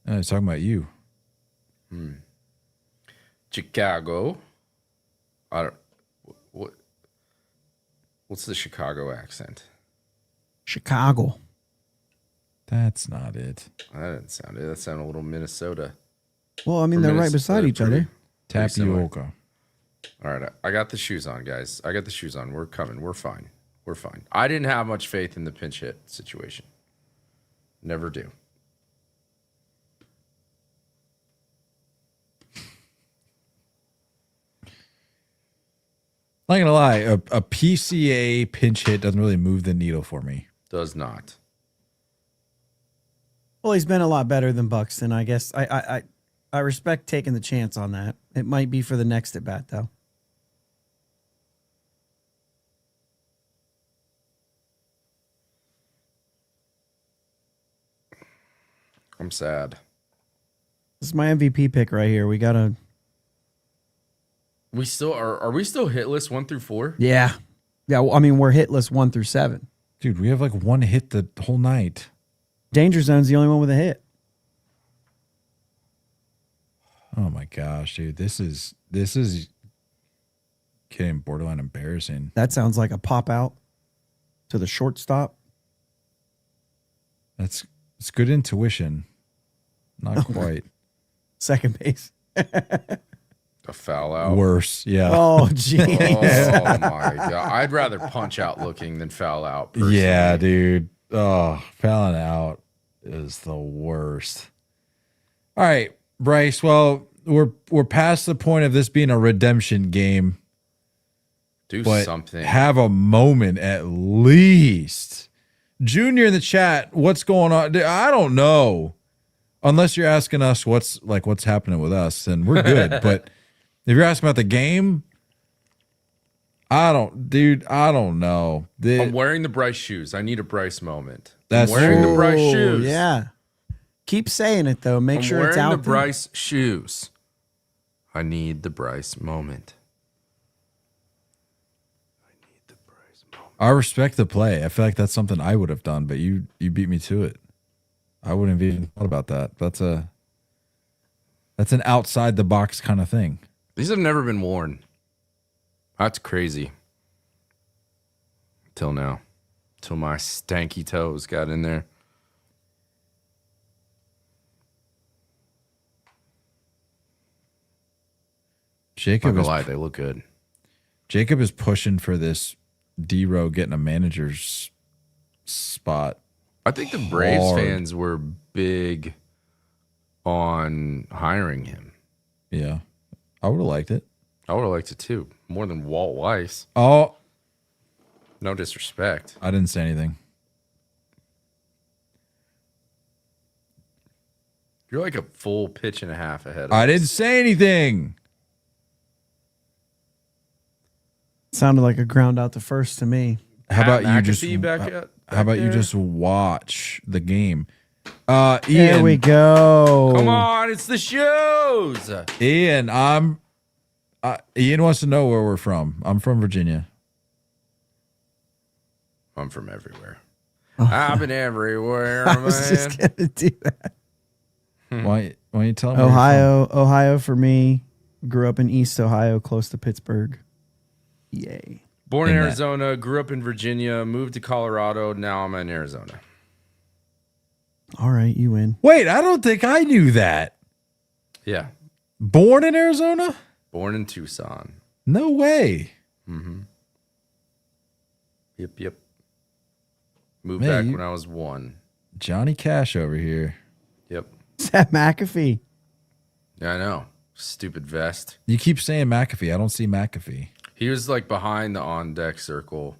he's talking about you. Chicago. I don't. What's the Chicago accent? Chicago. That's not it. That didn't sound it. That sounded a little Minnesota. Well, I mean, they're right beside each other. Pretty similar. Tapioca. All right, I got the shoes on, guys. I got the shoes on. We're coming. We're fine. We're fine. I didn't have much faith in the pinch hit situation. Never do. Not gonna lie, a PCA pinch hit doesn't really move the needle for me. Does not. Well, he's been a lot better than Buxton. I guess I respect taking the chance on that. It might be for the next at bat though. I'm sad. This is my MVP pick right here. We gotta. We still are we still hitless 1 through 4? Yeah. Well, I mean, we're hitless 1 through 7. Dude, we have like one hit the whole night. Danger Zone's the only one with a hit. Oh my gosh, dude. This is getting borderline embarrassing. That sounds like a pop out to the shortstop. It's good intuition. Not quite. Second base. A foul out. Worse. Yeah. Oh, jeez. Oh my god. I'd rather punch out looking than foul out. Personally. Yeah, dude. Oh, fouling out is the worst. All right, Bryce. Well, we're past the point of this being a redemption game. Do But something. have a moment at least. Junior in the chat, what's going on? I don't know. Unless you're asking us what's happening with us, then we're good. But if you're asking about the game, I don't know. I'm wearing the Bryce shoes. I need a Bryce moment. That's I'm wearing true. the Bryce shoes. Yeah. Keep saying it though. Make I'm sure wearing it's out the there. Bryce shoes. I need the Bryce moment. I respect the play. I feel like that's something I would have done, but you beat me to it. I wouldn't have even thought about that. That's an outside the box kind of thing. These have never been worn. That's crazy. Till now. Till my stanky toes got in there. Not Jacob gonna is lie, they look good. Jacob is pushing for this D-Row getting a manager's spot. I think the Braves Hard. fans were big on hiring him. Yeah. I would have liked it. I would have liked it too. More than Walt Weiss. Oh, No disrespect. I didn't say anything. You're like a full pitch and a half ahead of I us. didn't say anything. Sounded like a ground out to first to me. How about you just McAfee back how about you there? just watch the game? There Ian, we go. Come on, it's the shoes. Ian, Ian wants to know where we're from. I'm from Virginia. I'm from everywhere. I've been everywhere, I man. was just gonna do that. Why don't you tell me? where you're from? Ohio for me. Grew up in East Ohio, close to Pittsburgh. Yay. Born in In that- Arizona, grew up in Virginia, moved to Colorado. Now I'm in Arizona. All right, you win. Wait, I don't think I knew that. Yeah. Born in Arizona? Born in Tucson. No way. Yep. Moved Man, back you- when I was 1. Johnny Cash over here. Yep. Is that McAfee? Yeah, I know. Stupid vest. You keep saying McAfee. I don't see McAfee. He was like behind the on deck circle,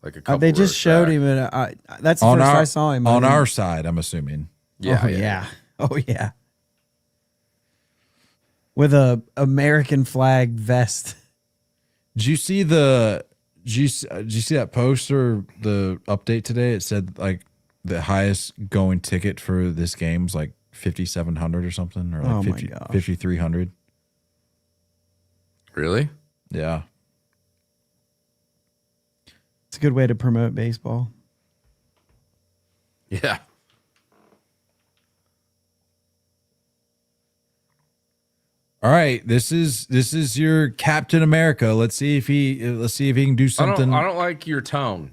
like a couple. They just rows showed back. him, and that's the first I saw him. on our side, I'm assuming. Yeah, Oh yeah. Oh yeah. With a American flag vest. Did you see did you see that poster, the update today? It said like the highest going ticket for this game was like 5,700 or something, or like Oh my 50 gosh. 5,300. Really? Yeah. It's a good way to promote baseball. Yeah. All right, this is your Captain America. Let's see if he can do something. I don't like your tone.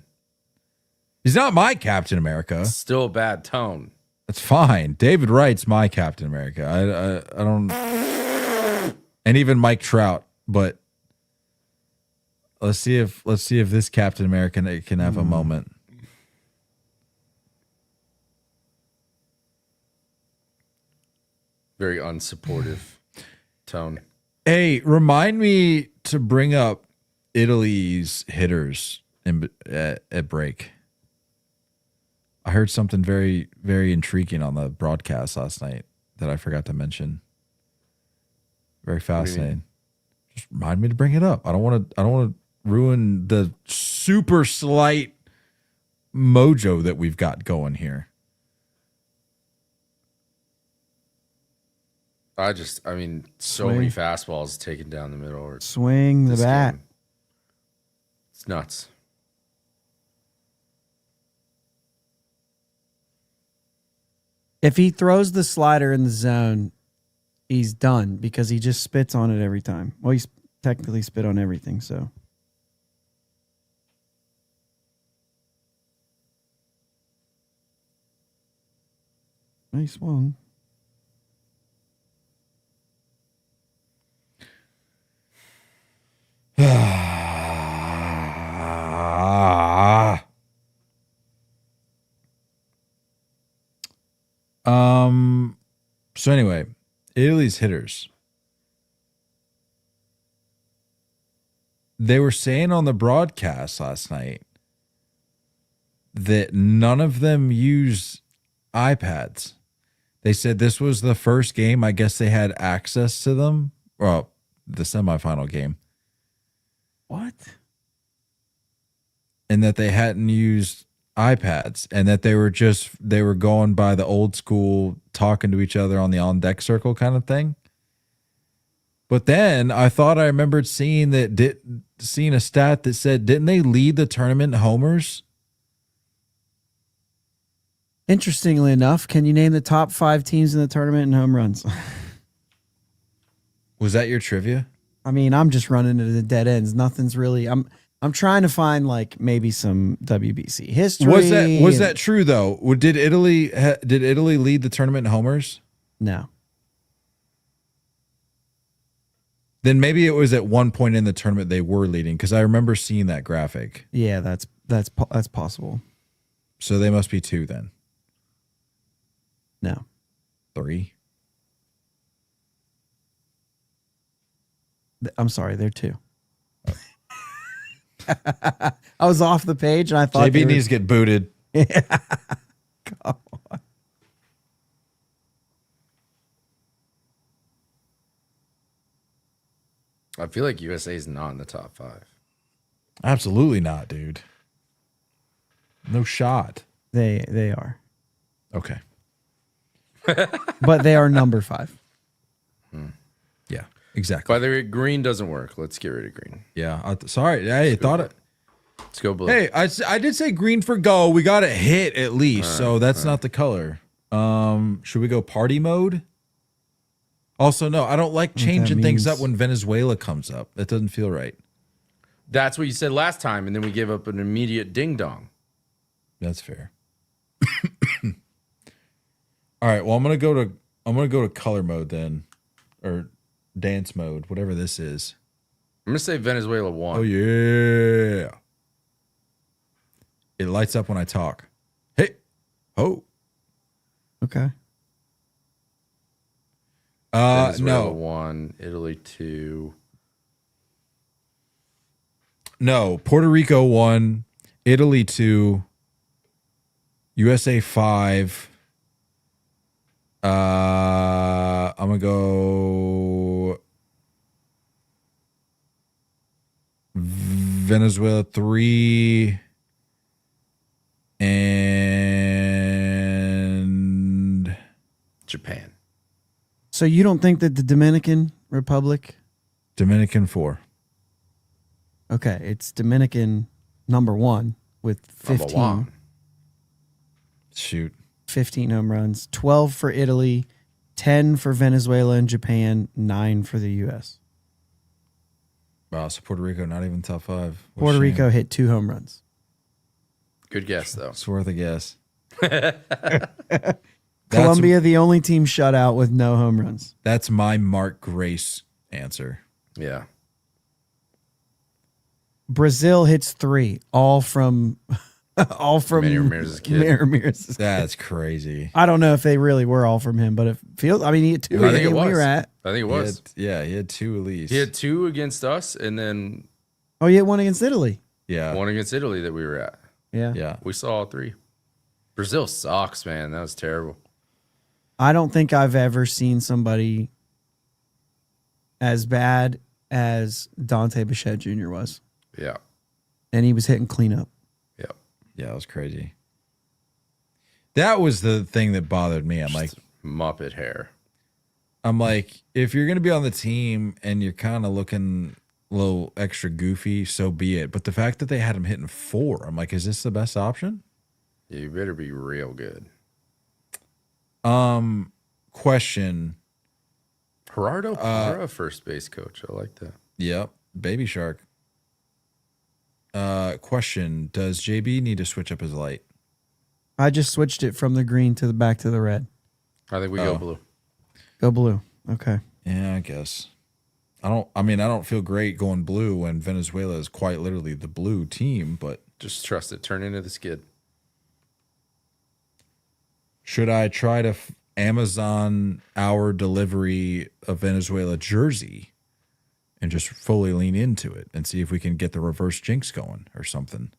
He's not my Captain America. Still a bad tone. That's fine. David Wright's my Captain America. I don't. and even Mike Trout. But let's see if this Captain America can have a moment. Very unsupportive tone. Hey, remind me to bring up Italy's hitters at break. I heard something very, very intriguing on the broadcast last night that I forgot to mention. Very fascinating. Just remind me to bring it up. I don't want to ruin the super slight mojo that we've got going here. I mean, so many fastballs taken down the middle. Swing the bat. Game. It's nuts. If he throws the slider in the zone, he's done because he just spits on it every time. Well, he's technically spit on everything, so. Nice one. So anyway, Italy's hitters. They were saying on the broadcast last night that none of them use iPads. They said this was the first game, I guess they had access to them. Well, the semifinal game. What? And that they hadn't used iPads and that they were going by the old school talking to each other on the on deck circle kind of thing. But then I thought I remembered seeing a stat that said, didn't they lead the tournament in homers? Interestingly enough, can you name the top 5 teams in the tournament in home runs? Was that your trivia? I mean, I'm just running into the dead ends. Nothing's really. I'm trying to find like maybe some WBC history. Was that true though? Did Italy lead the tournament in homers? No. Then maybe it was at one point in the tournament they were leading because I remember seeing that graphic. Yeah, that's possible. So they must be 2 then. No. 3. I'm sorry, they're 2. I was off the page and I thought JB needs to get booted. Come on. I feel like USA is not in the top 5. Absolutely not, dude. No shot. They are. Okay. But they are number 5. Yeah, exactly. By the way, green doesn't work. Let's get rid of green. Yeah. Sorry. I thought it. Let's go blue. Hey, I did say green for go. We got it hit at least. So that's not the color. Should we go party mode? Also, no, I don't like changing things up when Venezuela comes up. That doesn't feel right. That's what you said last time, and then we gave up an immediate ding dong. That's fair. All right. Well, I'm gonna go to color mode then, or dance mode, whatever this is. I'm gonna say Venezuela won. Oh yeah. It lights up when I talk. Hey, oh. Okay. Venezuela No, 1, Italy 2. no. Puerto Rico 1, Italy 2, USA 5. I'm gonna go Venezuela 3 and Japan. So you don't think that the Dominican Republic? Dominican 4. Okay, it's Dominican number 1 with 15. Number 1. Shoot. 15 home runs, 12 for Italy, 10 for Venezuela and Japan, 9 for the U.S. Wow, so Puerto Rico not even top 5. What a Puerto shame. Rico hit 2 home runs. Good guess, though. It's worth a guess. Colombia, the only team shut out with no home runs. That's my Mark Grace answer. Yeah. Brazil hits 3, all from Manny Ramirez's kid. Manny Ramirez's kid. That's crazy. I don't know if they really were all from him, but it feels. I mean, he hit 2 I in the think it game we was. were at. I think it was. He had 2 at least. He had 2 against us, and then Oh, he hit 1 against Italy. yeah. 1 against Italy that we were at. Yeah. Yeah. We saw all 3. Brazil sucks, man. That was terrible. I don't think I've ever seen somebody as bad as Dante Bichette Jr. was, Yeah. and he was hitting cleanup. Yeah. Yeah, it was crazy. That was the thing that bothered me. I'm like, Muppet hair. if you're gonna be on the team and you're kind of looking a little extra goofy, so be it. But the fact that they had him hitting 4, I'm like, is this the best option? Yeah, you better be real good. Question. Gerardo Parra, first base coach. I like that. Yep. Baby Shark. Question. Does JB need to switch up his light? I just switched it from the green to the back to the red. I think we go blue. Go blue. Okay. Yeah, I guess. I don't feel great going blue when Venezuela is quite literally the blue team, but Just trust it. Turn into the skid. should I try to Amazon our delivery of Venezuela jersey and just fully lean into it and see if we can get the reverse jinx going or something?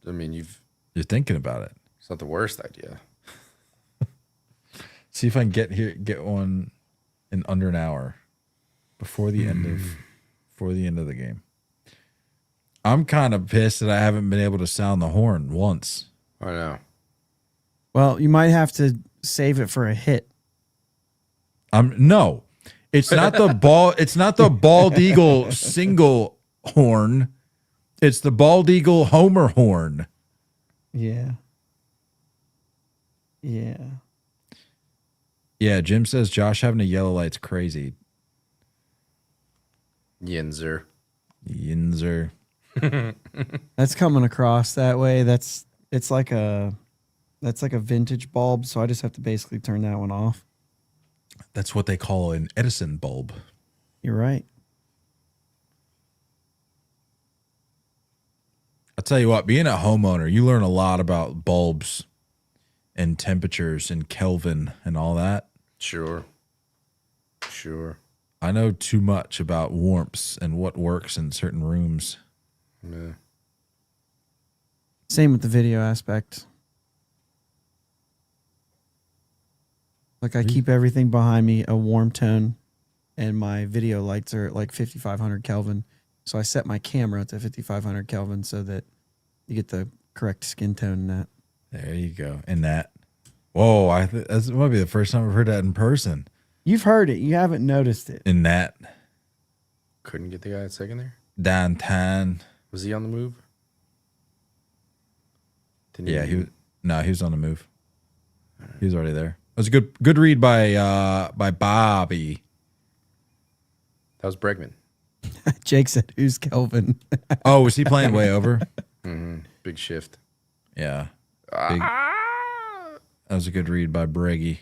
I mean, You're thinking about it. it's not the worst idea. See if I can get one in under an hour before the end of the game. I'm kind of pissed that I haven't been able to sound the horn once. I know. Well, you might have to save it for a hit. No. It's not the bald eagle single horn. It's the bald eagle homer horn. Yeah. Yeah. Yeah, Jim says Josh having a yellow light's crazy. Yinzer. Yinzer. That's coming across that way. That's like a vintage bulb, so I just have to basically turn that one off. That's what they call an Edison bulb. You're right. I'll tell you what, being a homeowner, you learn a lot about bulbs and temperatures and Kelvin and all that. Sure. I know too much about warmths and what works in certain rooms. Yeah. Same with the video aspect. Like I keep everything behind me a warm tone, and my video lights are at like 5,500 Kelvin. So I set my camera to 5,500 Kelvin so that you get the correct skin tone in that. There you go. And that. Whoa, that might be the first time I've heard that in person. You've heard it. You haven't noticed it. In that Couldn't get the guy at second there? downtown. Was he on the move? Didn't Yeah, he was on the move. He was already there. It was a good read by Bobby. That was Bregman. Jake said, "Who's Kelvin?" Oh, was he playing way over? Big shift. Yeah. That was a good read by Breggy.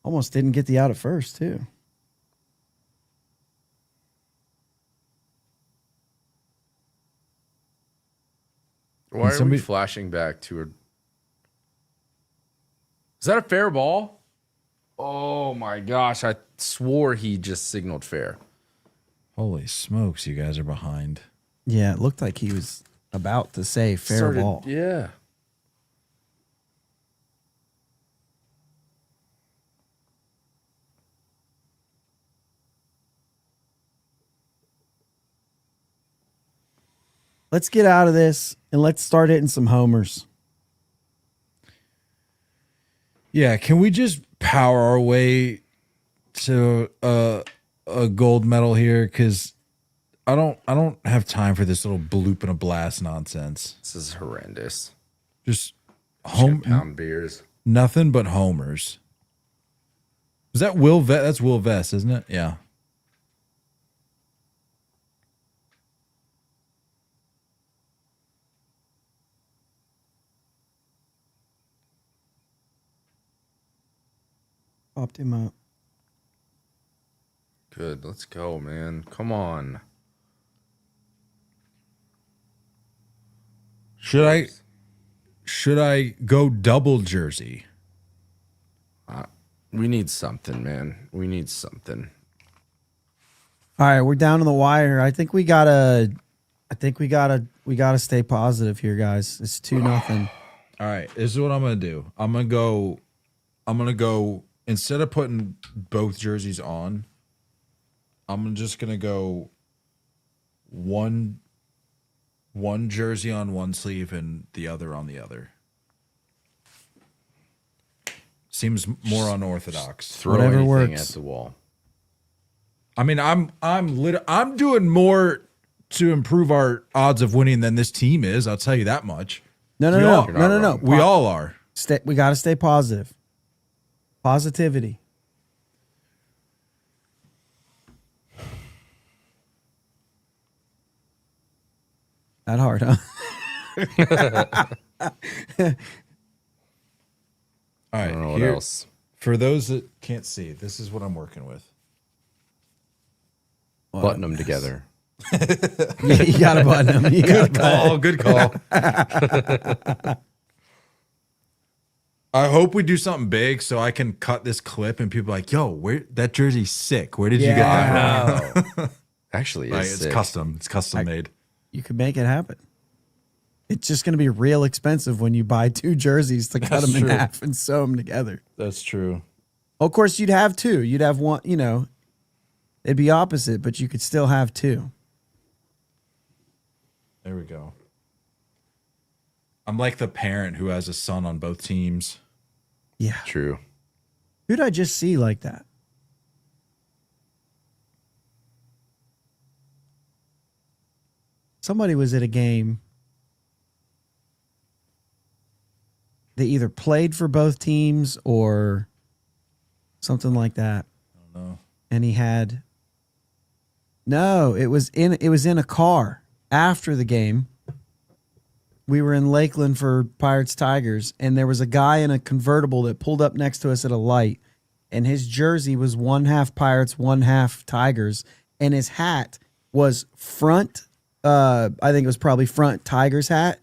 Almost didn't get the out at first too. Why are we somebody- flashing back to a... Is that a fair ball? Oh my gosh. I swore he just signaled fair. Holy smokes, you guys are behind. Yeah, it looked like he was about to say fair Started- ball. Yeah. Let's get out of this and let's start hitting some homers. Yeah, can we just power our way to a gold medal here? Because I don't have time for this little bloop and a blast nonsense. This is horrendous. Just home, Pound beers. nothing but homers. Is that Will Vest? That's Will Vest, isn't it? Yeah. Popped him up. Good. Let's go, man. Come on. Should I go double jersey? We need something, man. We need something. All right, we're down to the wire. I think we gotta stay positive here, guys. It's 2-0. All right, this is what I'm gonna do. I'm gonna go instead of putting both jerseys on, I'm just gonna go one jersey on one sleeve and the other on the other. Seems more unorthodox. Throw Whatever anything works. at the wall. I mean, I'm doing more to improve our odds of winning than this team is. I'll tell you that much. No. We all are. We got to stay positive. Positivity. That hard, huh? All right. I don't know what else. For those that can't see, this is what I'm working with. Button them together. Yeah, you got to button them. You gotta button 'em. Good call. I hope we do something big so I can cut this clip and people are like, yo, where that jersey's sick. Where did you get that from? Actually, Right, it's it's sick. custom. It's custom made. You could make it happen. It's just going to be real expensive when you buy 2 jerseys to cut That's them in true. half and sew them together. That's true. Of course, you'd have 2. You'd have one, it'd be opposite, but you could still have 2. There we go. I'm like the parent who has a son on both teams. Yeah. True. Who'd I just see like that? Somebody was at a game. They either played for both teams or something like that. I don't know. And he had it was in a car after the game. We were in Lakeland for Pirates Tigers, and there was a guy in a convertible that pulled up next to us at a light, and his jersey was 1/2 Pirates, 1/2 Tigers, and his hat was front. I think it was probably front Tigers hat,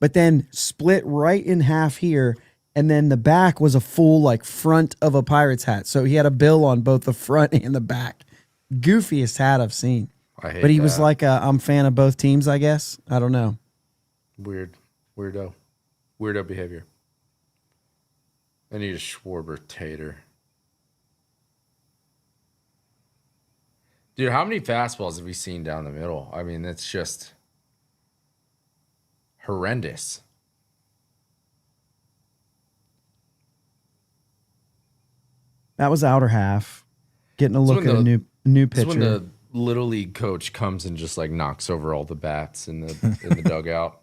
but then split right in half here, and then the back was a full like front of a Pirates hat. So he had a bill on both the front and the back. Goofiest hat I've seen. I hate But he was that. like, I'm a fan of both teams, I guess. I don't know. Weirdo behavior. I need a Schwarber tater. Dude, how many fastballs have we seen down the middle? I mean, it's just horrendous. That was outer half. Getting a It's look when at a the- new It's when pitcher. the little league coach comes and just like knocks over all the bats in the dugout.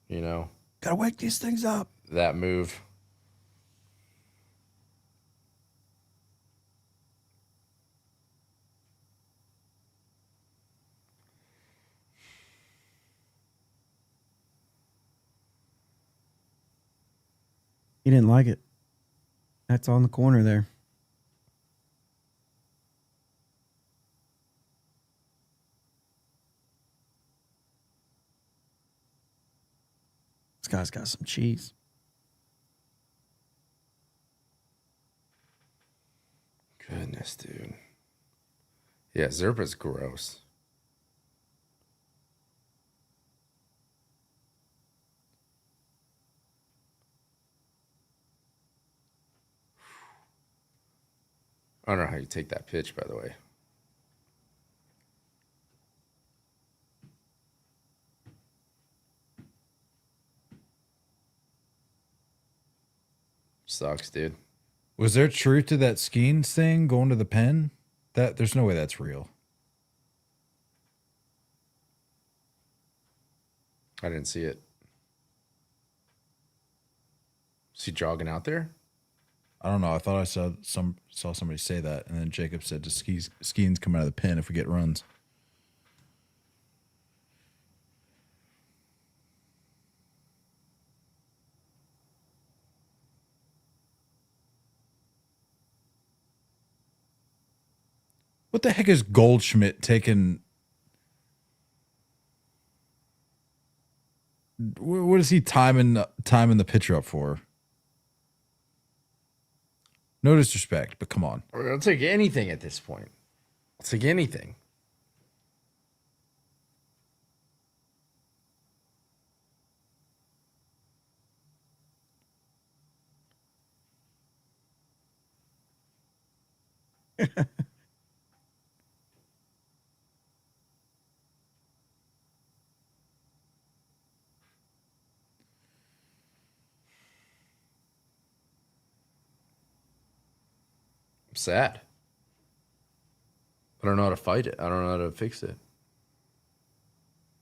You know, Gotta wake these things up. that move. He didn't like it. That's on the corner there. This guy's got some cheese. Goodness, dude. Yeah, Zerpa's gross. I don't know how you take that pitch, by the way. Sucks, dude. Was there truth to that Skeens thing going to the pen? That there's no way that's real. I didn't see it. Is he jogging out there? I don't know. I thought I saw somebody say that, and then Jacob said, "Does Skeens come out of the pen if we get runs?" What the heck is Goldschmidt taking? What is he timing the pitcher up for? No disrespect, but come on. I'll take anything at this point. I'll take anything. I'm sad. I don't know how to fight it. I don't know how to fix it.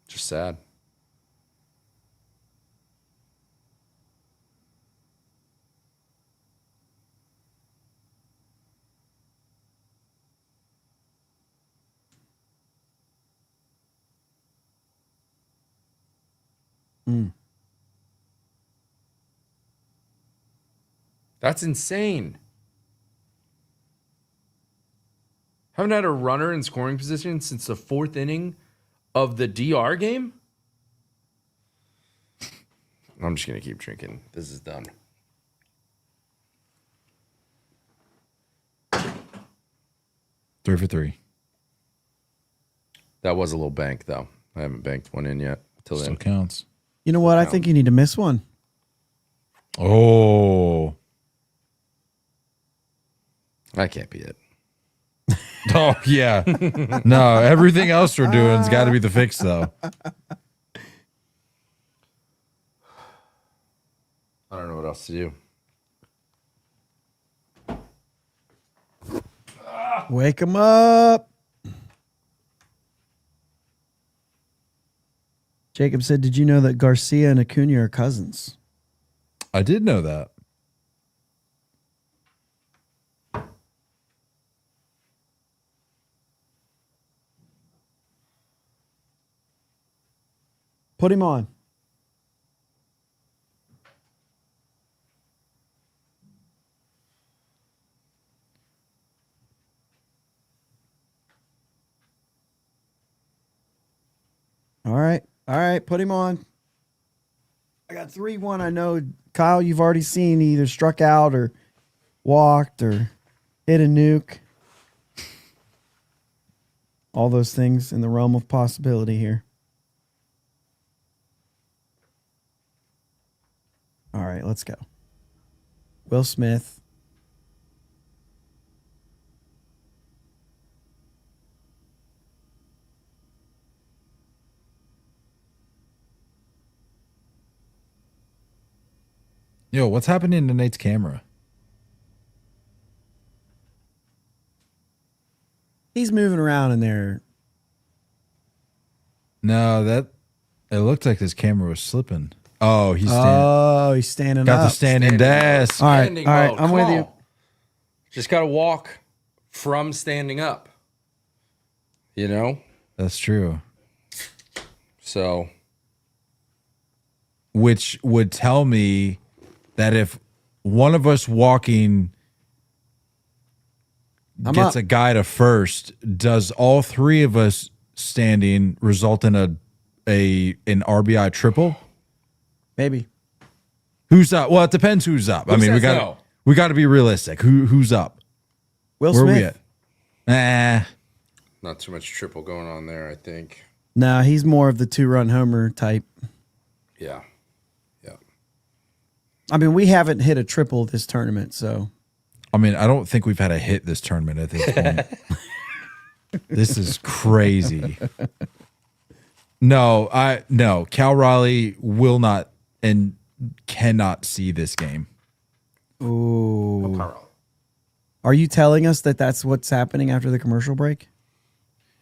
Just sad. That's insane. Haven't had a runner in scoring position since the 4th inning of the DR game. I'm just going to keep drinking. This is done. Three for three. That was a little bank, though. I haven't banked one in yet. Till Still then. counts. You know what? I think you need to miss one. Oh. That can't be it. Oh, yeah. No, everything else we're doing's got to be the fix, though. I don't know what else to do. Wake him up. Jacob said, "Did you know that Garcia and Acuna are cousins?" I did know that. Put him on. All right. All right. Put him on. I got 3-1. I know, Kyle, you've already seen he either struck out or walked or hit a nuke. All those things in the realm of possibility here. All right, let's go. Will Smith. Yo, what's happening to Nate's camera? He's moving around in there. No, it looked like his camera was slipping. Oh, he's standing. Oh, he's standing Got up. the standing desk. All right, Standing all right, mode. I'm Come with you. on. Just got to walk from standing up. You know? That's true. So. Which would tell me that if one of us walking I'm gets up. a guy to first, does all three of us standing result in an RBI triple? Maybe. Who's up? Well, it depends who's up. Who I mean, says no? we got to be realistic. Who's up? Will Where are we Smith. at? Not too much triple going on there, I think. No, he's more of the 2-run homer type. Yeah. Yeah. I mean, we haven't hit a triple this tournament, so. I mean, I don't think we've had a hit this tournament at this point. This is crazy. No, Cal Raleigh will not and cannot see this game. Ooh. Are you telling us that that's what's happening after the commercial break?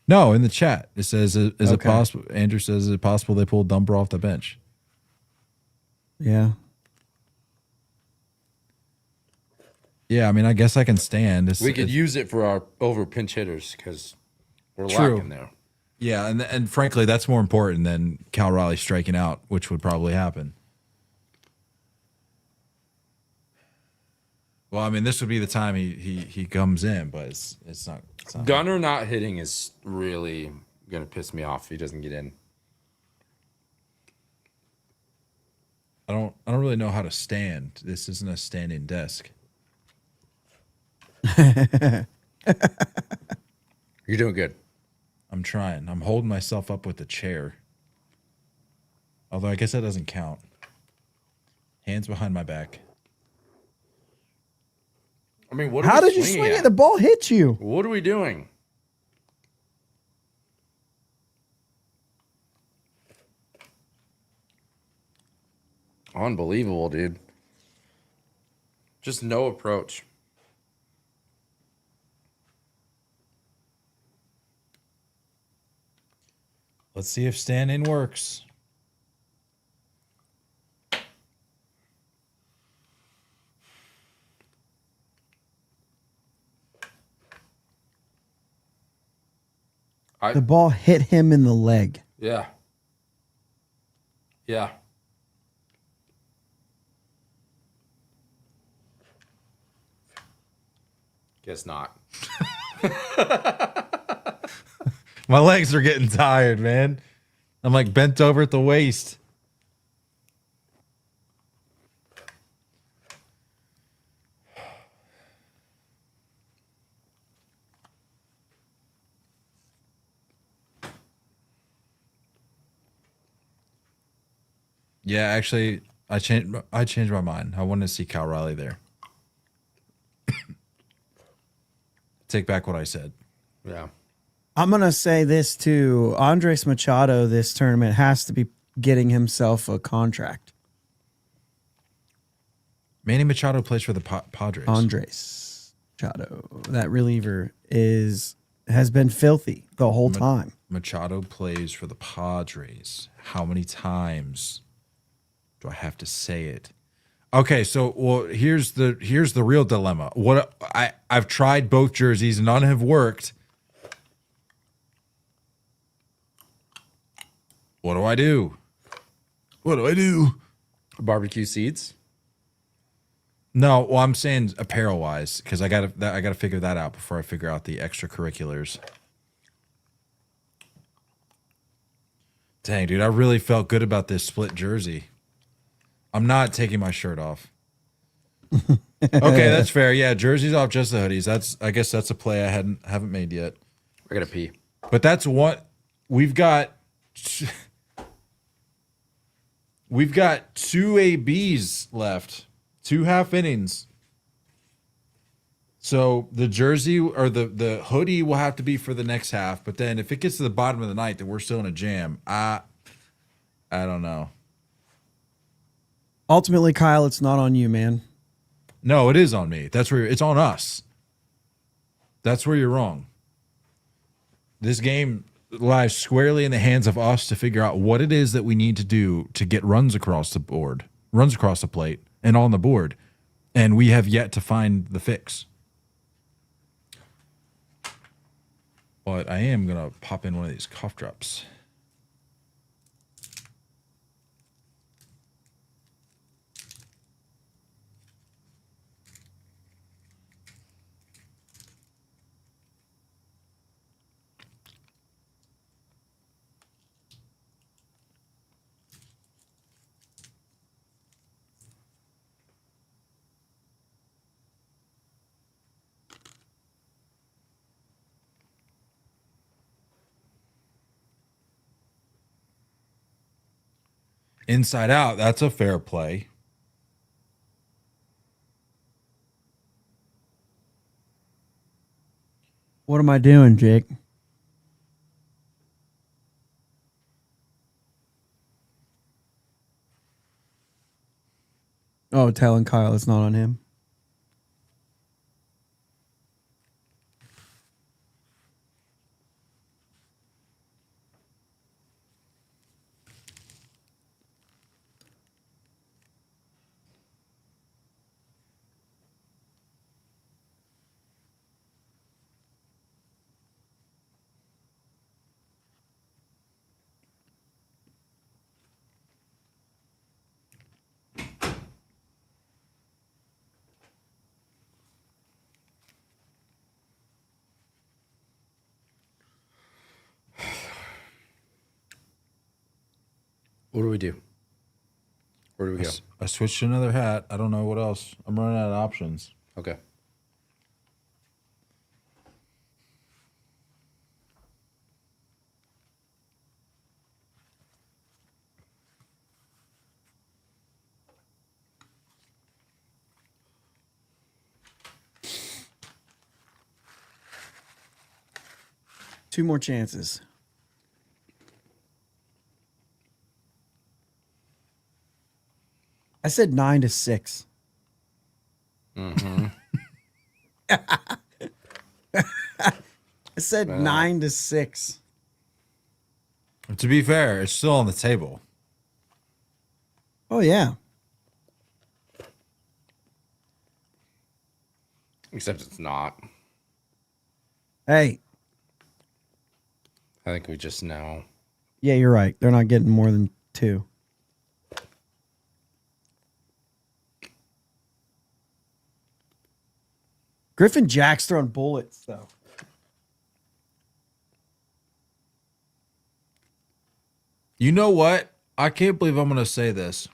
No, in the chat it says, "Is it Okay. possible?" Andrew says, "Is it possible they pulled Dumber off the bench?" Yeah. Yeah, I mean, I guess I can stand. We could use it for our over pinch hitters because we're True. lacking there. Yeah, and frankly, that's more important than Cal Raleigh striking out, which would probably happen. Well, I mean, this would be the time he comes in, but it's not. Gunner not hitting is really gonna piss me off if he doesn't get in. I don't really know how to stand. This isn't a standing desk. You're doing good. I'm trying. I'm holding myself up with the chair. Although I guess that doesn't count. Hands behind my back. I mean, what? Are How we did you swinging swing at? it? The ball hit you. What are we doing? Unbelievable, dude. Just no approach. Let's see if standing works. The ball hit him in the leg. Yeah. Yeah. Guess not. My legs are getting tired, man. I'm like bent over at the waist. Yeah, actually, I changed my mind. I wanted to see Cal Riley there. Take back what I said. Yeah. I'm going to say this too. Andres Machado this tournament has to be getting himself a contract. Manny Machado plays for the Padres. Andres Machado, that reliever has been filthy the whole time. Machado plays for the Padres. How many times do I have to say it? Okay, so here's the real dilemma. What I've tried both jerseys, none have worked. What do I do? What do I do? Barbecue seeds. No, well, I'm saying apparel wise because I gotta figure that out before I figure out the extracurriculars. Dang, dude, I really felt good about this split jersey. I'm not taking my shirt off. Okay, that's fair. Yeah, jerseys off, just the hoodies. I guess that's a play I haven't made yet. I gotta pee. But that's what we've got. We've got 2 ABs left, 2 half innings. So the jersey or the hoodie will have to be for the next half. But then if it gets to the bottom of the night that we're still in a jam, I don't know. Ultimately, Kyle, it's not on you, man. No, it is on me. That's where it's on us. That's where you're wrong. This game lies squarely in the hands of us to figure out what it is that we need to do to get runs across the board, runs across the plate, and on the board. And we have yet to find the fix. But I am going to pop in one of these cough drops. Inside out, that's a fair play. What am I doing, Jake? Oh, telling Kyle it's not on him. What do we do? Where do we go? I switched to another hat. I don't know what else. I'm running out of options. Okay. Two more chances. I said 9-6. I said 9-6. To be fair, it's still on the table. Oh yeah. Except it's not. Hey, I think we just know. yeah, you're right. They're not getting more than 2. Griffin Jack's throwing bullets though. You know what? I can't believe I'm going to say this.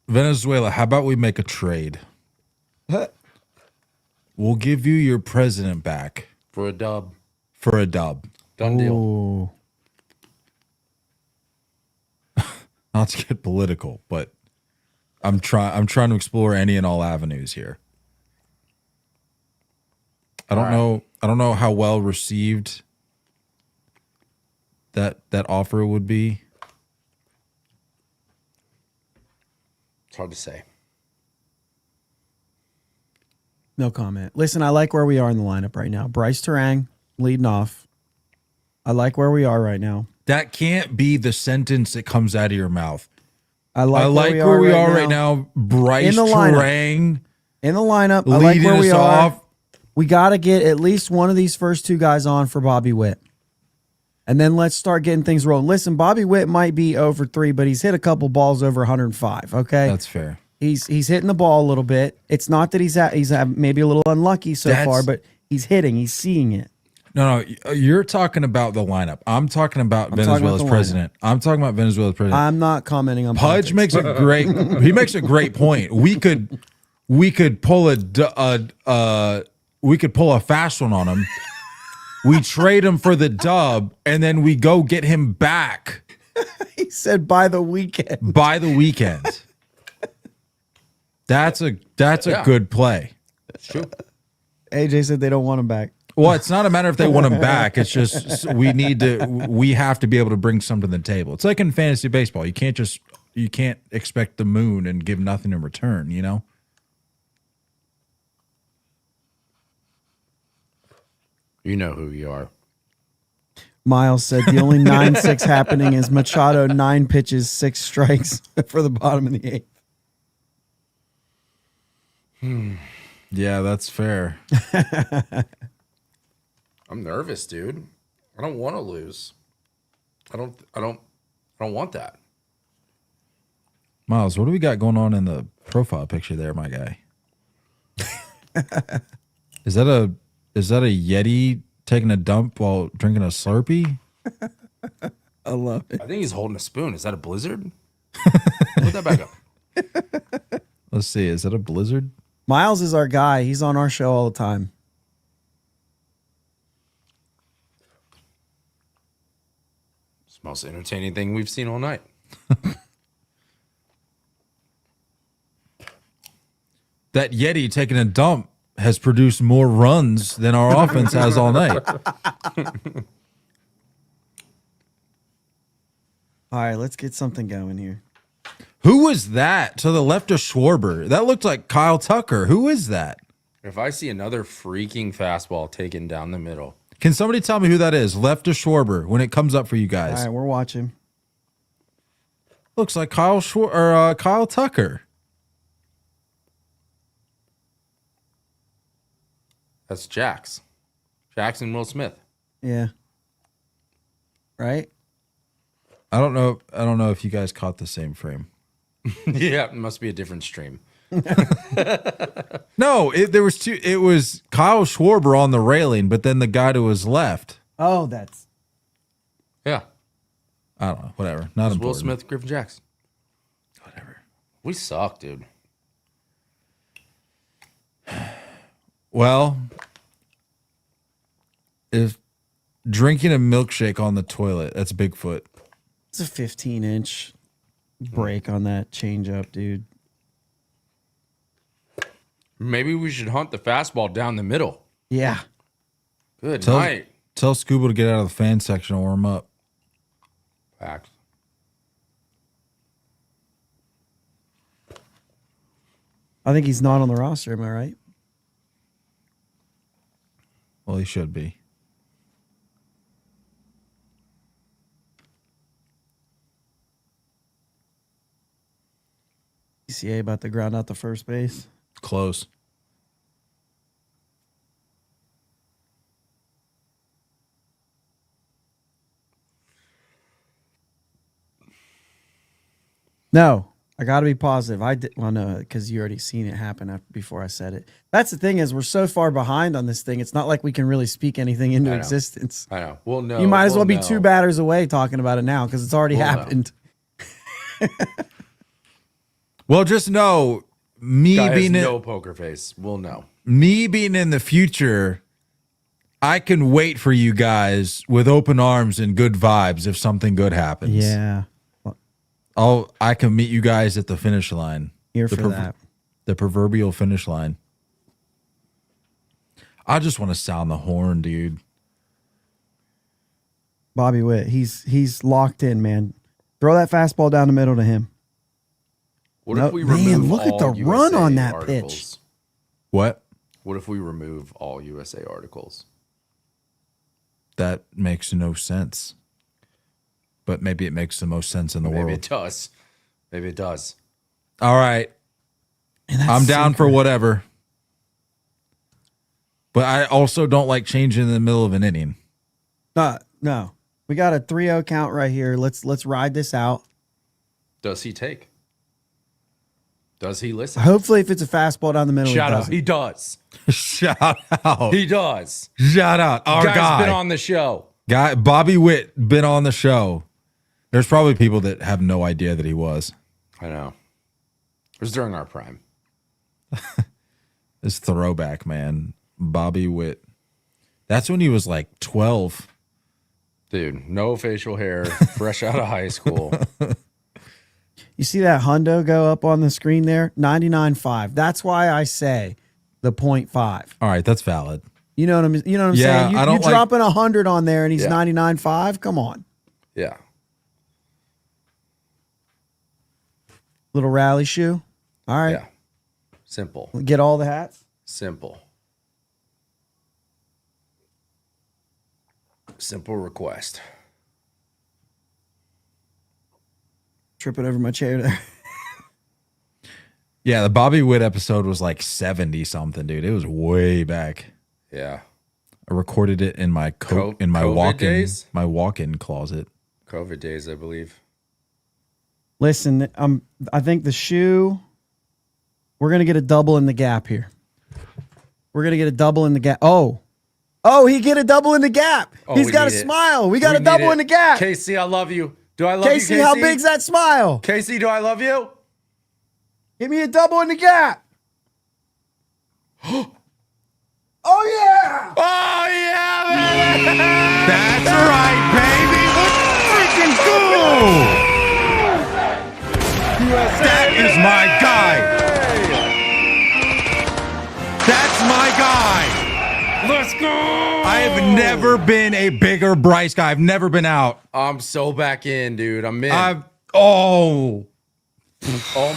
Venezuela, how about we make a trade? We'll give you your president back For a dub. for a dub. Done deal. Ooh. Not to get political, but I'm trying to explore any and all avenues here. I don't know how well received that offer would be. It's hard to say. No comment. Listen, I like where we are in the lineup right now. Bryce Terang leading off. I like where we are right now. That can't be the sentence that comes out of your mouth. I like where we are right now. Bryce In the lineup. Terang In the lineup, I like leading where us we are. off. We got to get at least one of these first 2 guys on for Bobby Witt. And then let's start getting things rolling. Listen, Bobby Witt might be over 3, but he's hit a couple balls over 105, okay? That's fair. He's hitting the ball a little bit. It's not that he's maybe a little unlucky so far, but he's hitting, he's seeing it. No, you're talking about the lineup. I'm talking about Venezuela's the president. I'm talking about Venezuela's president. I'm not commenting on Pudge politics. makes a great. He makes a great point. We could pull we could pull a fast one on him. We trade him for the dub, and then we go get him back He said by the weekend. by the weekend. That's a good play. It's true. AJ said they don't want him back. Well, it's not a matter if they want him back. It's just we have to be able to bring something to the table. It's like in fantasy baseball. You can't expect the moon and give nothing in return, you know? You know who you are. Miles said the only 9-6 happening is Machado 9 pitches, 6 strikes for the bottom of the 8th. Yeah, that's fair. I'm nervous, dude. I don't want to lose. I don't want that. Miles, what do we got going on in the profile picture there, my guy? Is that a Yeti taking a dump while drinking a Slurpee? I love it. I think he's holding a spoon. Is that a blizzard? Put that back up. Let's see. Is that a blizzard? Miles is our guy. He's on our show all the time. It's the most entertaining thing we've seen all night. That Yeti taking a dump has produced more runs than our offense has all night. All right, let's get something going here. Who was that to the left of Schwarber? That looked like Kyle Tucker. Who is that? If I see another freaking fastball taken down the middle, Can somebody tell me who that is? Left of Schwarber when it comes up for you guys. All right, we're watching. Looks like Kyle Tucker. that's Jax. Jackson Will Smith. Yeah. Right? I don't know if you guys caught the same frame. Yeah, it must be a different stream. No, there was two. It was Kyle Schwarber on the railing, but then the guy to his left. Oh, that's Yeah. I don't know. Whatever. Not important. Will Smith, Griffin Jackson. Whatever. We suck, dude. Well, if drinking a milkshake on the toilet, that's Bigfoot. it's a 15-inch break on that changeup, dude. Maybe we should hunt the fastball down the middle. Yeah. Good night. Tell Scuba to get out of the fan section and warm up. Facts. I think he's not on the roster, am I right? Well, he should be. ECA about to ground out the first base. Close. No, I got to be positive. I did. Well, no, because you already seen it happen before I said it. That's the thing is we're so far behind on this thing. It's not like we can really speak anything into existence. I know. Well, no. You might as well be two batters away talking about it now because it's already happened. Well, just know me Guy being has no poker face. We'll know. me being in the future, I can wait for you guys with open arms and good vibes if something good happens. Yeah. I can meet you guys at the finish line. Here for that. The proverbial finish line. I just want to sound the horn, dude. Bobby Witt, he's locked in, man. Throw that fastball down the middle to him. What No, if we man, remove look at all the USA run on that articles? pitch. What? What if we remove all USA articles? That makes no sense. But maybe it makes the most sense in the Maybe world. it does. Maybe it does. All right. I'm down for whatever. But I also don't like changing in the middle of an inning. No. We got a 3-0 count right here. Let's ride this out. Does he take? Does he listen? Hopefully, if it's a fastball down the middle, Shout he out. doesn't. He does. Shout out. He does. Shout out. Our Guy's guy. been on the show. Bobby Witt been on the show. There's probably people that have no idea that he was. I know. It was during our prime. This throwback, man. Bobby Witt. That's when he was like 12. Dude, no facial hair, fresh out of high school. You see that hundo go up on the screen there? 99.5. That's why I say the 0.5. All right, that's valid. You know what I'm Yeah, saying? I don't You're like- dropping 100 on there and he's Yeah. 99.5? Come on. Yeah. Little rally shoe. All right. Yeah. Simple. Get all the hats. Simple. Simple request. Tripping over my chair there. Yeah, the Bobby Witt episode was like 70 something, dude. It was way back. Yeah. I recorded it in my COVID walk-in closet. COVID days, I believe. Listen, I think the shoe, we're going to get a double in the gap here. We're going to get a double in the gap. Oh, he get a double in the gap. Oh, He's we got a need it. smile. We got We a double need in it. the gap. Casey, I love you. Do I love you, Casey, Casey? how big's that smile? Casey, do I love you? Give me a double in the gap. Oh, yeah. Oh, yeah, baby! That's right, baby. Let's freaking go! That is my guy. That's my guy. Let's go! I have never been a bigger Bryce guy. I've never been out. I'm so back in, dude. I'm in. Oh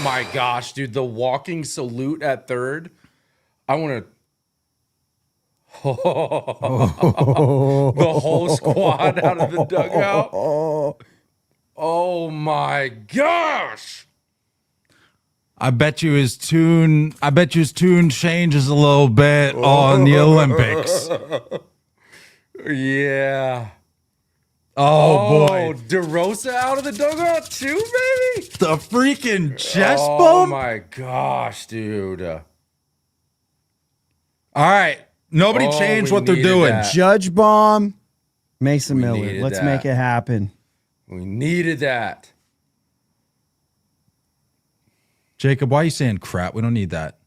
My gosh, dude. The walking salute at third. I want to. The whole squad out of the dugout. Oh my gosh. I bet you his tune changes a little bit on the Olympics. Yeah. Oh, boy. DeRosa out of the dugout too, baby. The freaking chest Oh bump. my gosh, dude. All right. Nobody changed we what they're needed doing. that. Judge Bomb, Mason We Miller. needed Let's that. make it happen. We needed that. Jacob, why are you saying crap? We don't need that.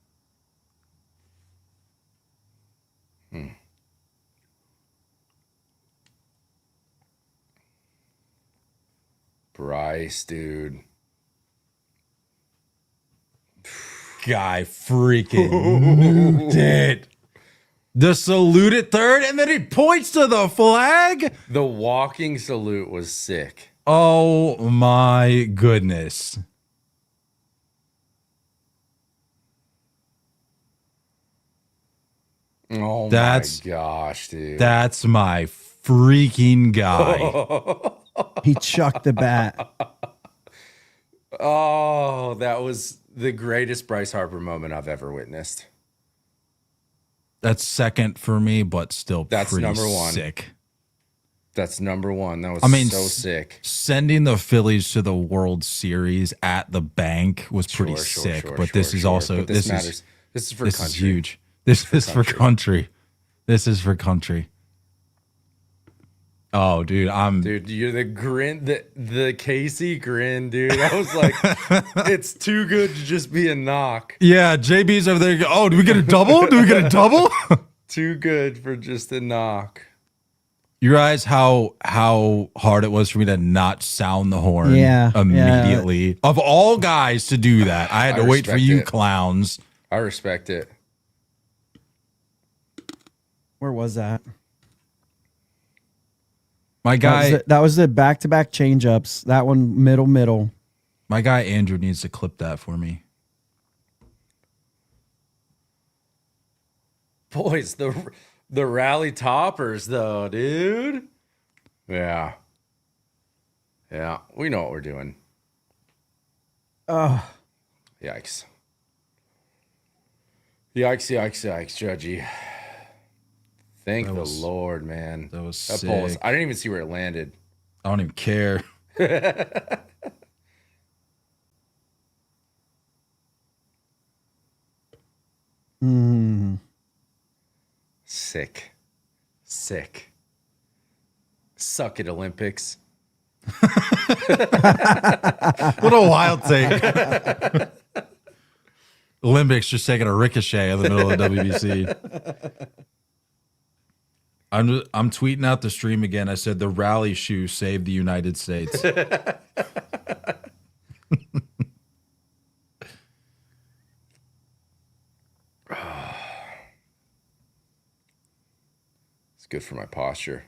Bryce, dude. Guy freaking nuked it. The salute at third, and then he points to the flag. The walking salute was sick. Oh my goodness. Oh That's- my gosh, dude. That's my freaking guy. He chucked the bat. Oh, that was the greatest Bryce Harper moment I've ever witnessed. That's second for me, but still That's pretty number one. sick. That's number one. That was I mean, so sick. Sending the Phillies to the World Series at the bank was pretty sick, but this is also But this matters. This is for this country. is huge. This is for country. This is for country. Oh, dude, Dude, you're the grin, the Casey grin, dude. I was like, it's too good to just be a knock. yeah. JB's over there. Oh, do we get a double? Do we get a double? Too good for just a knock. You realize how hard it was for me to not sound the horn Yeah, immediately. Of all guys to do that, I had to I wait for respect you it. clowns. I respect it. Where was that? My guy, That was the back-to-back change-ups. That one middle. my guy Andrew needs to clip that for me. Boys, the rally toppers though, dude. Yeah. Yeah, we know what we're doing. Oh, Yikes. Yikes, Judgy. Thank the Lord, man. That was That pole was, sick. I didn't even see where it landed. I don't even care. Sick. Suck it, Olympics. What a wild take. Olympics just taking a ricochet in the middle of WBC. I'm tweeting out the stream again. I said the rally shoe saved the United States. It's good for my posture.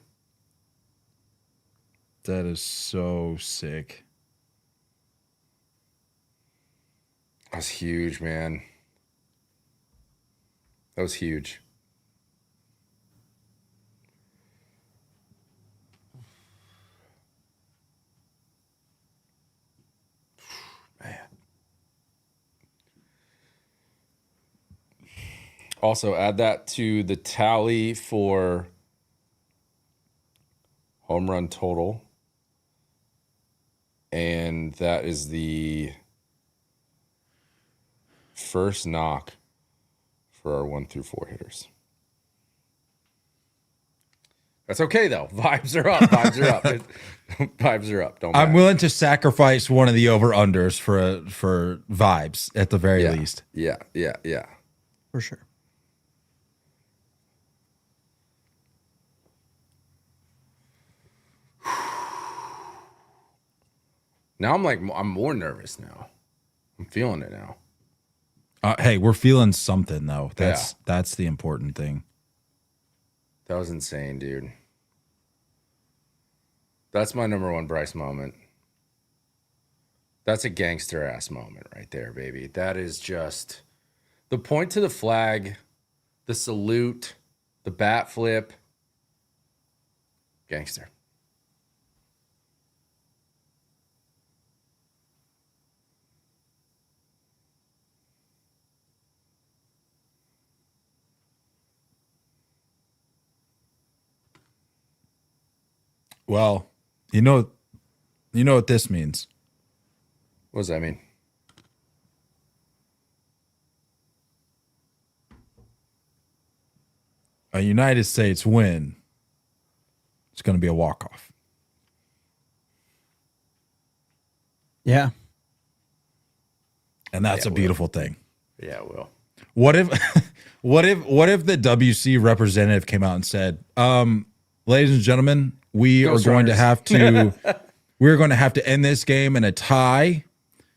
That is so sick. That was huge, man. That was huge. Man. Also, add that to the tally for home run total. And that is the first knock for our 1 through 4 hitters. That's okay though. Vibes are up. Vibes are up. Vibes are up. Don't I'm matter. willing to sacrifice one of the over-unders for vibes at the very Yeah. least. Yeah. for sure. Now I'm more nervous now. I'm feeling it now. Hey, we're feeling something though. That's the important thing. That was insane, dude. That's my number one Bryce moment. That's a gangster ass moment right there, baby. That is just the point to the flag, the salute, the bat flip. Gangster. Well, You know what this means. What does that mean? A United States win. It's going to be a walk-off. Yeah. And that's Yeah, a beautiful thing. Yeah, it will. What if what if the WC representative came out and said, ladies and gentlemen, we Ghost are going to Runners. have to we're going to have to end this game in a tie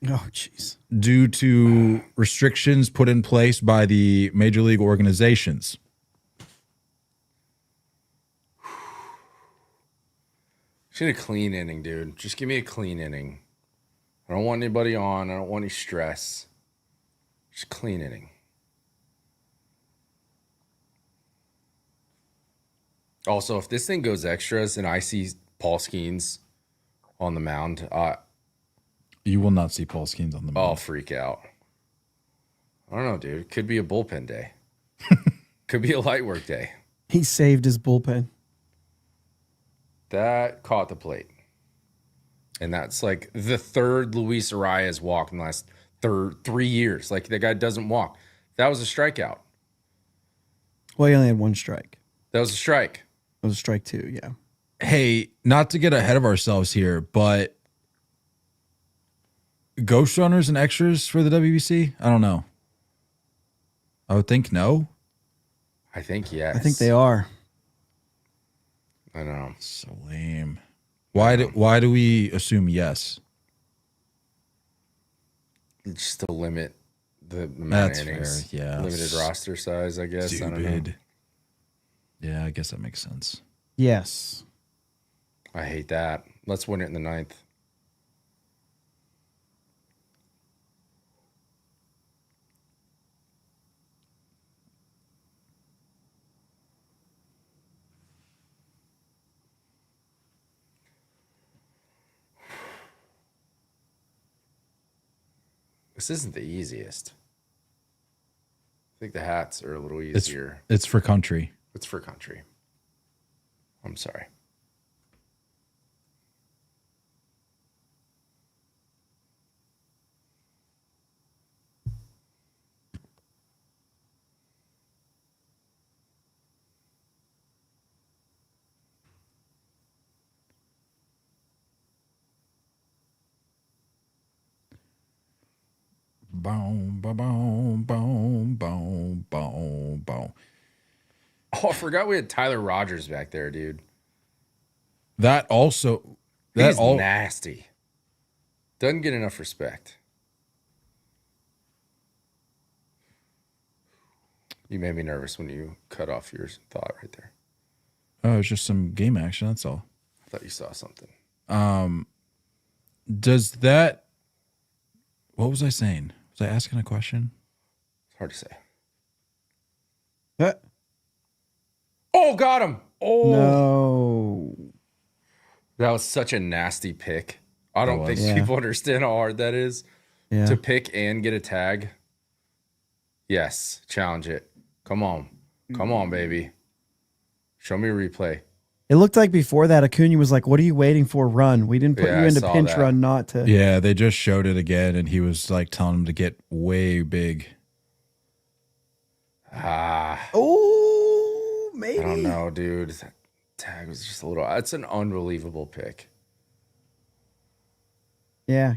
Oh, jeez. due to restrictions put in place by the major league organizations. Just need a clean inning, dude. Just give me a clean inning. I don't want anybody on. I don't want any stress. Just clean inning. Also, if this thing goes extras and I see Paul Skeens on the mound, You will not see Paul Skeens on the mound. I'll freak out. I don't know, dude. Could be a bullpen day. Could be a light work day. He saved his bullpen. That caught the plate. And that's like the third Luis Arias walk in the last 3 years. Like, the guy doesn't walk. That was a strikeout. Well, he only had one strike. That was a strike. It was a strike 2, yeah. Hey, not to get ahead of ourselves here, but ghost runners and extras for the WBC? I don't know. I would think no. I think yes. I think they are. I don't know. So lame. Why do we assume yes? Just to limit the amount That's of innings. fair, yeah. Limited roster size, I guess. I don't know. Stupid. Yeah, I guess that makes sense. Yes. I hate that. Let's win it in the 9th. This isn't the easiest. I think the hats are a little easier. It's for country. It's for country. I'm sorry. Boom, boom, boom, boom, boom, boom, boom. Oh, I forgot we had Tyler Rogers back there, dude. That also, He's nasty. Doesn't get enough respect. You made me nervous when you cut off your thought right there. Oh, it's just some game action. That's all. I thought you saw something. Does that? What was I saying? Was I asking a question? It's hard to say. Huh? Oh, got him. Oh, No. that was such a nasty pick. I don't think Yeah. people understand how hard that is Yeah. to pick and get a tag. Yes, challenge it. Come on. Come on, baby. Show me a replay. It looked like before that, Acuna was like, "What are you waiting for? Run. We didn't put Yeah, you I into saw pinch that. run, not to." Yeah, they just showed it again, and he was like telling him to get way big. Oh, maybe. I don't know, dude. That tag was just a little. It's an unbelievable pick. Yeah.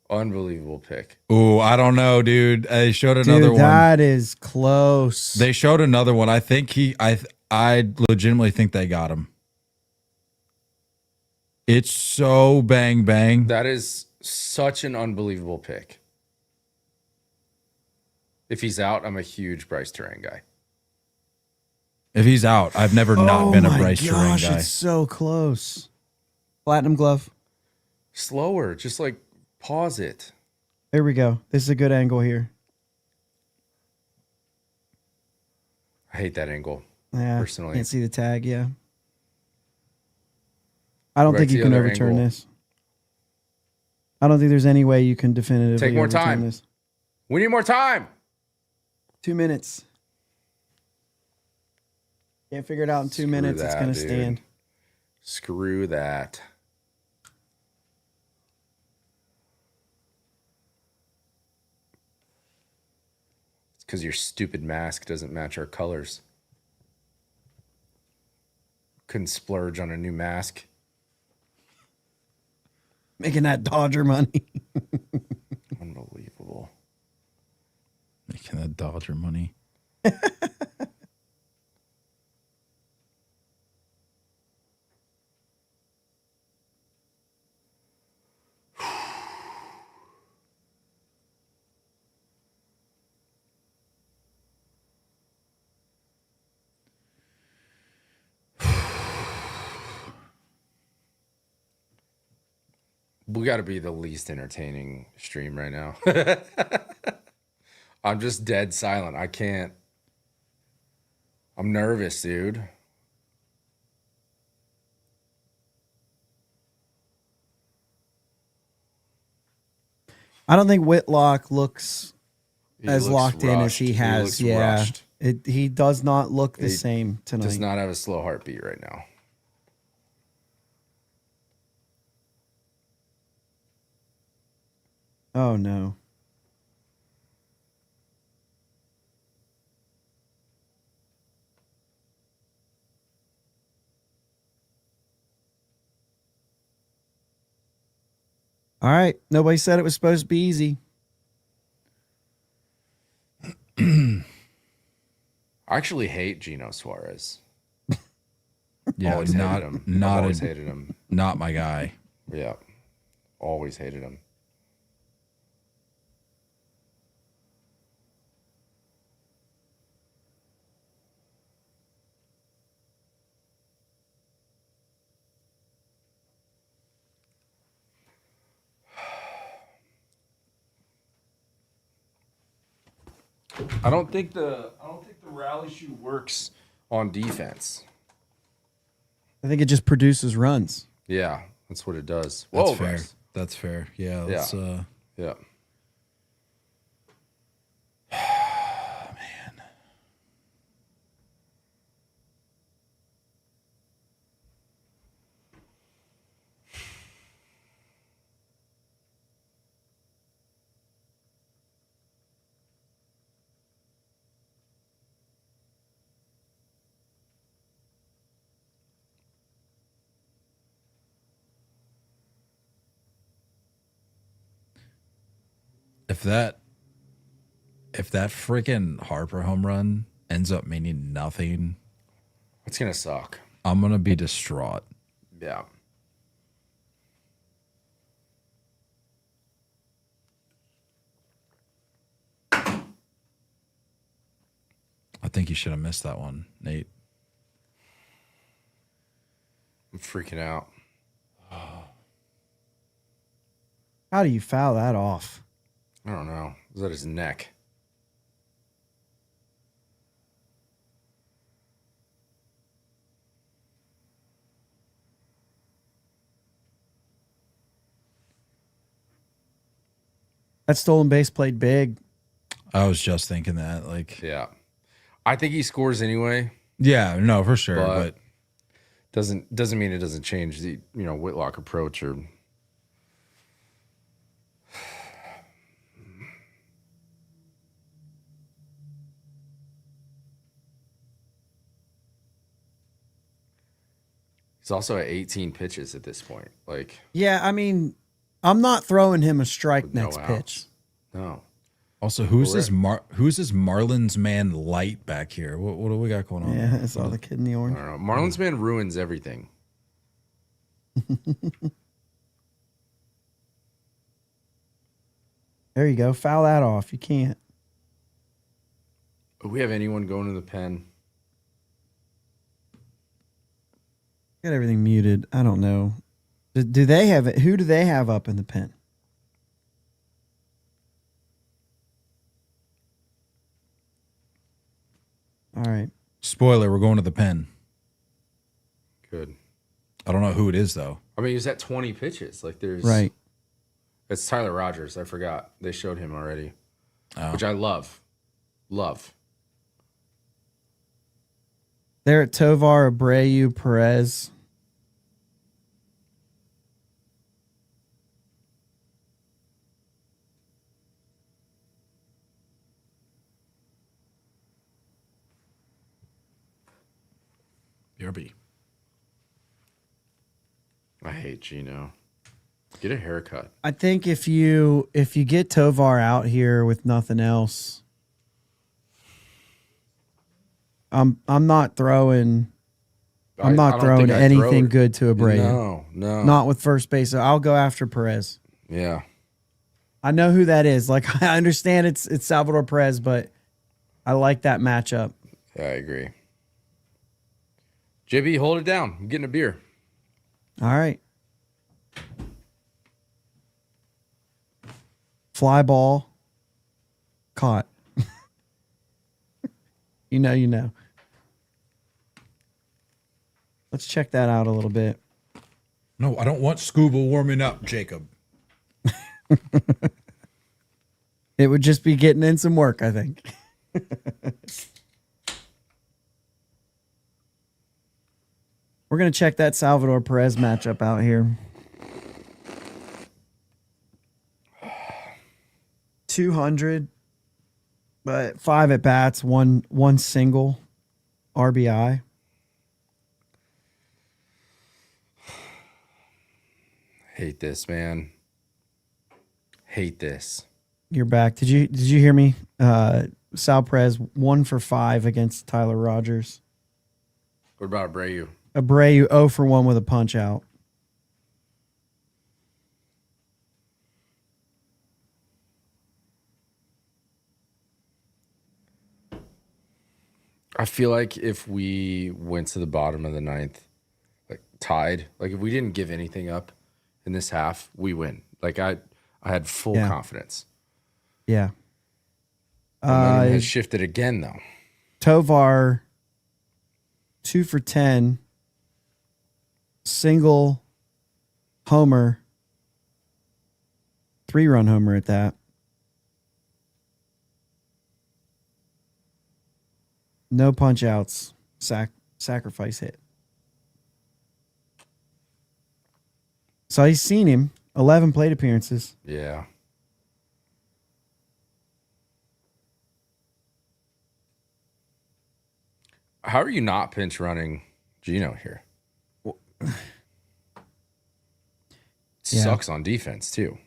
Unbelievable pick. Ooh, I don't know, dude. They showed another Dude, one. that is close. They showed another one. I think I legitimately think they got him. It's so bang bang. That is such an unbelievable pick. If he's out, I'm a huge Bryce Terang guy. If he's out, I've never not been a Bryce Terang guy. It's so close. Platinum glove. Slower, just like pause it. There we go. This is a good angle here. I hate that angle. Yeah. Personally. Can't see the tag. Yeah. I don't Right think to you the can other overturn angle. this. I don't think there's any way you can definitively Take more overturn time. this. We need more time. 2 minutes. Can't figure it out in two Screw minutes. It's that, going to dude. stand. Screw that. It's because your stupid mask doesn't match our colors. Couldn't splurge on a new mask. Making that Dodger money. Unbelievable. Making that Dodger money. We got to be the least entertaining stream right now. I'm just dead silent. I can't. I'm nervous, dude. I don't think Whitlock looks He as looks locked in as rushed. he has. looks Yeah. rushed. He does not look the He same tonight. Does not have a slow heartbeat right now. Oh no. All right. Nobody said it was supposed to be easy. I actually hate Gino Suarez. Yeah, Always hated him. Always hated him. Not my guy. Yeah. Always hated him. I don't think the rally shoe works on defense. I think it just produces runs. Yeah, that's what it does. That's Whoa, fair. Bryce. That's fair. Yeah. That's, Yeah. if that freaking Harper home run ends up meaning nothing, It's gonna suck. I'm gonna be distraught. Yeah. I think you should have missed that one, Nate. I'm freaking out. How do you foul that off? I don't know. Is that his neck? That stolen base played big. I was just thinking that. Like, Yeah. I think he scores anyway, yeah, no, for sure. but But doesn't mean it doesn't change the Whitlock approach or he's also at 18 pitches at this point. Like, Yeah, I mean, I'm not throwing him a strike With no next outs. pitch. no. also, who's this Marlins man light back here? What do we got going on? Yeah, I saw the kid in the I orange. don't know. Marlins man ruins everything. There you go. Foul that off. You can't. Do we have anyone going to the pen? Got everything muted. I don't know. Do they have it? Who do they have up in the pen? All right. Spoiler: we're going to the pen. Good. I don't know who it is though. I mean, he's at 20 pitches. Like, there's Right. It's Tyler Rogers. I forgot. They showed him already, Oh. which I love. Love. They're at Tovar, Abreu, Perez. BRB. I hate Gino. Get a haircut. I think if you get Tovar out here with nothing else, I'm not throwing I don't think I'd anything throw it. good to Abreu. No. Not with first base. So I'll go after Perez. Yeah. I know who that is. Like, I understand it's Salvador Perez, but I like that matchup. Yeah, I agree. JB, hold it down. I'm getting a beer. All right. Fly ball caught. You know. Let's check that out a little bit. No, I don't want scuba warming up, Jacob. It would just be getting in some work, I think. We're going to check that Salvador Perez matchup out here. 200, but 5 at bats, one single RBI. Hate this, man. Hate this. You're back. Did you hear me? Sal Perez 1 for 5 against Tyler Rogers. What about Abreu? Abreu 0 for 1 with a punch out. I feel like if we went to the bottom of the ninth, like tied, like if we didn't give anything up in this half, we win. Like I had full confidence. Yeah. Momentum has shifted again, though. Tovar 2 for 10, single homer, 3-run homer at that. No punch outs, sacrifice hit. So he's seen him, 11 plate appearances. Yeah. How are you not pinch running Gino here? Sucks on defense, too.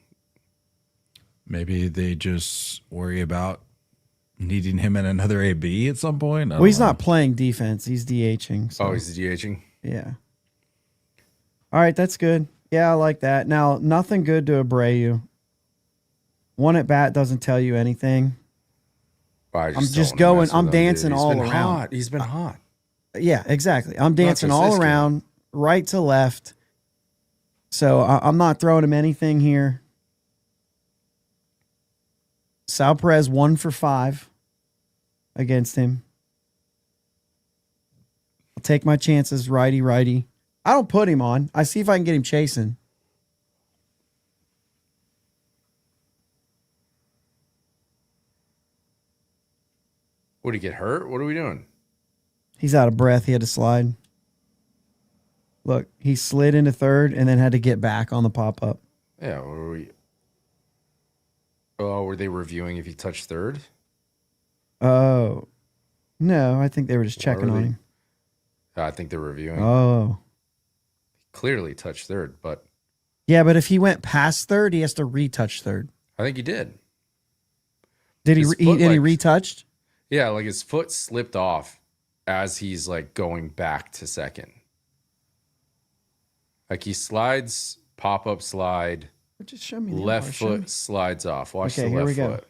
Maybe they just worry about needing him in another AB at some point. Well, he's not playing defense. He's DHing. So. Oh, he's DHing? Yeah. All right, that's good. Yeah, I like that. Now, nothing good to Abreu. 1 at bat doesn't tell you anything. I'm I'm dancing all around. He's been hot. Yeah, exactly. I'm dancing all around, right to left. So I'm not throwing him anything here. Sal Perez 1 for 5 against him. I'll take my chances, righty. I don't put him on. I see if I can get him chasing. Would he get hurt? What are we doing? He's out of breath. He had to slide. Look, he slid into third and then had to get back on the pop-up. Yeah, were we? Oh, were they reviewing if he touched third? Oh, no, I think they were just checking on him. I think they're reviewing. Oh. Clearly touched third, but. Yeah, but if he went past third, he has to retouch third. I think he did. Did he retouched? Yeah, like his foot slipped off as he's like going back to second. Like he slides, pop-up slide. Just show me the left foot slides off. Watch the left foot.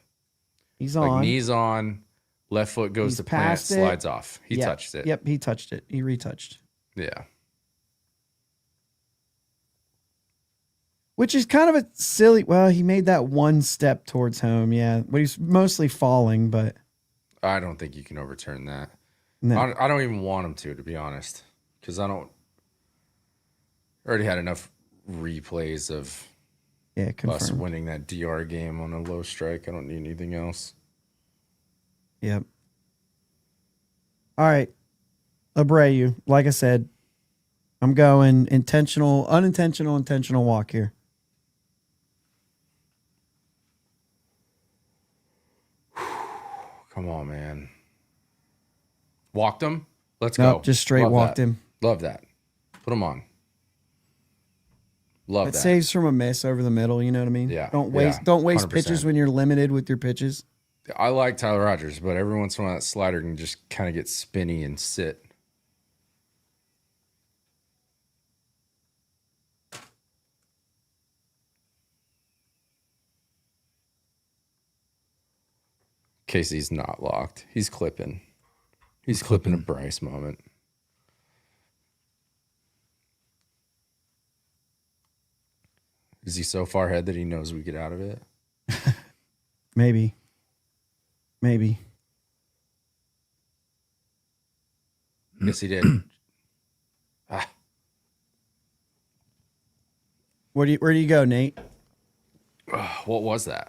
He's on. Like knees on, left foot goes to plant, slides off. He touched it. Yep, he touched it. He retouched. Yeah. Which is kind of a silly. Well, he made that one step towards home. Yeah, but he's mostly falling. But I don't think you can overturn that. no. I don't even want him to be honest, because I already had enough replays of us winning that DR game on a low strike. I don't need anything else. Yep. All right, Abreu. Like I said, I'm going intentional walk here. Come on, man. Walked him? Let's Nope, go. just straight Love walked that. him. Love that. Put them on. Love It that. saves from a miss over the middle. You know what I mean? Yeah, Don't yeah, waste 100%. pitches when you're limited with your pitches. I like Tyler Rogers, but every once in a while that slider can just kind of get spinny and sit. Casey's not locked. He's clipping. He's clipping a Bryce moment. Is he so far ahead that he knows we get out of it? Maybe. Yes, he did. Where do you go, Nate? What was that?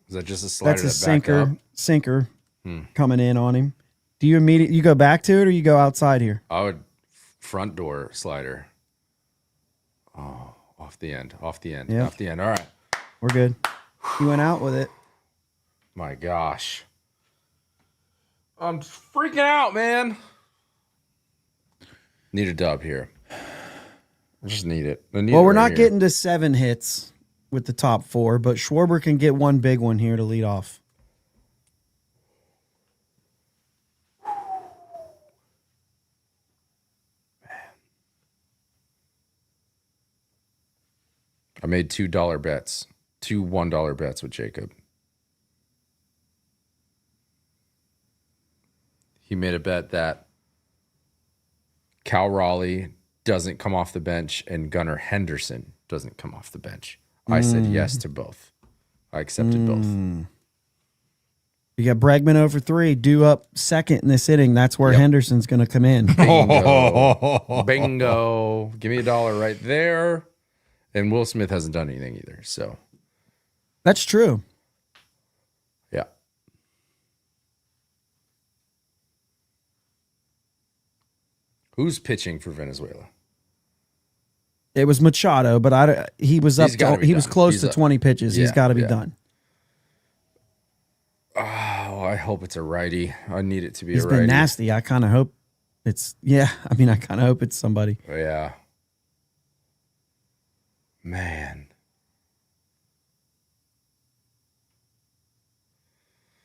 Was that just a slider That's a that backed up? sinker coming in on him. Do you go back to it or you go outside here? I would front door slider. Oh, off the end. Yep. Off the end. All right. We're good. You went out with it. My gosh. I'm freaking out, man. Need a dub here. I just need it. Well, we're not getting to 7 hits with the top 4, but Schwarber can get one big one here to lead off. I made $2 bets, 2 $1 bets with Jacob. He made a bet that Cal Raleigh doesn't come off the bench and Gunnar Henderson doesn't come off the bench. I said yes to both. I accepted both. You got Bregman over 3, due up second in this inning. That's where Henderson's going to come in. Bingo. Bingo. Give me $1 right there. And Will Smith hasn't done anything either. So, That's true. yeah. Who's pitching for Venezuela? It was Machado, but he was up. He's gotta be He was done. close He's to up. 20 pitches. He's Yeah, got to be yeah. done. Oh, I hope it's a righty. I need it to be He's a righty. been nasty. I kind of hope it's. Yeah, I mean, I kind of hope it's somebody. Oh, yeah. Man.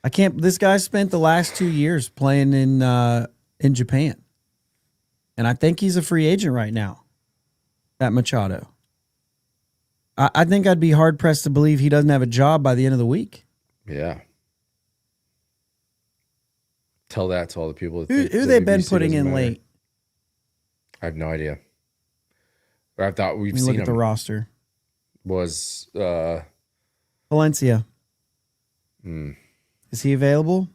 I can't. This guy spent the last 2 years playing in Japan, and I think he's a free agent right now. That Machado. I think I'd be hard pressed to believe he doesn't have a job by the end of the week. Yeah. Tell that to all the people that Who think they've been WBC putting doesn't in matter. late? I have no idea. I thought we've Let me seen look at the him roster. was Valencia. Is he available?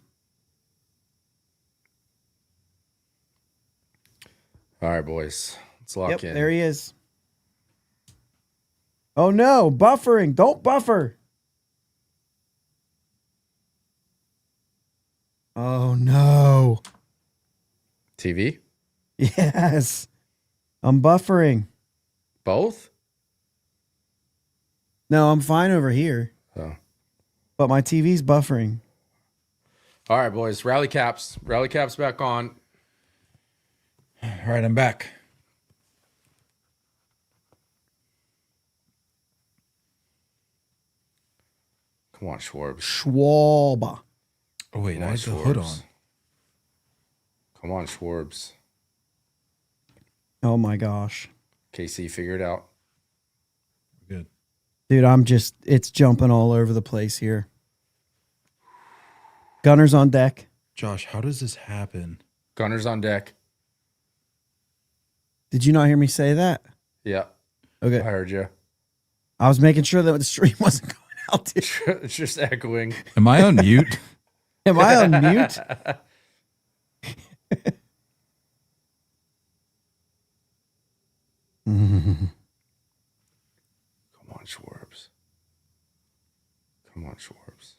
all right, boys. Let's lock Yep, in. there he is. Oh no, buffering. Don't buffer. Oh no. TV? Yes. I'm buffering. Both? No, I'm fine over here. Oh. But my TV's buffering. All right, boys. Rally caps. Rally caps back on. All right, I'm back. Come on, Schwarbs. Schwalba. Oh, wait, Come I on, had the hood on. Schwarbs. Come on, Schwarbs. Oh my gosh. KC, figure it out. Good. Dude, it's jumping all over the place here. Gunners on deck. Josh, how does this happen? Gunners on deck. Did you not hear me say that? Yeah, Okay. I heard you. I was making sure that the stream wasn't going out. Dude. It's just echoing. Am I on mute? Am I on mute? Come on, Schwarbs. Come on, Schwarbs.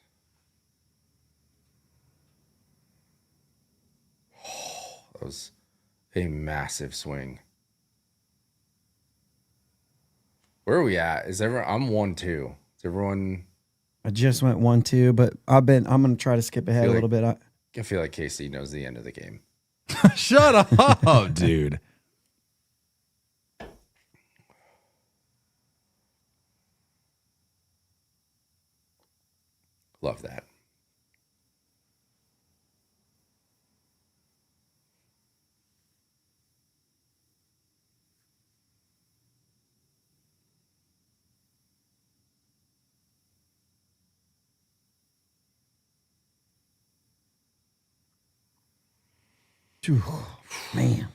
Oh, that was a massive swing. Where are we at? Is everyone? I'm 1-2. Is everyone? I just went 1-2, but I'm going to try to skip ahead a Feel little bit. I feel like KC knows the end of the game. Shut up, dude. Love that. Phew, man.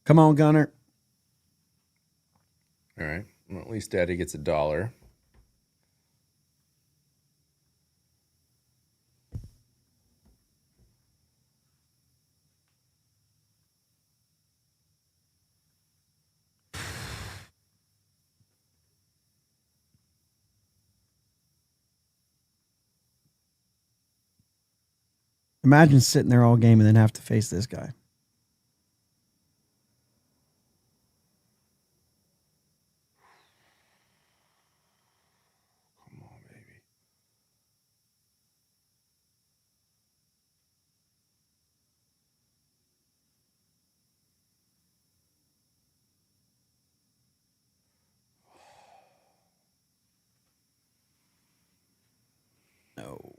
Come on, Gunner. All right. Well, at least Daddy gets $1. Imagine sitting there all game and then have to face this guy. Come on, baby. No.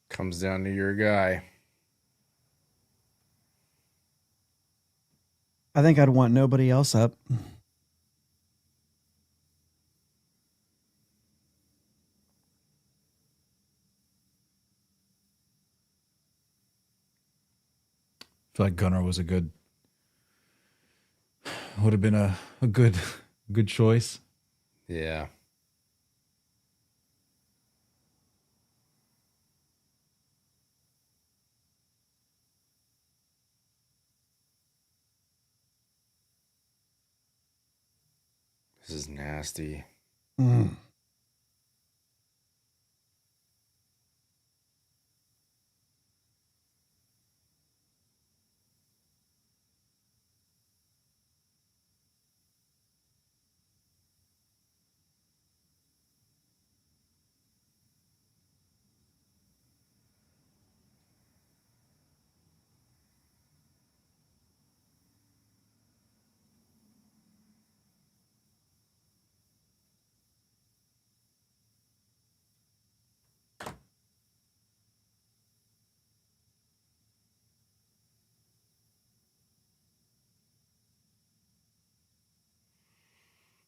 Comes down to your guy. I think I'd want nobody else up. I feel like Gunnar was would have been a good choice. Yeah. This is nasty. Mm.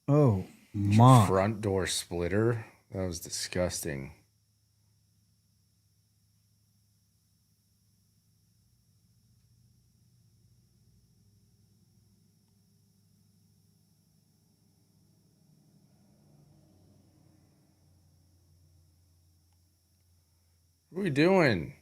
Oh, my. Front door splitter. That was disgusting. What are we doing?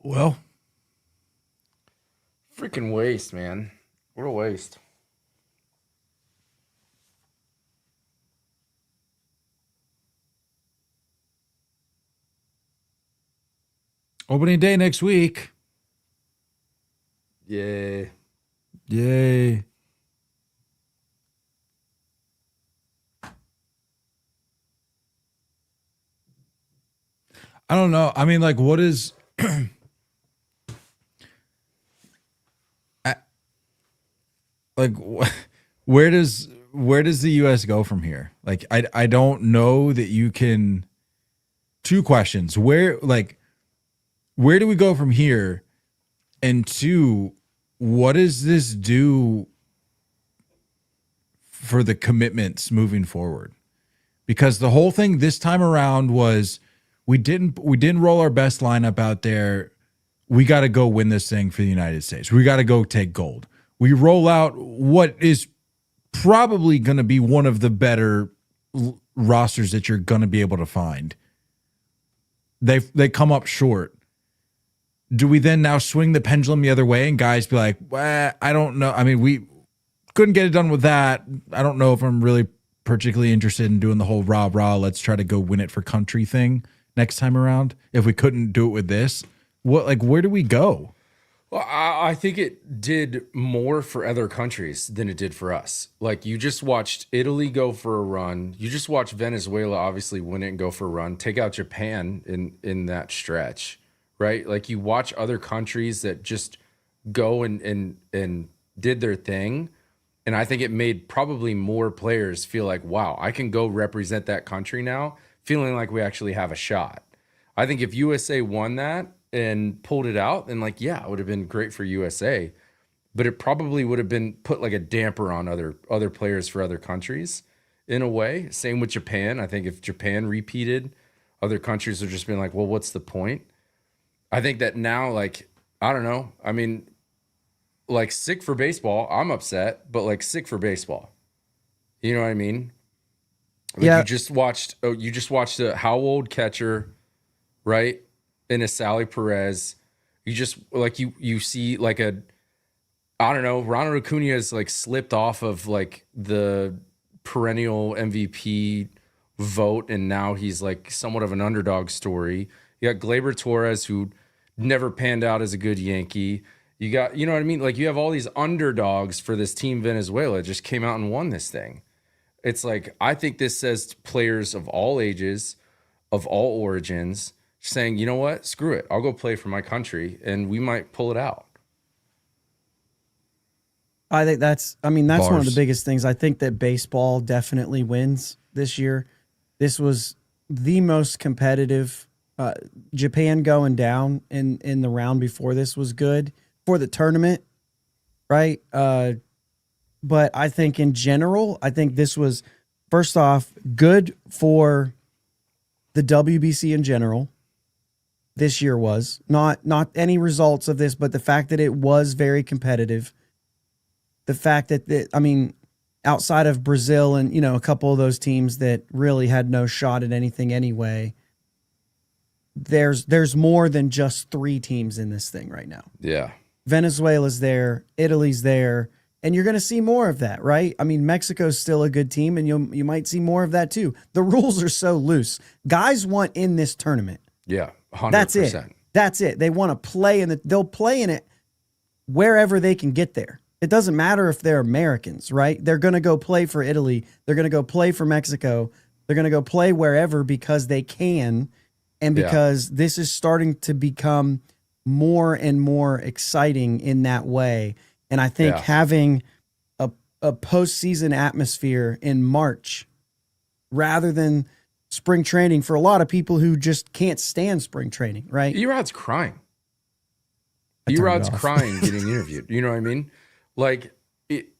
Well, Freaking waste, man. What a waste. opening day next week. Yeah. Yay. I don't know. I mean, like, what is like where does the US go from here? Like, I don't know that you can. Two questions. Where do we go from here? And two, what does this do for the commitments moving forward? Because the whole thing this time around was we didn't roll our best lineup out there. We got to go win this thing for the United States. We got to go take gold. We roll out what is probably going to be one of the better rosters that you're going to be able to find. They come up short. Do we then now swing the pendulum the other way and guys be like, well, I don't know. I mean, we couldn't get it done with that. I don't know if I'm really particularly interested in doing the whole rah, let's try to go win it for country thing next time around. If we couldn't do it with this, where do we go? Well, I think it did more for other countries than it did for us. Like, you just watched Italy go for a run. You just watched Venezuela obviously win it and go for a run. Take out Japan in that stretch, right? Like, you watch other countries that just go and did their thing. And I think it made probably more players feel like, wow, I can go represent that country now, feeling like we actually have a shot. I think if USA won that and pulled it out, then like, yeah, it would have been great for USA, but it probably would have been put like a damper on other players for other countries in a way. Same with Japan. I think if Japan repeated, other countries would just been like, well, what's the point? I think that now, like, I don't know. I mean, like, sick for baseball. I'm upset, but like, sick for baseball. You know what I mean? Like, Yeah. you just watched a how old catcher, right? In a Sally Perez. You just like you see like I don't know, Ronald Acuna has like slipped off of like the perennial MVP vote, and now he's like somewhat of an underdog story. You got Gleyber Torres, who never panned out as a good Yankee. You got, you know what I mean? Like, you have all these underdogs for this team. Venezuela just came out and won this thing. It's like, I think this says to players of all ages, of all origins, saying, you know what, screw it, I'll go play for my country, and we might pull it out. I think that's one of the Bars. biggest things. I think that baseball definitely wins this year. This was the most competitive. Japan going down in the round before this was good for the tournament, right? But I think in general, I think this was, first off, good for the WBC in general. This year was not any results of this, but the fact that it was very competitive. The fact that outside of Brazil and, you know, a couple of those teams that really had no shot at anything anyway, there's more than just three teams in this thing right now. Yeah. Venezuela's there, Italy's there, and you're going to see more of that, right? I mean, Mexico's still a good team, and you might see more of that too. The rules are so loose. Guys want in this tournament. Yeah. 100%. That's it. That's it. They want to play they'll play in it wherever they can get there. It doesn't matter if they're Americans, right? They're going to go play for Italy. They're going to go play for Mexico. They're going to go play wherever because they can, and because this is starting to become more and more exciting in that way. And I think having a postseason atmosphere in March rather than spring training for a lot of people who just can't stand spring training, right? Erod's crying. I turned Erod's it off. crying getting interviewed. You know what I mean? Like,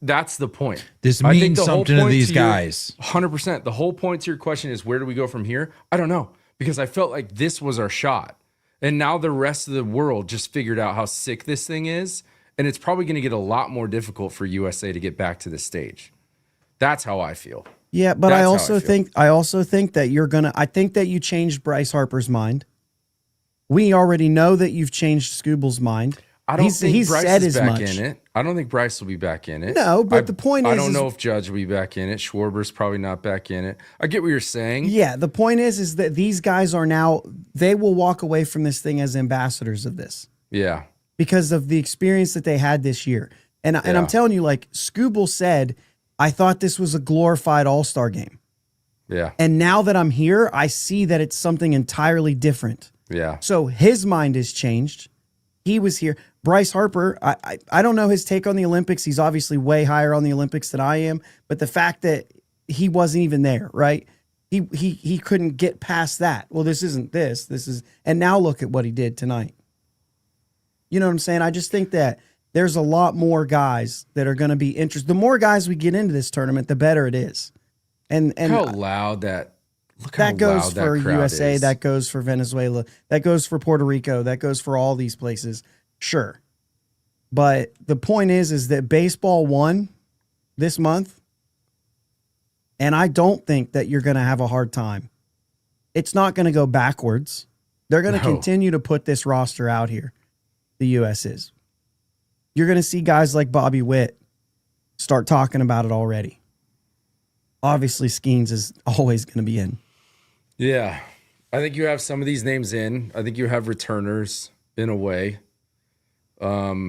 that's the point. This I think means the whole something to point these your- guys. 100%. The whole point to your question is, where do we go from here? I don't know, because I felt like this was our shot. And now the rest of the world just figured out how sick this thing is. And it's probably going to get a lot more difficult for USA to get back to the stage. That's how I feel. Yeah, but That's I how I also feel. think that I think that you changed Bryce Harper's mind. We already know that you've changed Scooble's mind. I don't think he's Bryce said is as back much. in it. I don't think Bryce will be back in it. No, but the point I is- don't know if Judge will be back in it. Schwarber's probably not back in it. I get what you're saying. Yeah, the point is that these guys are now, they will walk away from this thing as ambassadors of this Yeah. because of the experience that they had this year. And I'm telling you, like Scooble said, I thought this was a glorified all-star game. Yeah. And now that I'm here, I see that it's something entirely different. Yeah. So his mind has changed. He was here. Bryce Harper, I don't know his take on the Olympics. He's obviously way higher on the Olympics than I am. But the fact that he wasn't even there, right? He couldn't get past that. Well, this isn't this. This is, and now look at what he did tonight. You know what I'm saying? I just think that there's a lot more guys that are going to be interested. The more guys we get into this tournament, the better it is. And How loud that. Look how that goes loud for that crowd USA, is. that goes for Venezuela, that goes for Puerto Rico, that goes for all these places. Sure. But the point is that baseball won this month, and I don't think that you're going to have a hard time. It's not going to go backwards. They're going to continue to put this roster out here, the U.S. is. You're going to see guys like Bobby Witt start talking about it already. Obviously, Skeens is always going to be in. Yeah. I think you have some of these names in. I think you have returners in a way. But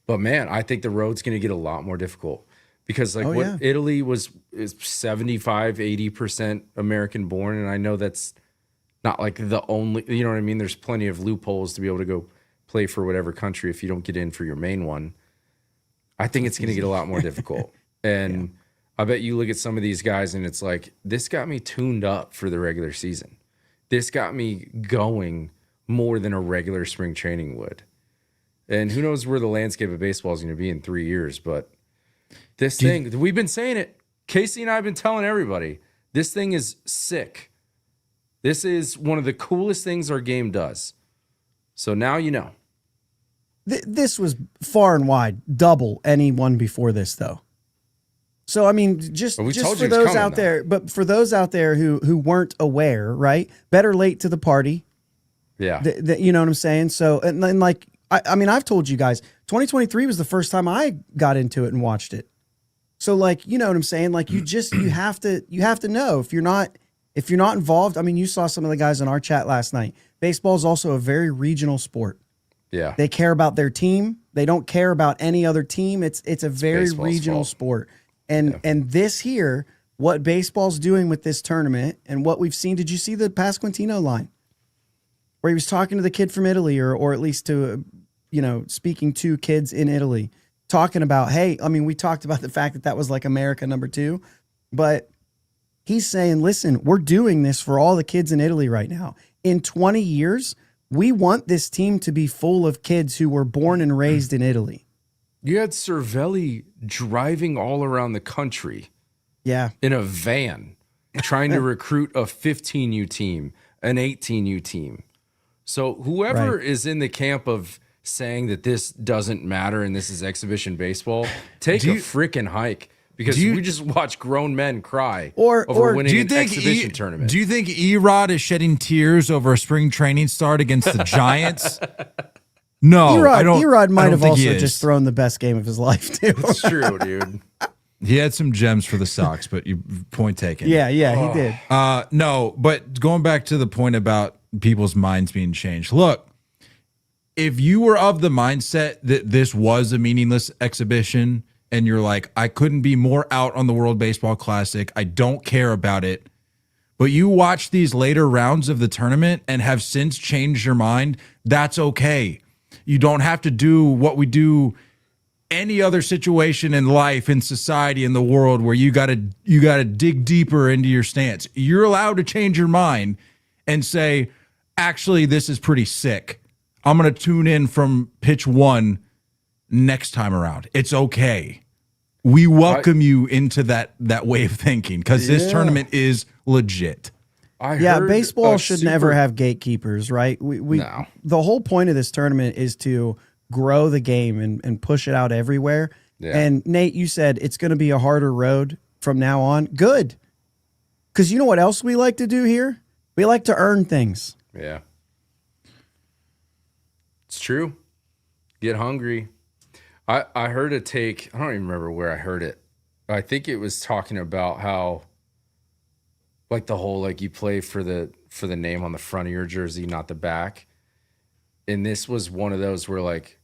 man, I think the road's going to get a lot more difficult because Italy is 75, 80% American born. And I know that's not like the only, you know what I mean? There's plenty of loopholes to be able to go play for whatever country if you don't get in for your main one. I think it's going to get a lot more difficult. And I bet you look at some of these guys and it's like, this got me tuned up for the regular season. This got me going more than a regular spring training would. And who knows where the landscape of baseball is going to be in 3 years. But this thing, we've been saying it. Casey and I have been telling everybody, this thing is sick. This is one of the coolest things our game does. So now you know. This was far and wide double any one before this, though. So I mean, just for those out there, but for those out there who weren't aware, right? Better late to the party. Yeah, you know what I'm saying. So and then like I mean, I've told you guys, 2023 was the first time I got into it and watched it. So like, you know what I'm saying? Like you have to know if you're not involved. I mean, you saw some of the guys in our chat last night. Baseball is also a very regional sport. Yeah, they care about their team. They don't care about any other team. It's a very regional sport. And this here, what baseball's doing with this tournament and what we've seen, did you see the Pasquantino line where he was talking to the kid from Italy or at least to, speaking to kids in Italy, talking about, hey, I mean, we talked about the fact that was like America #2, but he's saying, listen, we're doing this for all the kids in Italy right now. In 20 years, we want this team to be full of kids who were born and raised in Italy. You had Cervelli driving all around the country in a van trying to recruit a 15U team, an 18U team. So whoever is in the camp of saying that this doesn't matter and this is exhibition baseball, take a freaking hike because we just watch grown men cry over winning an exhibition tournament. Do you think Erod is shedding tears over a spring training start against the Giants? No, Erod might have also just thrown the best game of his life too. It's true, dude. He had some gems for the Sox, but you point taken. Yeah, he did. No, but going back to the point about people's minds being changed. Look, if you were of the mindset that this was a meaningless exhibition and you're like, I couldn't be more out on the World Baseball Classic, I don't care about it, but you watch these later rounds of the tournament and have since changed your mind, that's okay. You don't have to do what we do any other situation in life, in society, in the world where you gotta dig deeper into your stance. You're allowed to change your mind and say, actually, this is pretty sick. I'm gonna tune in from pitch 1 next time around. It's okay. We welcome you into that way of thinking because this tournament is legit. Baseball should never have gatekeepers, right? No. The whole point of this tournament is to grow the game and push it out everywhere. Yeah. And Nate, you said it's going to be a harder road from now on. Good. Because you know what else we like to do here? We like to earn things. Yeah. It's true. Get hungry. I heard a take, I don't even remember where I heard it. I think it was talking about how like the whole like you play for the name on the front of your jersey, not the back. And this was one of those where like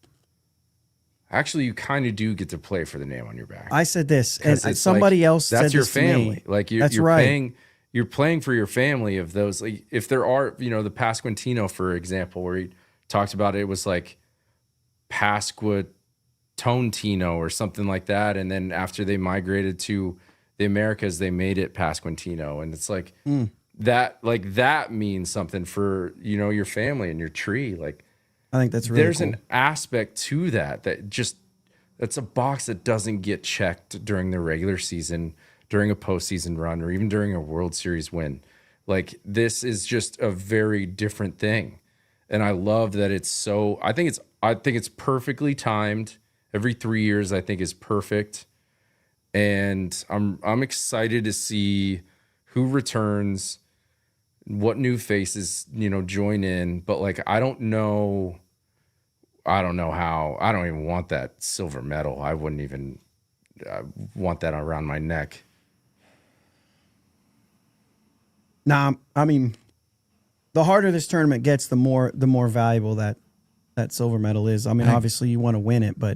actually you kind of do get to play for the name on your back. I said this, and It's somebody like, else that's said your this to me. family. Like That's you're right. playing for your family of those. Like if there are, the Pasquantino, for example, where he talked about it was like Pasqua Tontino or something like that. And then after they migrated to the Americas, they made it Pasquantino. And it's like that means something for, your family and your tree. Like I think that's really there's cool. an aspect to that's a box that doesn't get checked during the regular season, during a postseason run, or even during a World Series win. Like this is just a very different thing. And I love that I think it's perfectly timed. Every 3 years, I think is perfect. And I'm excited to see who returns, what new faces, join in. But like I don't know how. I don't even want that silver medal. I wouldn't even want that around my neck. Nah, I mean, the harder this tournament gets, the more valuable that silver medal is. I mean, obviously you want to win it, but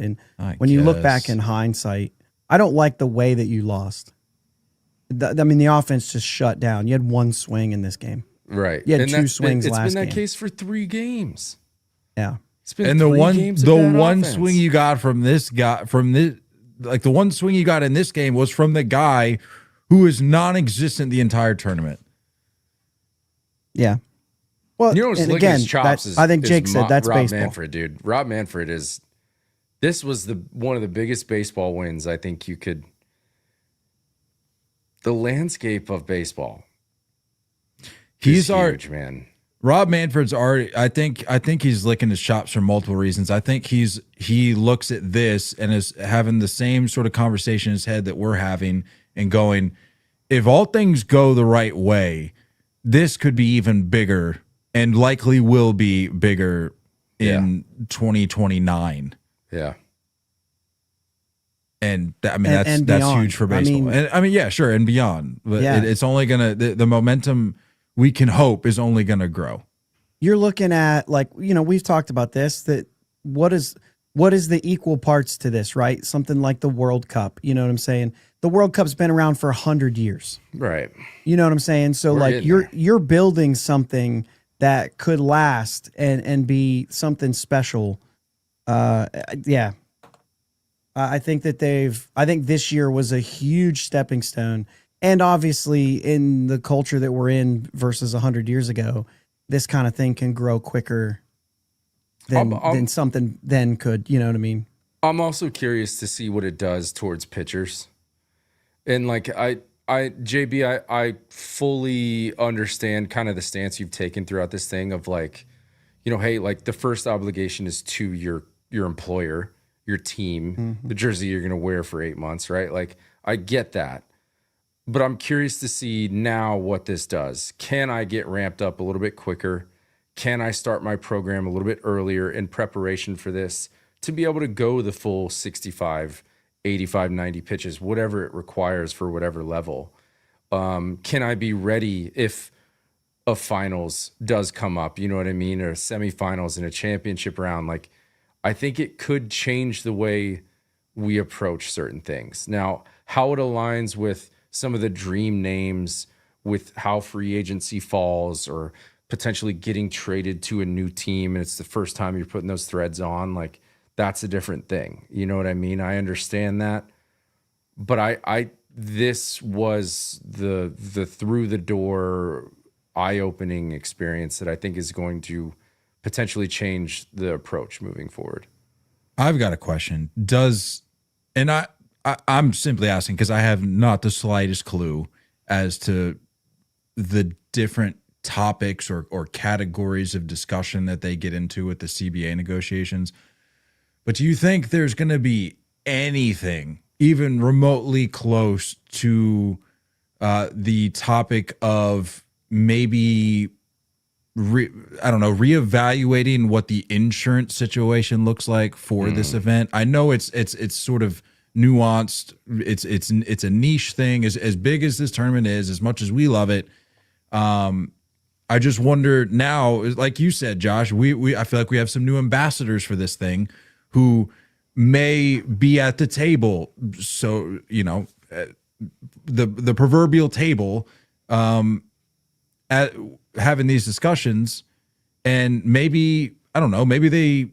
when you look back in hindsight, I don't like the way that you lost. The offense just shut down. You had one swing in this game. Right. You had two swings last game. It's been that case for 3 games. Yeah. It's been And 3 games of bad offense. swing you got the one swing you got in this game was from the guy who is non-existent the entire tournament. Yeah. Well, what's and licking again, his chops is, I think Jake said that's Rob baseball. Manfred, dude. Rob Manfred this was one of the biggest baseball wins I think you could. The landscape of baseball. He's huge, man. Rob Manfred's already. I think he's licking his chops for multiple reasons. I think he looks at this and is having the same sort of conversation in his head that we're having and going, if all things go the right way, this could be even bigger and likely will be bigger in 2029. Yeah. And that's beyond. huge for baseball. Yeah, sure, and beyond. But Yeah. it's only gonna the momentum we can hope is only gonna grow. You're looking at we've talked about this, that what is the equal parts to this, right? Something like the World Cup. You know what I'm saying? The World Cup's been around for 100 years. Right. You know what I'm saying? So you're building something that could last and be something special. Yeah. I think this year was a huge stepping stone. And obviously in the culture that we're in versus 100 years ago, this kind of thing can grow quicker than something then could, you know what I mean? I'm also curious to see what it does towards pitchers. And like JB, I fully understand kind of the stance you've taken throughout this thing of like, hey, like the first obligation is to your employer, your team, the jersey you're going to wear for 8 months, right? Like I get that. But I'm curious to see now what this does. Can I get ramped up a little bit quicker? Can I start my program a little bit earlier in preparation for this to be able to go the full 65, 85, 90 pitches, whatever it requires for whatever level? Can I be ready if a finals does come up, you know what I mean? Or semifinals in a championship round? Like, I think it could change the way we approach certain things. Now, how it aligns with some of the dream names, with how free agency falls, or potentially getting traded to a new team and it's the first time you're putting those threads on, like that's a different thing. You know what I mean? I understand that. But this was the through the door eye-opening experience that I think is going to potentially change the approach moving forward. I've got a question. I'm simply asking because I have not the slightest clue as to the different topics or categories of discussion that they get into with the CBA negotiations. But do you think there's going to be anything even remotely close to the topic of maybe reevaluating what the insurance situation looks like for this event. I know it's sort of nuanced. It's a niche thing. As big as this tournament is, as much as we love it, I just wonder now, like you said, Josh, I feel like we have some new ambassadors for this thing who may be at the table. So, the proverbial table, at having these discussions, and maybe, I don't know, maybe they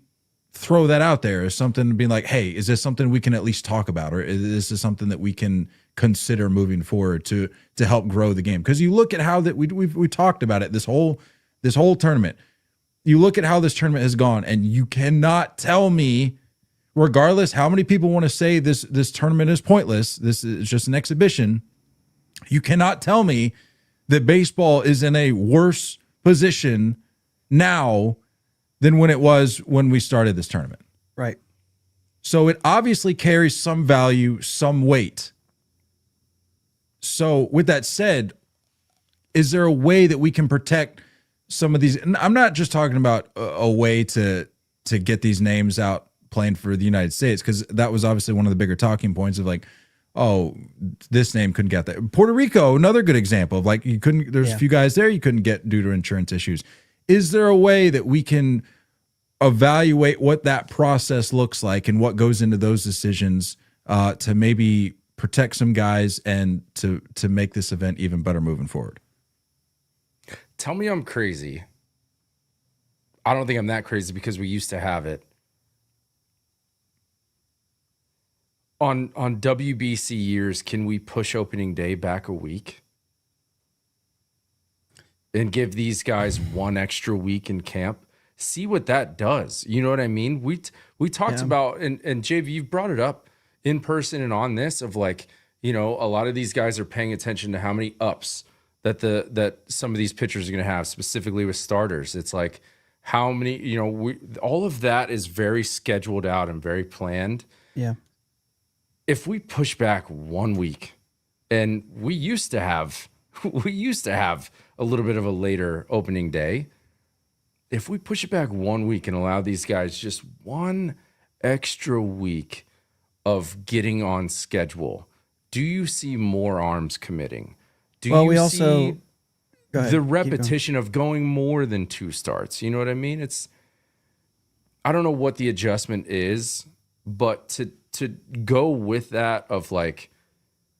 throw that out there as something, being like, hey, is this something we can at least talk about? Or is this something that we can consider moving forward to help grow the game? Because you look at how that we talked about it, this whole tournament. You look at how this tournament has gone, and you cannot tell me, regardless how many people want to say this tournament is pointless, this is just an exhibition, you cannot tell me that baseball is in a worse position now than when it was when we started this tournament. Right. So it obviously carries some value, some weight. So with that said, is there a way that we can protect some of these? And I'm not just talking about a way to get these names out playing for the United States, because that was obviously one of the bigger talking points of like, oh, this name couldn't get that. Puerto Rico, another good example of like, there's a few guys there you couldn't get due to insurance issues. Is there a way that we can evaluate what that process looks like and what goes into those decisions to maybe protect some guys and to make this event even better moving forward? Tell me I'm crazy. I don't think I'm that crazy because we used to have it. On WBC years, can we push opening day back a week and give these guys one extra week in camp? See what that does. You know what I mean? We talked about, and JV, you've brought it up in person and on this, of like, a lot of these guys are paying attention to how many ups that some of these pitchers are going to have, specifically with starters. It's like how many, all of that is very scheduled out and very planned. Yeah. If we push back 1 week, and we used to have a little bit of a later opening day. If we push it back 1 week and allow these guys just one extra week of getting on schedule, do you see more arms committing? Do you see the repetition of going more than 2 starts? You know what I mean? I don't know what the adjustment is, but to go with that of like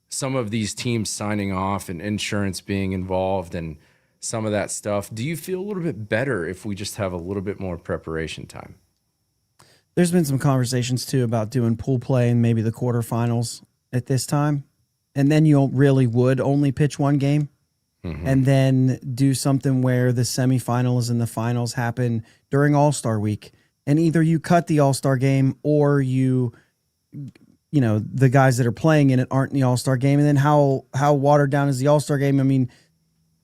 some of these teams signing off and insurance being involved and some of that stuff, do you feel a little bit better if we just have a little bit more preparation time? There's been some conversations too about doing pool play and maybe the quarterfinals at this time. And then you would only pitch one game, and then do something where the semifinals and the finals happen during All-Star week. And either you cut the All-Star game or the guys that are playing in it aren't in the All-Star game. And then how watered down is the All-Star game? I mean,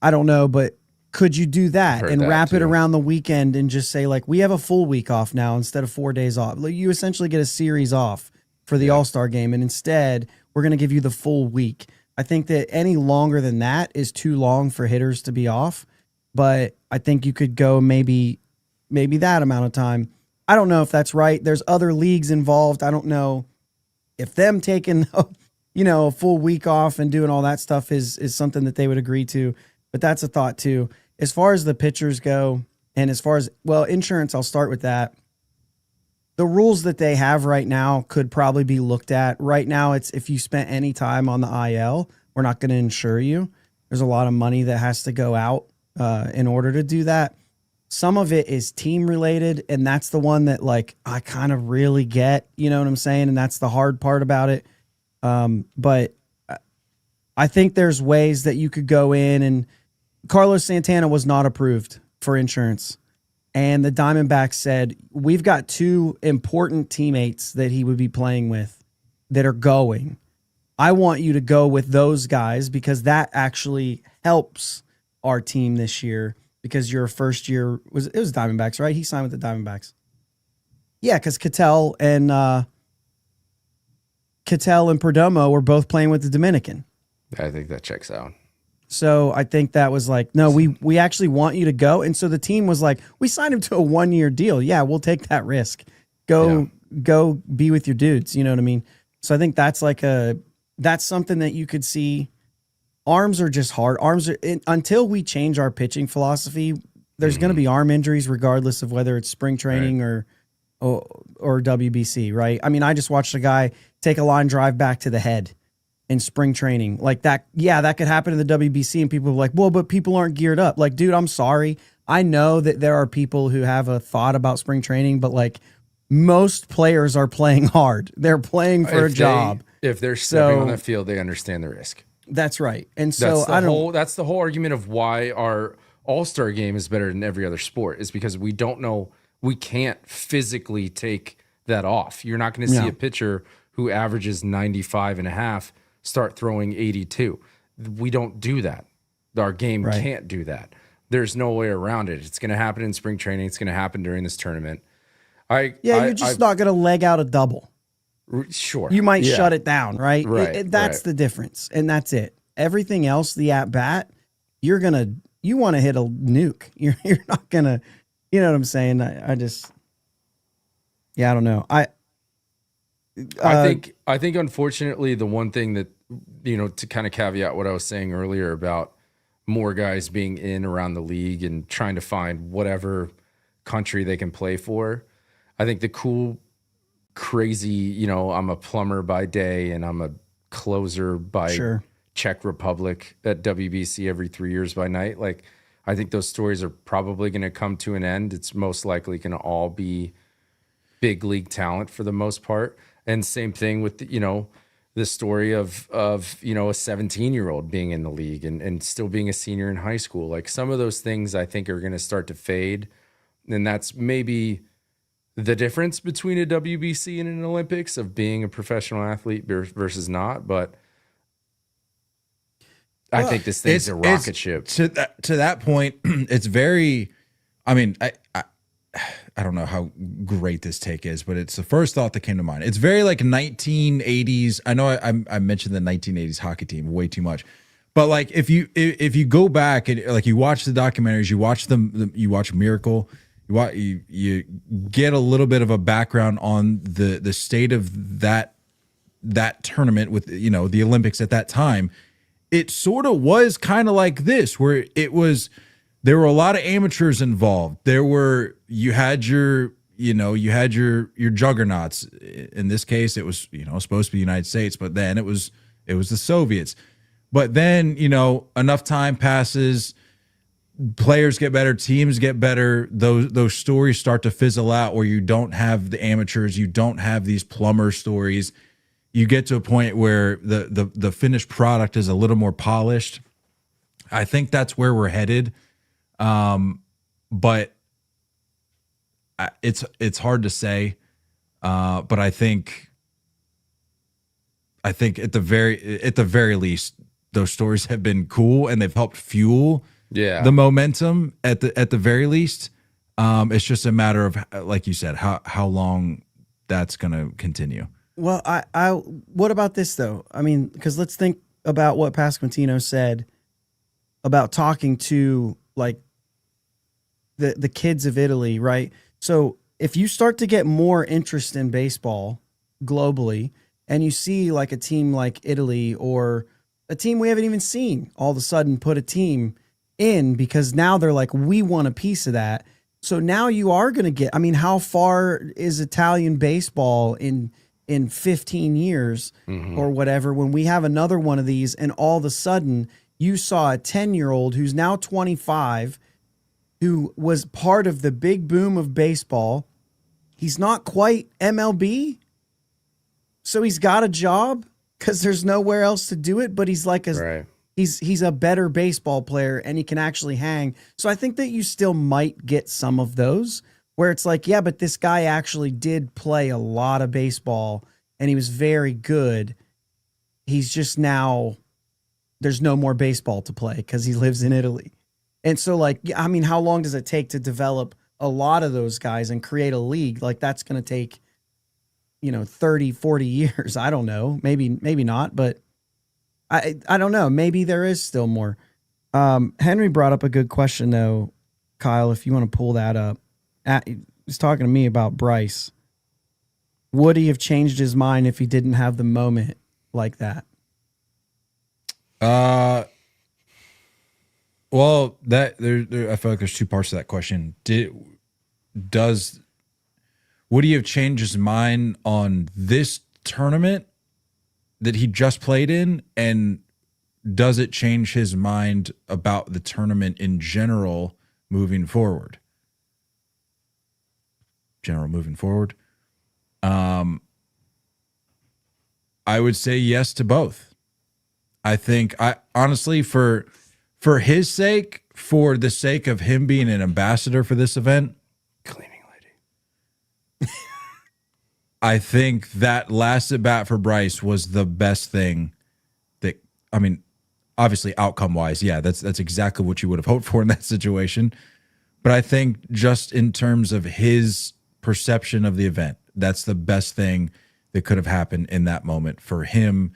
I don't know, but could you do that and wrap it around the weekend and just say, like, we have a full week off now instead of 4 days off? Like, you essentially get a series off for the All-Star game, and instead we're going to give you the full week. I think that any longer than that is too long for hitters to be off, but I think you could go maybe that amount of time. I don't know if that's right. There's other leagues involved. I don't know if them taking, a full week off and doing all that stuff is something that they would agree to, but that's a thought too. As far as the pitchers go, and as far as, insurance, I'll start with that. The rules that they have right now could probably be looked at. Right now, it's if you spent any time on the IL, we're not going to insure you. There's a lot of money that has to go out in order to do that. Some of it is team related, and that's the one that like I kind of really get, you know what I'm saying? And that's the hard part about it. But I think there's ways that you could go in, and Carlos Santana was not approved for insurance. And the Diamondbacks said, we've got 2 important teammates that he would be playing with that are going. I want you to go with those guys because that actually helps our team this year, because your first year it was Diamondbacks, right? He signed with the Diamondbacks. Yeah, because Cattell and Perdomo were both playing with the Dominican. I think that checks out. So I think that was like, no, we actually want you to go. And so the team was like, we signed him to a 1-year deal. Yeah, we'll take that risk. Go be with your dudes. You know what I mean? So I think that's like that's something that you could see. Arms are just hard. Until we change our pitching philosophy, there's going to be arm injuries regardless of whether it's spring training or WBC, right? I mean, I just watched a guy take a line drive back to the head in spring training. Like that, yeah, that could happen in the WBC, and people are like, well, but people aren't geared up. Like, dude, I'm sorry. I know that there are people who have a thought about spring training, but like most players are playing hard. They're playing for a job. If they're stepping on the field, they understand the risk. That's right. And so that's the whole argument of why our all-star game is better than every other sport, is because we don't know, we can't physically take that off. You're not going to see a pitcher who averages 95 and a half start throwing 82. We don't do that. Our game can't do that. There's no way around it. It's going to happen in spring training. It's going to happen during this tournament. You're just not going to leg out a double. Sure. You might shut it down, right? Right. That's the difference. And that's it. Everything else, the at bat, you want to hit a nuke. You're not going to, you know what I'm saying? I don't know. I think unfortunately the one thing that, to kind of caveat what I was saying earlier about more guys being in around the league and trying to find whatever country they can play for. I think the cool, crazy, I'm a plumber by day and I'm a closer by Czech Republic at WBC every 3 years by night. Like, I think those stories are probably going to come to an end. It's most likely going to all be big league talent for the most part. And same thing with, the story of a 17-year-old being in the league and still being a senior in high school. Like, some of those things I think are going to start to fade. And that's maybe the difference between a WBC and an Olympics, of being a professional athlete versus not. But I think this thing's a rocket ship. To that point, it's very, I mean, I don't know how great this take is, but it's the first thought that came to mind. It's very like 1980s. I know I mentioned the 1980s hockey team way too much, but like if you go back and like you watch the documentaries, you watch you watch Miracle, you get a little bit of a background on the state of that tournament with the Olympics at that time. It sort of was kind of like this, where there were a lot of amateurs involved. You had your juggernauts. In this case, it was, supposed to be the United States, but then it was the Soviets. But then, enough time passes, players get better, teams get better. Those stories start to fizzle out, where you don't have the amateurs, you don't have these plumber stories. You get to a point where the finished product is a little more polished. I think that's where we're headed. But it's hard to say. But I think at the very least, those stories have been cool and they've helped fuel the momentum at the very least. It's just a matter of, like you said, how long that's going to continue. Well, what about this though? I mean, because let's think about what Pasquantino said about talking to like the kids of Italy, right? So if you start to get more interest in baseball globally, and you see like a team like Italy or a team we haven't even seen all of a sudden put a team in, because now they're like, we want a piece of that. So now you are going to get, I mean, how far is Italian baseball in 15 years or whatever, when we have another one of these, and all of a sudden you saw a 10-year-old who's now 25, who was part of the big boom of baseball. He's not quite MLB, so he's got a job because there's nowhere else to do it, but he's like he's a better baseball player and he can actually hang. So I think that you still might get some of those where it's like, yeah, but this guy actually did play a lot of baseball and he was very good. He's just now, there's no more baseball to play because he lives in Italy. And so, like, I mean, how long does it take to develop a lot of those guys and create a league? Like, that's going to take, 30, 40 years. I don't know. Maybe not, but I don't know. Maybe there is still more. Henry brought up a good question though, Kyle. If you want to pull that up, he's talking to me about Bryce. Would he have changed his mind if he didn't have the moment like that? Well, that there I feel like there's two parts to that question. Would he have changed his mind on this tournament that he just played in, and does it change his mind about the tournament in general moving forward? I would say yes to both. I think I honestly for his sake, for the sake of him being an ambassador for this event, Cleaning lady. I think that last at bat for Bryce was the best thing that, I mean, obviously outcome wise, yeah, that's exactly what you would have hoped for in that situation. But I think just in terms of his perception of the event, that's the best thing that could have happened in that moment for him,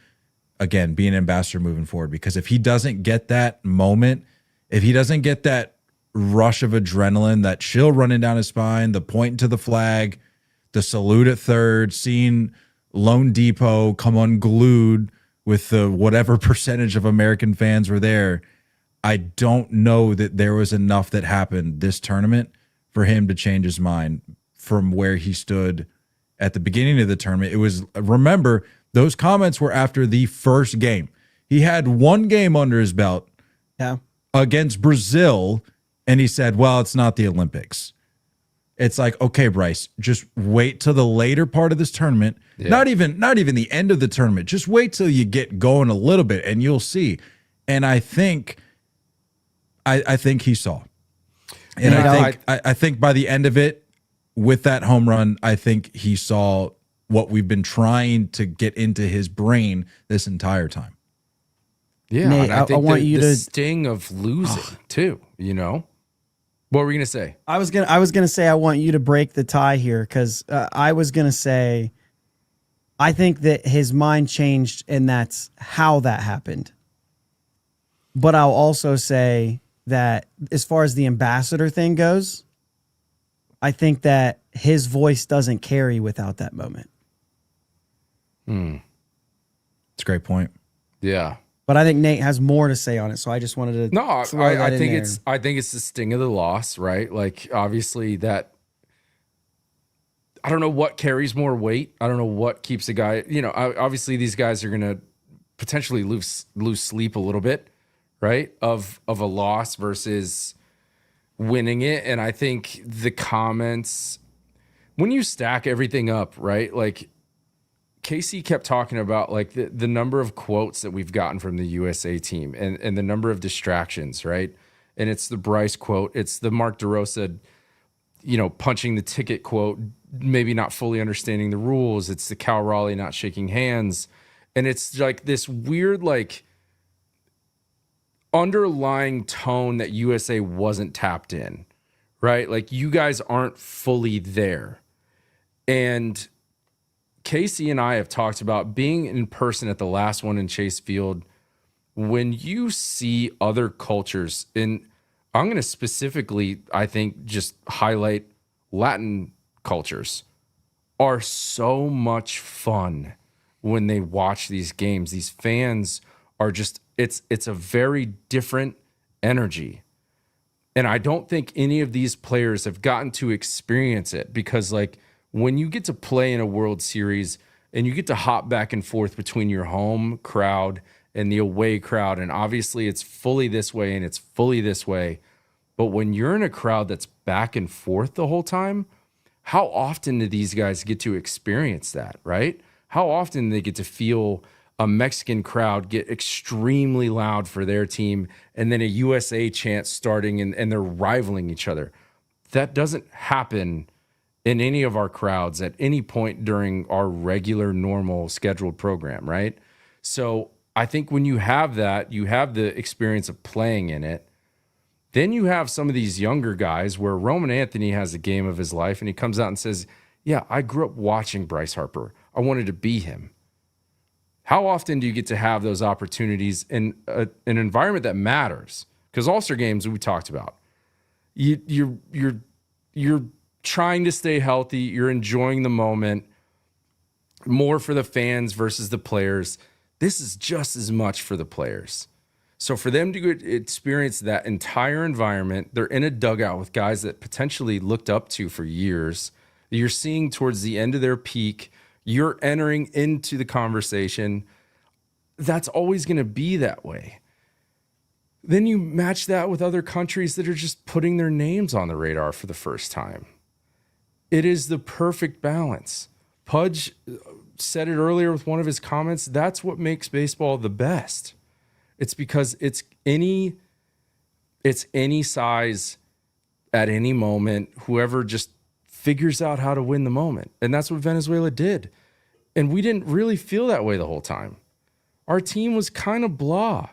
again, being an ambassador moving forward. Because if he doesn't get that moment, if he doesn't get that rush of adrenaline, that chill running down his spine, the point to the flag, the salute at third, seeing Lone Depot come unglued with the whatever percentage of American fans were there, I don't know that there was enough that happened this tournament for him to change his mind from where he stood at the beginning of the tournament. It was, remember, those comments were after the first game. He had one game under his belt against Brazil, and he said, well, it's not the Olympics. It's like, okay, Bryce, just wait till the later part of this tournament. Yeah. Not even the end of the tournament. Just wait till you get going a little bit and you'll see. And I think he saw. And I think by the end of it, with that home run, I think he saw what we've been trying to get into his brain this entire time. Yeah, Nate, and I think I want you the to sting of losing too, you know? What were you gonna say? I was gonna say I want you to break the tie here because I was gonna say I think that his mind changed and that's how that happened. But I'll also say that as far as the ambassador thing goes, I think that his voice doesn't carry without that moment. It's a great point. Yeah. But I think Nate has more to say on it, so I just wanted to. No, I think there. I think it's the sting of the loss, right? Like obviously that. I don't know what carries more weight. I don't know what keeps a guy. You know, obviously these guys are gonna potentially lose sleep a little bit, right? Of a loss versus winning it, and I think the comments when you stack everything up, right? Like Casey kept talking about like the number of quotes that we've gotten from the USA team and the number of distractions, right? And it's the Bryce quote, it's the Mark DeRosa, you know, punching the ticket quote, maybe not fully understanding the rules. It's the Cal Raleigh not shaking hands. And it's like this weird, like underlying tone that USA wasn't tapped in, right? Like you guys aren't fully there. And Casey and I have talked about being in person at the last one in Chase Field. When you see other cultures, and I'm going to specifically, I think, just highlight Latin cultures, are so much fun when they watch these games. These fans are just, it's a very different energy. And I don't think any of these players have gotten to experience it because, like, when you get to play in a World Series and you get to hop back and forth between your home crowd and the away crowd, and obviously it's fully this way and it's fully this way, but when you're in a crowd that's back and forth the whole time, how often do these guys get to experience that, right? How often do they get to feel a Mexican crowd get extremely loud for their team and then a USA chant starting and they're rivaling each other? That doesn't happen in any of our crowds at any point during our regular, normal, scheduled program, right? So I think when you have that, you have the experience of playing in it. Then you have some of these younger guys where Roman Anthony has a game of his life and he comes out and says, yeah, I grew up watching Bryce Harper. I wanted to be him. How often do you get to have those opportunities in an environment that matters? because All-Star games we talked about. You're trying to stay healthy. You're enjoying the moment more for the fans versus the players. This is just as much for the players. So for them to experience that entire environment, they're in a dugout with guys that potentially looked up to for years. You're seeing towards the end of their peak. You're entering into the conversation. That's always going to be that way. Then you match that with other countries that are just putting their names on the radar for the first time. It is the perfect balance. Pudge said it earlier with one of his comments. That's what makes baseball the best. It's because it's any size at any moment, whoever just figures out how to win the moment. And that's what Venezuela did. And we didn't really feel that way the whole time. Our team was kind of blah.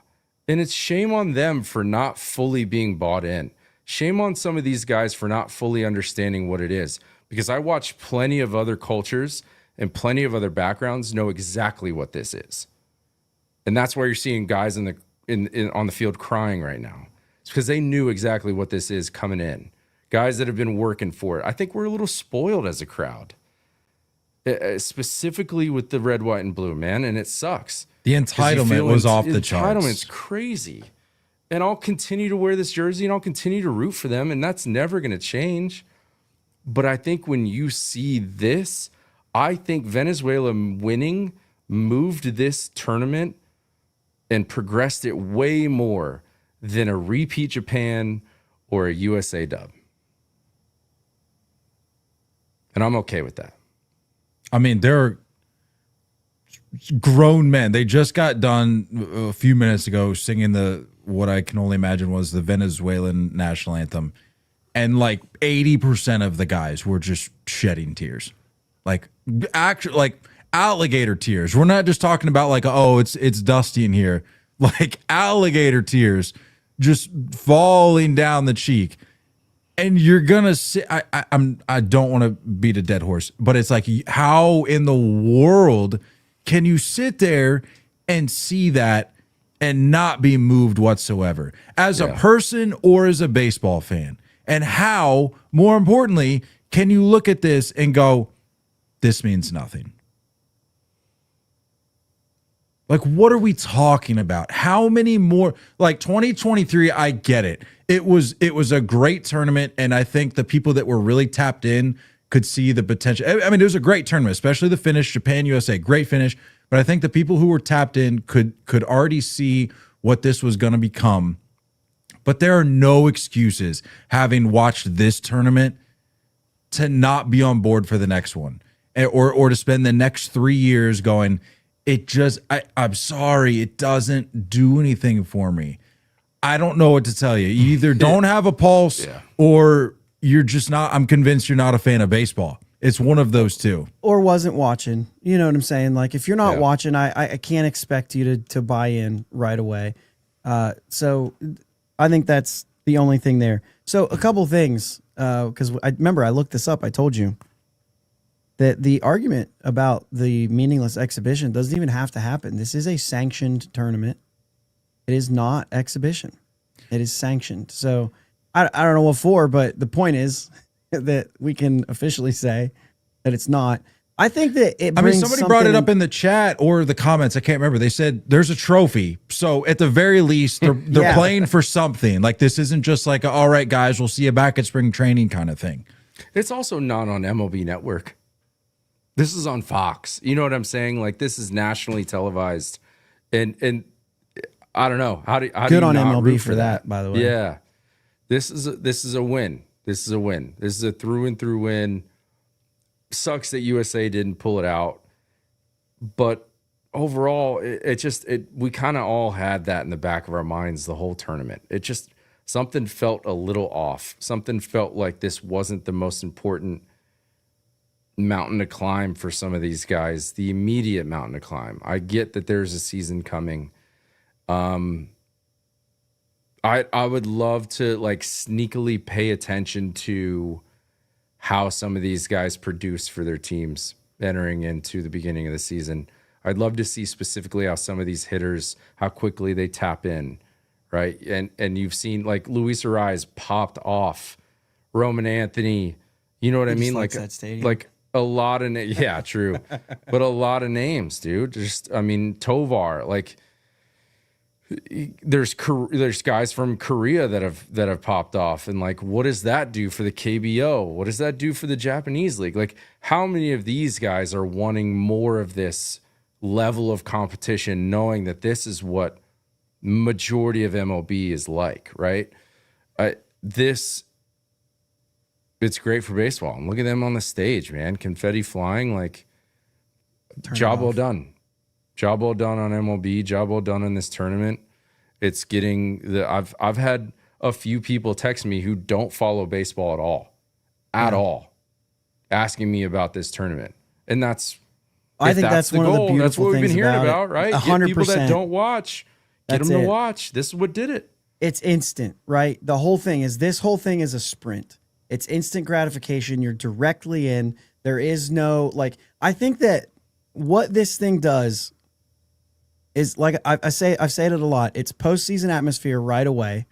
And it's shame on them for not fully being bought in. Shame on some of these guys for not fully understanding what it is. Because I watch plenty of other cultures and plenty of other backgrounds know exactly what this is. And that's why you're seeing guys on the field crying right now. It's because they knew exactly what this is coming in. Guys that have been working for it. I think we're a little spoiled as a crowd. Specifically with the red, white, and blue, man. And it sucks. The entitlement was off the charts. Entitlement's crazy. And I'll continue to wear this jersey and I'll continue to root for them. And that's never going to change. But I think when you see this, I think Venezuela winning moved this tournament and progressed it way more than a repeat Japan or a USA dub. And I'm okay with that. I mean, they're grown men. They just got done a few minutes ago singing what I can only imagine was the Venezuelan national anthem. And like 80% of the guys were just shedding tears. Like alligator tears. We're not just talking about like, oh, it's dusty in here. Like alligator tears just falling down the cheek. And you're gonna see. I don't want to beat a dead horse, but it's like, how in the world can you sit there and see that and not be moved whatsoever as a person or as a baseball fan? And how, more importantly, can you look at this and go, this means nothing? Like, what are we talking about? How many more? Like 2023, I get it. It was a great tournament, and I think the people that were really tapped in could see the potential. I mean, it was a great tournament, especially the finish, Japan, USA, great finish. But I think the people who were tapped in could already see what this was going to become. But there are no excuses, having watched this tournament, to not be on board for the next one, or to spend the next 3 years going, I'm sorry, it doesn't do anything for me. I don't know what to tell you. You either don't have a pulse or you're just not. I'm convinced you're not a fan of baseball. It's one of those two. Or wasn't watching. You know what I'm saying? Like, if you're not watching, I can't expect you to buy in right away. So I think that's the only thing there. So a couple things, because I remember I looked this up. I told you that the argument about the meaningless exhibition doesn't even have to happen. This is a sanctioned tournament. It is not exhibition. It is sanctioned. So I don't know what for, but the point is that we can officially say that it's not. I think that it brings somebody brought it up in the chat or the comments. I can't remember. They said there's a trophy. So at the very least, they're playing for something. Like, this isn't just like, all right, guys, we'll see you back at spring training kind of thing. It's also not on MLB Network. This is on Fox. You know what I'm saying? Like, this is nationally televised. And I don't know. How do good you on not MLB root for that, by the way. Yeah. This is a win. This is a win. This is a through and through win. Sucks that USA didn't pull it out. But overall, we kind of all had that in the back of our minds the whole tournament. It just, something felt a little off. Something felt like this wasn't the most important mountain to climb for some of these guys, the immediate mountain to climb. I get that there's a season coming. I would love to like sneakily pay attention to how some of these guys produce for their teams entering into the beginning of the season. I'd love to see specifically how some of these hitters, how quickly they tap in, right? And you've seen like Luis Ariz popped off, Roman Anthony, you know what I just mean? likes that stadium. Like a lot of yeah, true, but a lot of names, dude. Just I mean, Tovar, like there's guys from Korea that have popped off, and like, what does that do for the KBO? What does that do for the Japanese league? Like, how many of these guys are wanting more of this level of competition, knowing that this is what majority of MLB is like, right? This it's great for baseball. And look at them on the stage, man. Confetti flying, like job well done. Job well done on MLB, job well done in this tournament. It's getting the I've had a few people text me who don't follow baseball at all, asking me about this tournament. And I think that's one of the beautiful that's what we've been things hearing about about, right? 100%. Get people that don't watch, get That's them to it. watch. This is what did it. It's instant, right? The whole thing is this whole thing is a sprint. It's instant gratification. You're directly in. There is no like. I think that what this thing does is like I've said it a lot. It's postseason atmosphere right away,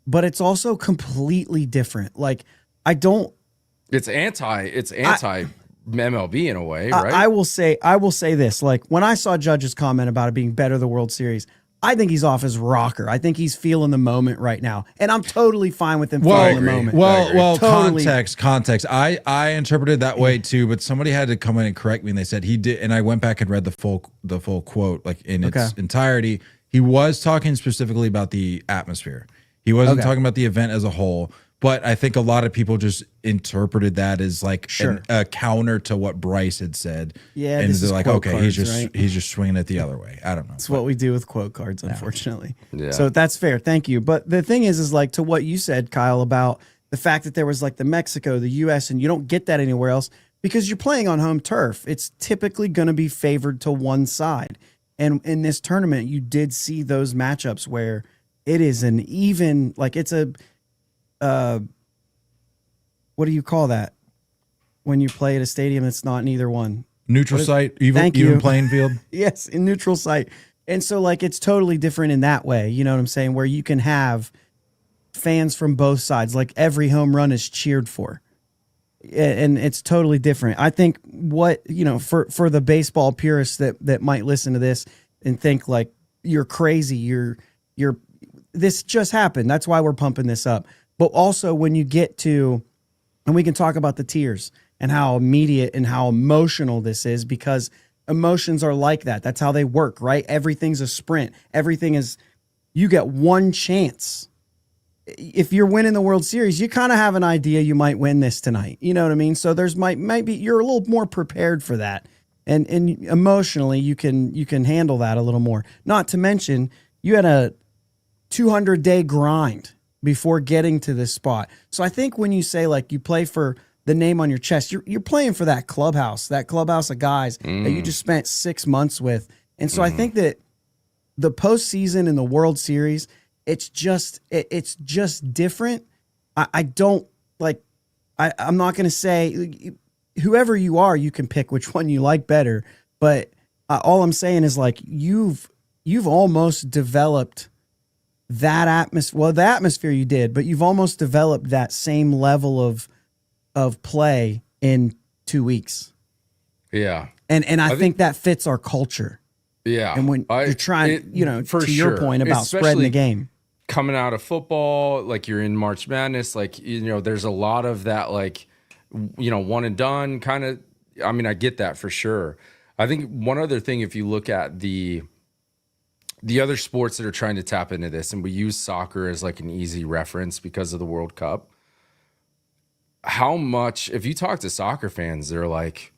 but it's also completely different. Like I don't. It's anti MLB in a way, right? I will say this. Like when I saw Judge's comment about it being better the World Series, I think he's off his rocker. I think he's feeling the moment right now, and I'm totally fine with him feeling the moment. Well, Totally. context. I interpreted that way too, but somebody had to come in and correct me, and they said he did. And I went back and read the full quote, like in its entirety. He was talking specifically about the atmosphere. He wasn't talking about the event as a whole. But I think a lot of people just interpreted that as like a counter to what Bryce had said. Yeah, and this they're is like, quote okay, cards, he's just swinging it the other way. I don't know. That's what we do with quote cards, unfortunately. Yeah. So that's fair. Thank you. But the thing is like to what you said, Kyle, about the fact that there was like the Mexico, the U.S., and you don't get that anywhere else because you're playing on home turf. It's typically going to be favored to one side. And in this tournament, you did see those matchups where it is an even, like it's a, what do you call that when you play at a stadium that's not neither one? Neutral site, even Thank you. playing field. Yes, in neutral site. And so like it's totally different in that way, you know what I'm saying, where you can have fans from both sides, like every home run is cheered for. And it's totally different. I think what, you know, for the baseball purists that might listen to this and think like you're crazy, you're this just happened. That's why we're pumping this up. But also when you get to, and we can talk about the tiers and how immediate and how emotional this is, because emotions are like that. That's how they work, right? Everything's a sprint. Everything is, you get one chance. If you're winning the World Series, you kind of have an idea you might win this tonight. You know what I mean? So there's maybe you're a little more prepared for that. And emotionally you can handle that a little more. Not to mention you had a 200-day grind before getting to this spot. So I think when you say like you play for the name on your chest, you're playing for that clubhouse of guys that you just spent 6 months with. And so I think that the postseason and the World Series, it's just different. I don't like, I'm not going to say whoever you are, you can pick which one you like better. But all I'm saying is like, you've almost developed that atmosphere. Well, the atmosphere you did, but you've almost developed that same level of play in 2 weeks. Yeah. And I think that fits our culture. Yeah. And when you're trying, to your point about Especially spreading the game. Coming out of football, like you're in March Madness, like, there's a lot of that, like, one and done kind of. I mean, I get that for sure. I think one other thing, if you look at the other sports that are trying to tap into this, and we use soccer as like an easy reference because of the World Cup, how much, if you talk to soccer fans, they're like,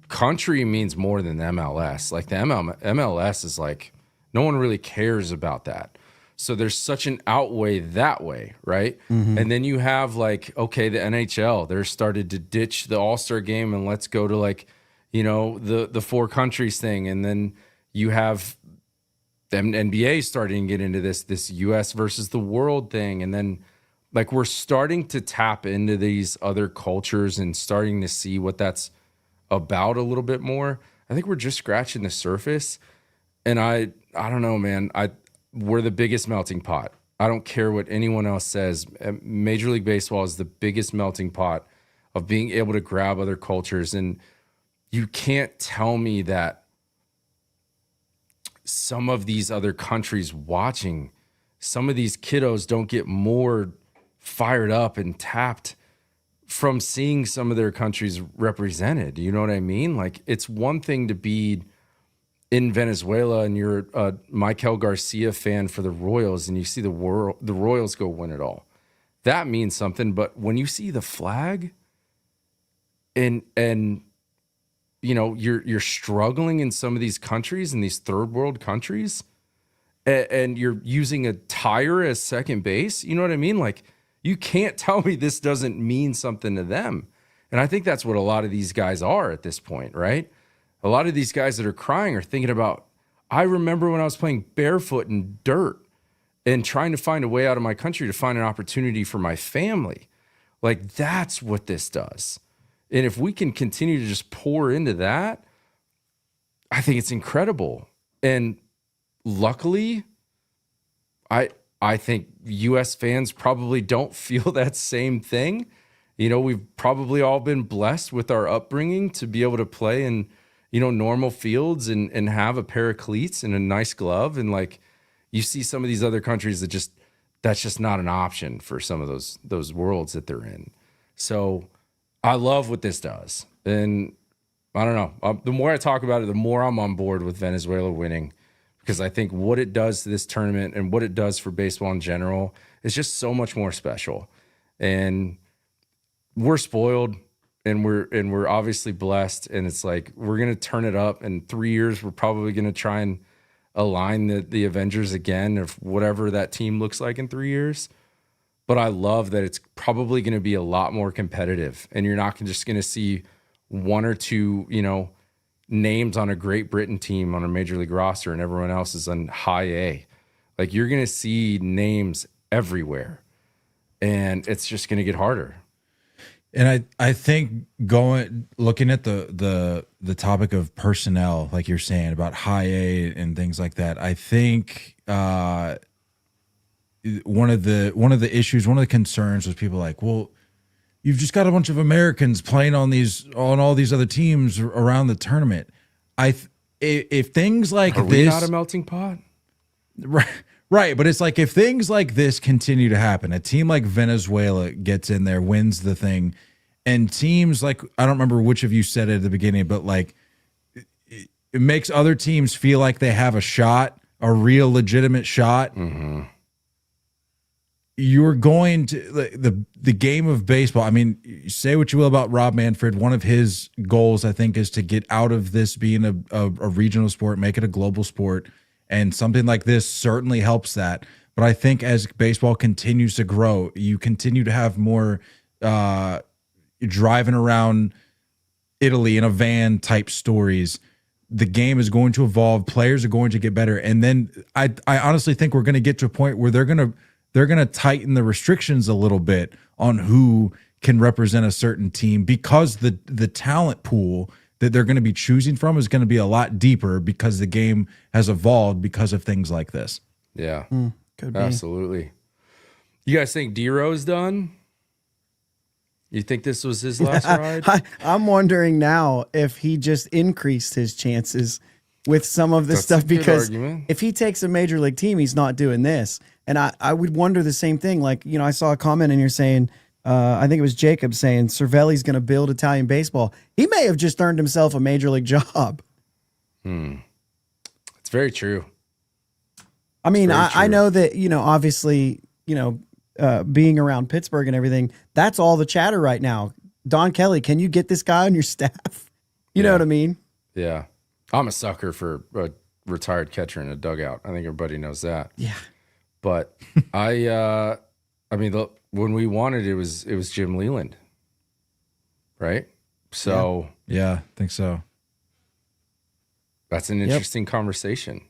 country means more than the MLS. Like the MLS is like, no one really cares about that. So there's such an outweigh that way, right? Mm-hmm. And then you have like, okay, the NHL, they're started to ditch the All-Star game and let's go to like, the four countries thing. And then you have the NBA starting to get into this US versus the world thing. And then like we're starting to tap into these other cultures and starting to see what that's about a little bit more. I think we're just scratching the surface. And I don't know, man. we're the biggest melting pot. I don't care what anyone else says. Major League Baseball is the biggest melting pot of being able to grab other cultures. And you can't tell me that some of these other countries watching, some of these kiddos don't get more fired up and tapped from seeing some of their countries represented. You know what I mean? Like, it's one thing to be in Venezuela and you're a Michael Garcia fan for the Royals and you see the Royals go win it all. That means something. But when you see the flag and you know, you're struggling in some of these countries, in these third world countries, and you're using a tire as second base, you know what I mean? Like, you can't tell me this doesn't mean something to them. And I think that's what a lot of these guys are at this point, right? A lot of these guys that are crying are thinking about, I remember when I was playing barefoot in dirt and trying to find a way out of my country to find an opportunity for my family. Like, that's what this does. And if we can continue to just pour into that, I think it's incredible. And luckily, I think US fans probably don't feel that same thing. You know, we've probably all been blessed with our upbringing to be able to play in, you know, normal fields and have a pair of cleats and a nice glove. And like, you see some of these other countries that that's just not an option for some of those worlds that they're in. So I love what this does. And I don't know, the more I talk about it, the more I'm on board with Venezuela winning, because I think what it does to this tournament and what it does for baseball in general is just so much more special. And we're spoiled. And we're obviously blessed, and it's like we're gonna turn it up. In 3 years, we're probably gonna try and align the Avengers again, of whatever that team looks like in 3 years. But I love that it's probably gonna be a lot more competitive, and you're not just gonna see one or two, you know, names on a Great Britain team on a major league roster, and everyone else is on high A. Like, you're gonna see names everywhere, and it's just gonna get harder. And I think looking at the topic of personnel, like you're saying about high A and things like that, I think one of the issues, one of the concerns was people like, well, you've just got a bunch of Americans playing on all these other teams around the tournament. If things like Are this, we not a melting pot? Right, but it's like if things like this continue to happen, a team like Venezuela gets in there, wins the thing, and teams like, I don't remember which of you said it at the beginning, but like it makes other teams feel like they have a shot, a real legitimate shot. Mm-hmm. You're going to the game of baseball. I mean, say what you will about Rob Manfred. One of his goals, I think, is to get out of this being a regional sport, make it a global sport. And something like this certainly helps that. But I think as baseball continues to grow, you continue to have more driving around Italy in a van type stories. The game is going to evolve. Players are going to get better. And then I honestly think we're going to get to a point where they're going to tighten the restrictions a little bit on who can represent a certain team, because the talent pool that they're going to be choosing from is going to be a lot deeper, because the game has evolved because of things like this. Yeah, could be. absolutely. You guys think D-Rose done? You think this was his last ride? I'm wondering now if he just increased his chances with some of this That's stuff, a good because argument. if he takes a major league team, he's not doing this. And I would wonder the same thing. Like, you know, I saw a comment and you're saying, I think it was Jacob saying Cervelli's going to build Italian baseball. He may have just earned himself a major league job. It's very true. I mean, very I true. know that, you know, obviously, you know, being around Pittsburgh and everything, that's all the chatter right now. Don Kelly, can you get this guy on your staff? You know Yeah. what I mean? Yeah. I'm a sucker for a retired catcher in a dugout. I think everybody knows that. Yeah. But I mean, when we wanted it was Jim Leland, right? So Yeah, I think so. that's an interesting conversation.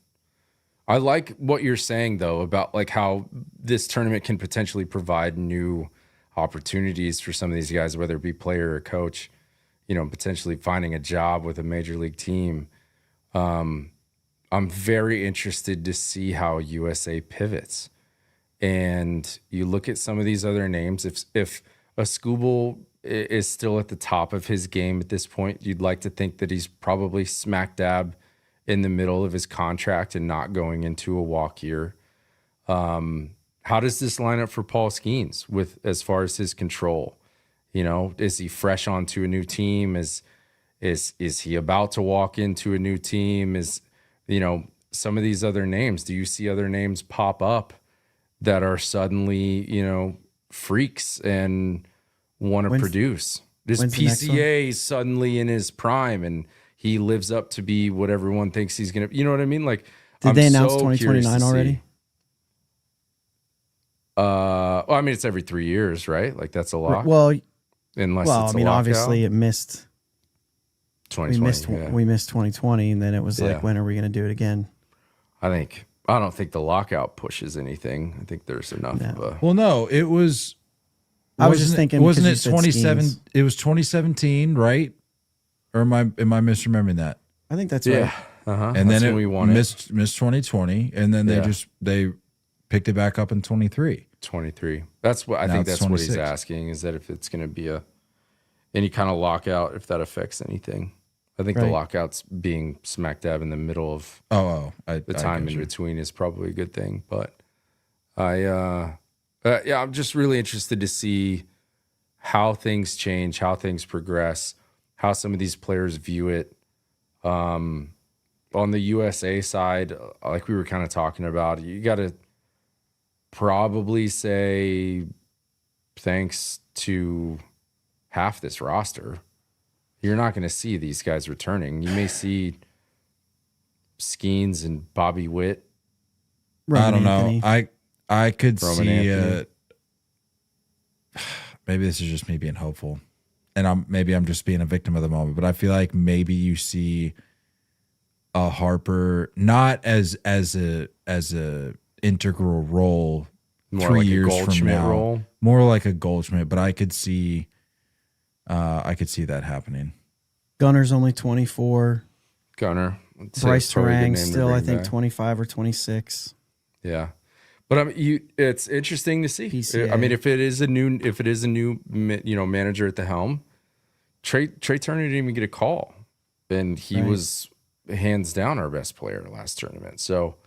I like what you're saying though about like how this tournament can potentially provide new opportunities for some of these guys, whether it be player or coach, you know, potentially finding a job with a major league team. I'm very interested to see how USA pivots. And you look at some of these other names. If a Skubal is still at the top of his game at this point, you'd like to think that he's probably smack dab in the middle of his contract and not going into a walk year. How does this line up for Paul Skeens with as far as his control? You know, is he fresh onto a new team? Is he about to walk into a new team? Is, you know, some of these other names, do you see other names pop up that are suddenly, you know, freaks and want to produce? This PCA is suddenly in his prime and he lives up to be what everyone thinks he's going to, you know what I mean? Like, did they announce 2029 already? Well, I mean, it's every 3 years, right? Like that's a lock. Well, unless well, it's I mean, a obviously it missed 2020. We missed 2020, and then it was like, when are we going to do it again? I don't think the lockout pushes anything. I think there's enough. No. Well, no, it was. I was just thinking, wasn't it because you said 27? Skeens. It was 2017, right? Or am I misremembering that? I think that's right. Yeah. Uh-huh. And That's then when it we won missed 2020, and then they picked it back up in 23. 23. That's what I Now think. it's That's what he's 26. asking, is that if it's going to be any kind of lockout, if that affects anything. I think the Right. lockouts being smack dab in the middle of the time in between is probably a good thing. But I'm just really interested to see how things change, how things progress, how some of these players view it. On the USA side, like we were kind of talking about, you got to probably say thanks to half this roster, you're not going to see these guys returning. You may see Skeens and Bobby Witt. Roman I don't Anthony. know. I could Roman see. Anthony. Maybe this is just me being hopeful, and I'm just being a victim of the moment. But I feel like maybe you see a Harper not as a integral role More 3 like a years from Goldschmidt now, role. more like a Goldschmidt. But I could see that happening. Gunner's only 24. Gunner. Bryce Probably a good Harang name to still, I bring think, back. 25 or 26. Yeah, but it's interesting to see. PCA. I mean, if it is a new, manager at the helm, Trey Turner didn't even get a call, and he was hands down our best player last tournament. So,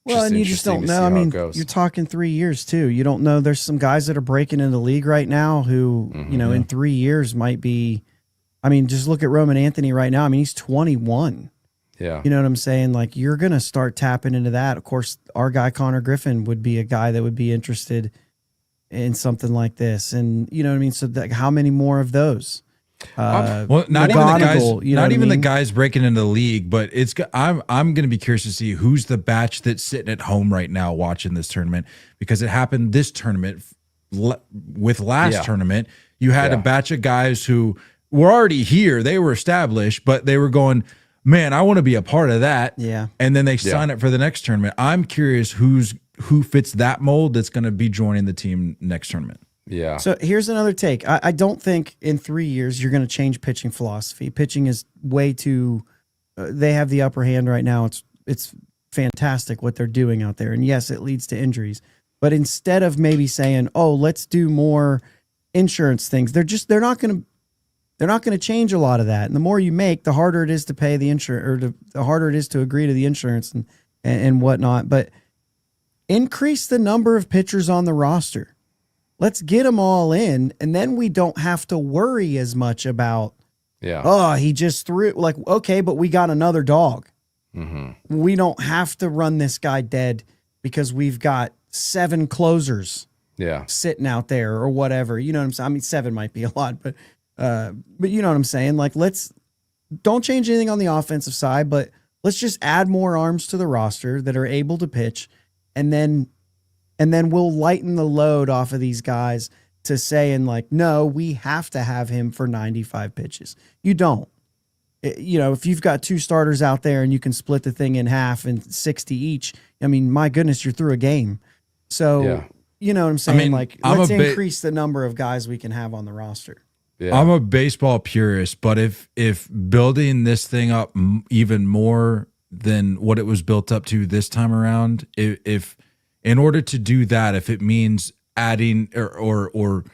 Well, and you just don't know. I mean, you're talking 3 years too. You don't know. There's some guys that are breaking into the league right now who, in 3 years might be. I mean, just look at Roman Anthony right now. I mean, he's 21. Yeah. You know what I'm saying? Like, you're going to start tapping into that. Of course, our guy, Connor Griffin, would be a guy that would be interested in something like this. And you know what I mean? So how many more of those? Well, not even the guys, McGonigal, you know not what I even the mean? guys breaking into the league, but I'm going to be curious to see who's the batch that's sitting at home right now watching this tournament, because it happened this tournament with last tournament. You had a batch of guys who were already here. They were established, but they were going, man, I want to be a part of that. Yeah. And then they sign up for the next tournament. I'm curious who fits that mold that's going to be joining the team next tournament. Yeah. So here's another take. I don't think in 3 years you're going to change pitching philosophy. Pitching is way too. They have the upper hand right now. It's fantastic what they're doing out there, and yes, it leads to injuries. But instead of maybe saying, "Oh, let's do more insurance things," they're not going to change a lot of that. And the more you make, the harder it is to pay the insurance, or the harder it is to agree to the insurance and whatnot. But increase the number of pitchers on the roster. Let's get them all in, and then we don't have to worry as much about, he just threw, like, okay, but we got another dog. Mm-hmm. We don't have to run this guy dead because we've got 7 closers sitting out there or whatever. You know what I'm saying? I mean, 7 might be a lot, but you know what I'm saying? Like, don't change anything on the offensive side, but let's just add more arms to the roster that are able to pitch, and then we'll lighten the load off of these guys to saying, like, no, we have to have him for 95 pitches. You don't. If you've got 2 starters out there and you can split the thing in half and 60 each, I mean, my goodness, you're through a game. So, you know what I'm saying? I mean, like, let's increase the number of guys we can have on the roster. Yeah. I'm a baseball purist, but if building this thing up even more than what it was built up to this time around. If in order to do that, if it means adding or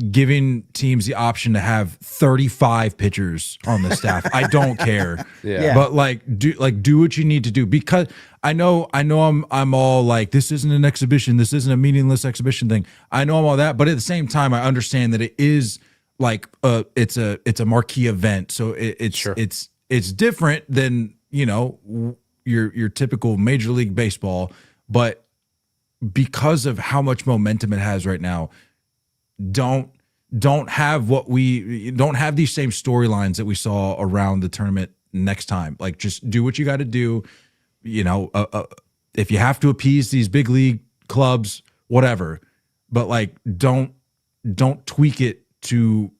giving teams the option to have 35 pitchers on the staff, I don't care. Yeah. But do what you need to do, because I know I'm all like, this isn't an exhibition, this isn't a meaningless exhibition thing. I know I'm all that, but at the same time, I understand that it is like it's a marquee event, so it's different than your typical Major League Baseball, but because of how much momentum it has right now, don't have these same storylines that we saw around the tournament next time. Like, just do what you got to do. If you have to appease these big league clubs, whatever, but like, don't tweak it to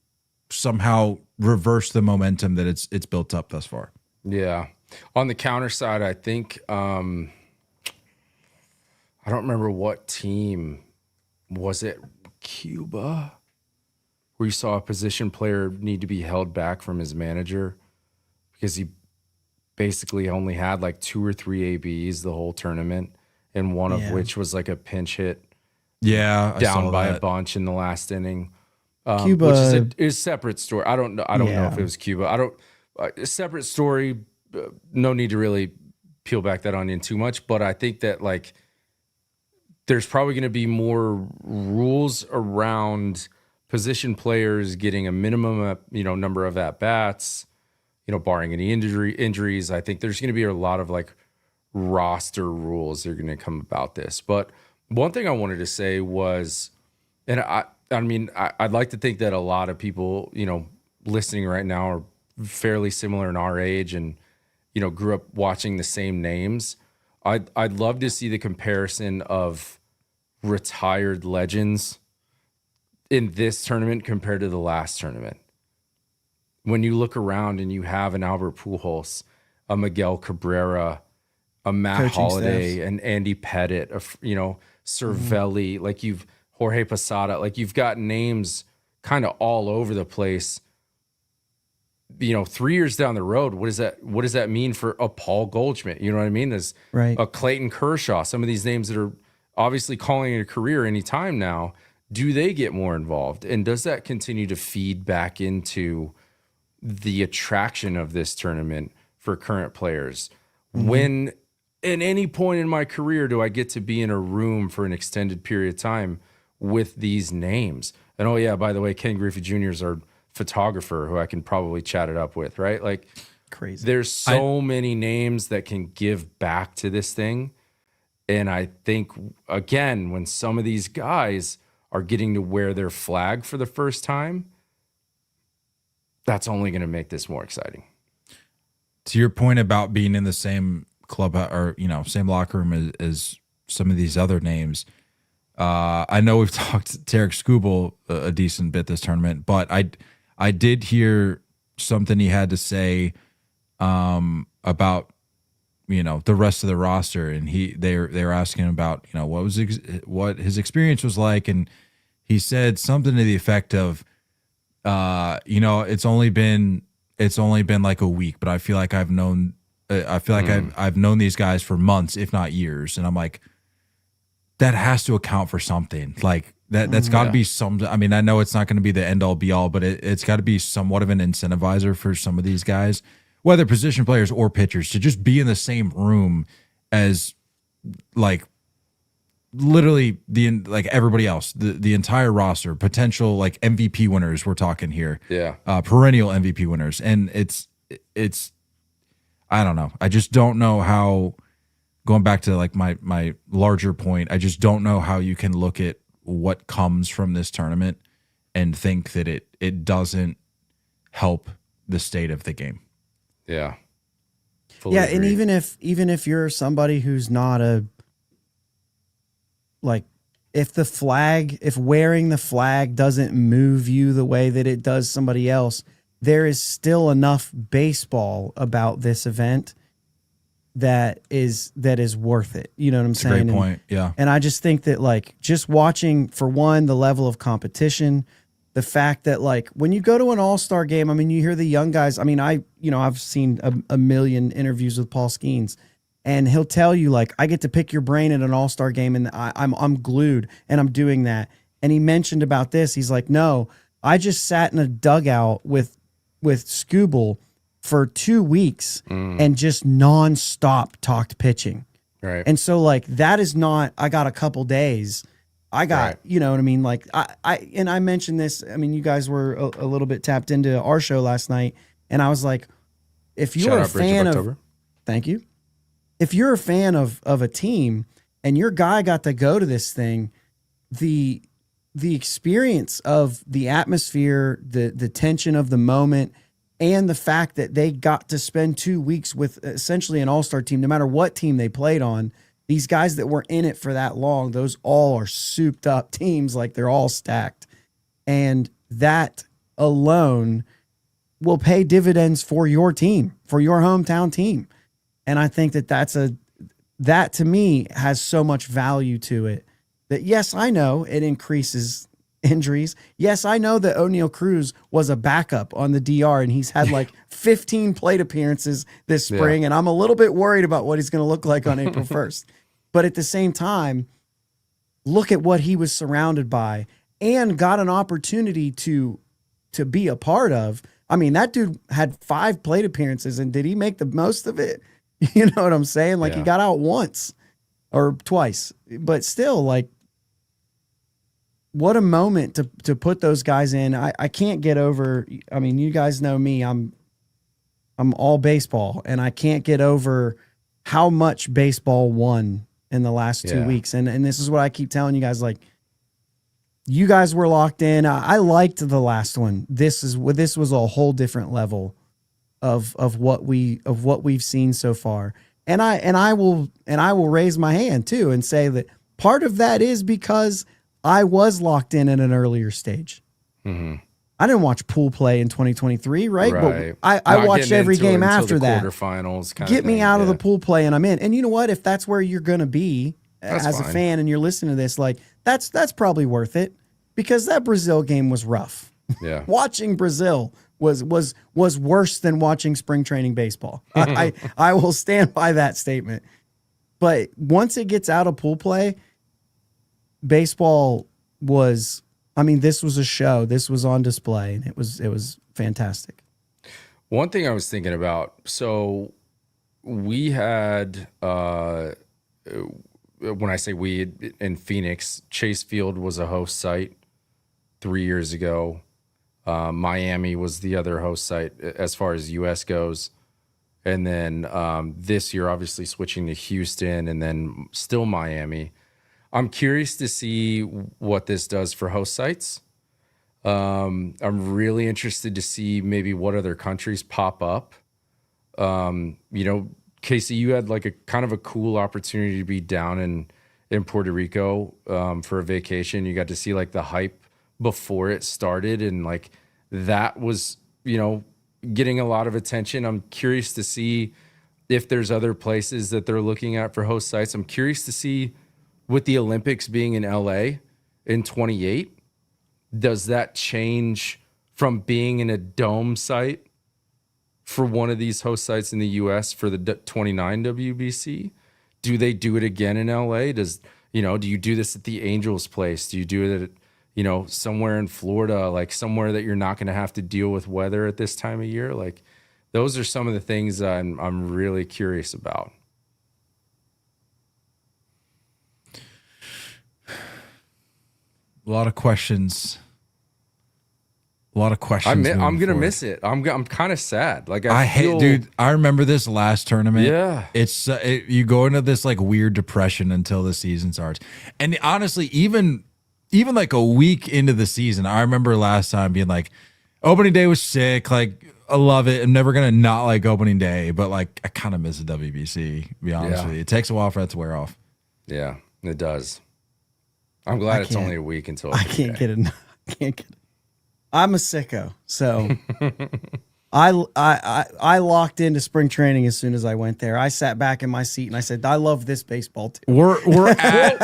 somehow reverse the momentum that it's built up thus far. Yeah. On the counter side, I think I don't remember what team was it. Cuba, where you saw a position player need to be held back from his manager because he basically only had like 2 or 3 ABs the whole tournament, and one of which was like a pinch hit. Yeah, down by a bunch in the last inning. Cuba, which is a separate story. I don't know if it was Cuba. A separate story. No need to really peel back that onion too much, but I think that like there's probably going to be more rules around position players getting a minimum, number of at bats, barring any injuries. I think there's going to be a lot of like roster rules that are going to come about this. But one thing I wanted to say was, and I'd like to think that a lot of people, listening right now are fairly similar in our age and, grew up watching the same names. I'd love to see the comparison of retired legends in this tournament compared to the last tournament. When you look around and you have an Albert Pujols, a Miguel Cabrera, a Matt Coaching Holliday, staffs. and Andy Pettit, Cervelli, like you've Jorge Posada, like you've got names kind of all over the place. 3 years down the road, what does that mean for a Paul Goldschmidt? You know what I mean? There's Right. a Clayton Kershaw, some of these names that are obviously calling it a career anytime now. Do they get more involved? And does that continue to feed back into the attraction of this tournament for current players? Mm-hmm. When at any point in my career do I get to be in a room for an extended period of time with these names? And oh yeah, by the way, Ken Griffey Jr. is our photographer who I can probably chat it up with, right? Like, Crazy. there's so many names that can give back to this thing. And I think, again, when some of these guys are getting to wear their flag for the first time, that's only going to make this more exciting. To your point about being in the same club or same locker room as some of these other names, I know we've talked to Tarek Skubal a decent bit this tournament, but I did hear something he had to say about the rest of the roster, and they were asking about what his experience was like, and he said something to the effect of it's only been like a week, but I feel like I've known I've known these guys for months, if not years, and I'm like, that has to account for something. Like that's got to be some. I mean, I know it's not going to be the end all be all, but it's got to be somewhat of an incentivizer for some of these guys, whether position players or pitchers, to just be in the same room as like literally everybody else, the entire roster, potential like MVP winners. We're talking here, perennial MVP winners, and it's I don't know. I just don't know how. Going back to like my larger point, I just don't know how you can look at what comes from this tournament and think that it doesn't help the state of the game. Yeah. Fully agree. And even if you're somebody who's not if wearing the flag doesn't move you the way that it does somebody else, there is still enough baseball about this event that is worth it. You know what I'm saying? Great point. Yeah. And I just think that like just watching, for one, the level of competition, the fact that like when you go to an all-star game, I mean, you hear the young guys. I mean, I've seen a million interviews with Paul Skeens, and he'll tell you like, I get to pick your brain at an all-star game, and I'm glued, and I'm doing that. And he mentioned about this. He's like, no, I just sat in a dugout with Scooble for 2 weeks and just nonstop talked pitching. Right. And so like that is not, I got a couple days. I got, Right. you know what I mean? Like I mentioned this, I mean, you guys were a little bit tapped into our show last night, and I was like, if you're Shout a out Bridge fan of October. thank you. If you're a fan of a team and your guy got to go to this thing, the experience of the atmosphere, the tension of the moment, and the fact that they got to spend 2 weeks with essentially an all-star team, no matter what team they played on, these guys that were in it for that long, those all are souped up teams, like they're all stacked. And that alone will pay dividends for your team, for your hometown team. And I think that to me has so much value to it that, yes, I know it increases injuries. Yes, I know that O'Neal Cruz was a backup on the DR, and he's had like 15 plate appearances this spring, and I'm a little bit worried about what he's going to look like on April 1st. But at the same time, look at what he was surrounded by and got an opportunity to be a part of. I mean, that dude had 5 plate appearances, and did he make the most of it? You know what I'm saying? Like, he got out once or twice, but still, like, what a moment to put those guys in. I can't get over. I mean, you guys know me. I'm all baseball, and I can't get over how much baseball won in the last 2 weeks. And this is what I keep telling you guys. Like, you guys were locked in. I liked the last one. This was a whole different level of what we've seen so far. And I will raise my hand too and say that part of that is because I was locked in at an earlier stage. Mm-hmm. I didn't watch pool play in 2023, right? Right. But I watched every game after that. Quarterfinals, Get me out of the pool play and I'm in. And you know what? If that's where you're going to be as a fan and you're listening to this, like that's probably worth it, because that Brazil game was rough. Yeah. Watching Brazil was worse than watching spring training baseball. I will stand by that statement. But once it gets out of pool play, baseball was, I mean, this was a show. This was on display, and it was fantastic. One thing I was thinking about, so we had, when I say we, in Phoenix, Chase Field was a host site 3 years ago. Miami was the other host site as far as US goes. And then this year, obviously switching to Houston, and then still Miami. I'm curious to see what this does for host sites. I'm really interested to see maybe what other countries pop up. You know, Casey, you had like a kind of a cool opportunity to be down in Puerto Rico for a vacation. You got to see like the hype before it started, and like that was, you know, getting a lot of attention. I'm curious to see if there's other places that they're looking at for host sites. I'm curious to see, with the Olympics being in LA in 28, does that change from being in a dome site for one of these host sites in the US for the 29 WBC? Do they do it again in LA? Do you do this at the Angels place? Do you do it at, you know, somewhere in Florida, like somewhere that you're not going to have to deal with weather at this time of year? Like, those are some of the things I'm really curious about. A lot of questions. I'm gonna miss it. I'm kind of sad. Like I feel, dude. I remember this last tournament. Yeah, it's you go into this like weird depression until the season starts. And honestly, even like a week into the season, I remember last time being like, opening day was sick. Like, I love it. I'm never gonna not like opening day, but like I kind of miss the WBC. To be honest with you, it takes a while for that to wear off. Yeah, it does. I'm glad it's only a week until I can't get it. I'm a sicko, so I locked into spring training as soon as I went there. I sat back in my seat and I said, I love this baseball too. We're at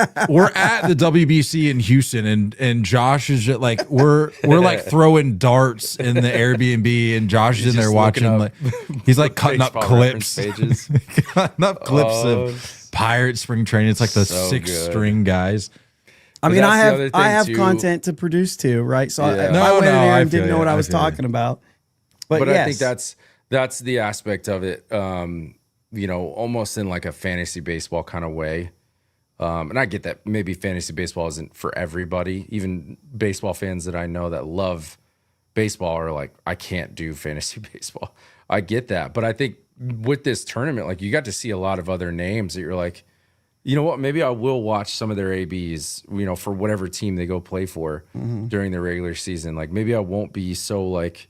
the WBC in Houston, and Josh is just like we're like throwing darts in the Airbnb, and Josh is in there watching. Like, he's like cutting up baseball clips, reference pages. cutting up clips of Pirate spring training. It's like the so six good. string guys. I mean, that's the I other have thing, I have too. content to produce too, right? So Yeah. I went in there I and feel didn't know you. what I I was feel you. talking about. But I yes. think that's the aspect of it. Almost in like a fantasy baseball kind of way. And I get that maybe fantasy baseball isn't for everybody. Even baseball fans that I know that love baseball are like, I can't do fantasy baseball. I get that. But I think with this tournament, like you got to see a lot of other names that you're like, you know what, maybe I will watch some of their ABs, for whatever team they go play for during the regular season. Like maybe I won't be so like,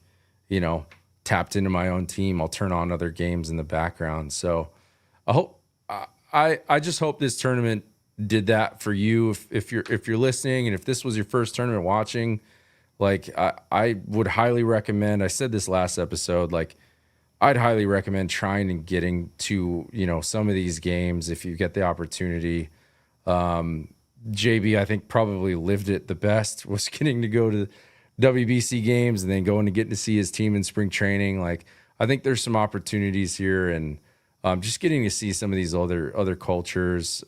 tapped into my own team. I'll turn on other games in the background. So I hope I just hope this tournament did that for you. If you're listening and if this was your first tournament watching, like I would highly recommend, I said this last episode, like I'd highly recommend trying and getting to, some of these games if you get the opportunity. JB, I think probably lived it the best, was getting to go to WBC games and then going to getting to see his team in spring training. Like I think there's some opportunities here, and just getting to see some of these other cultures.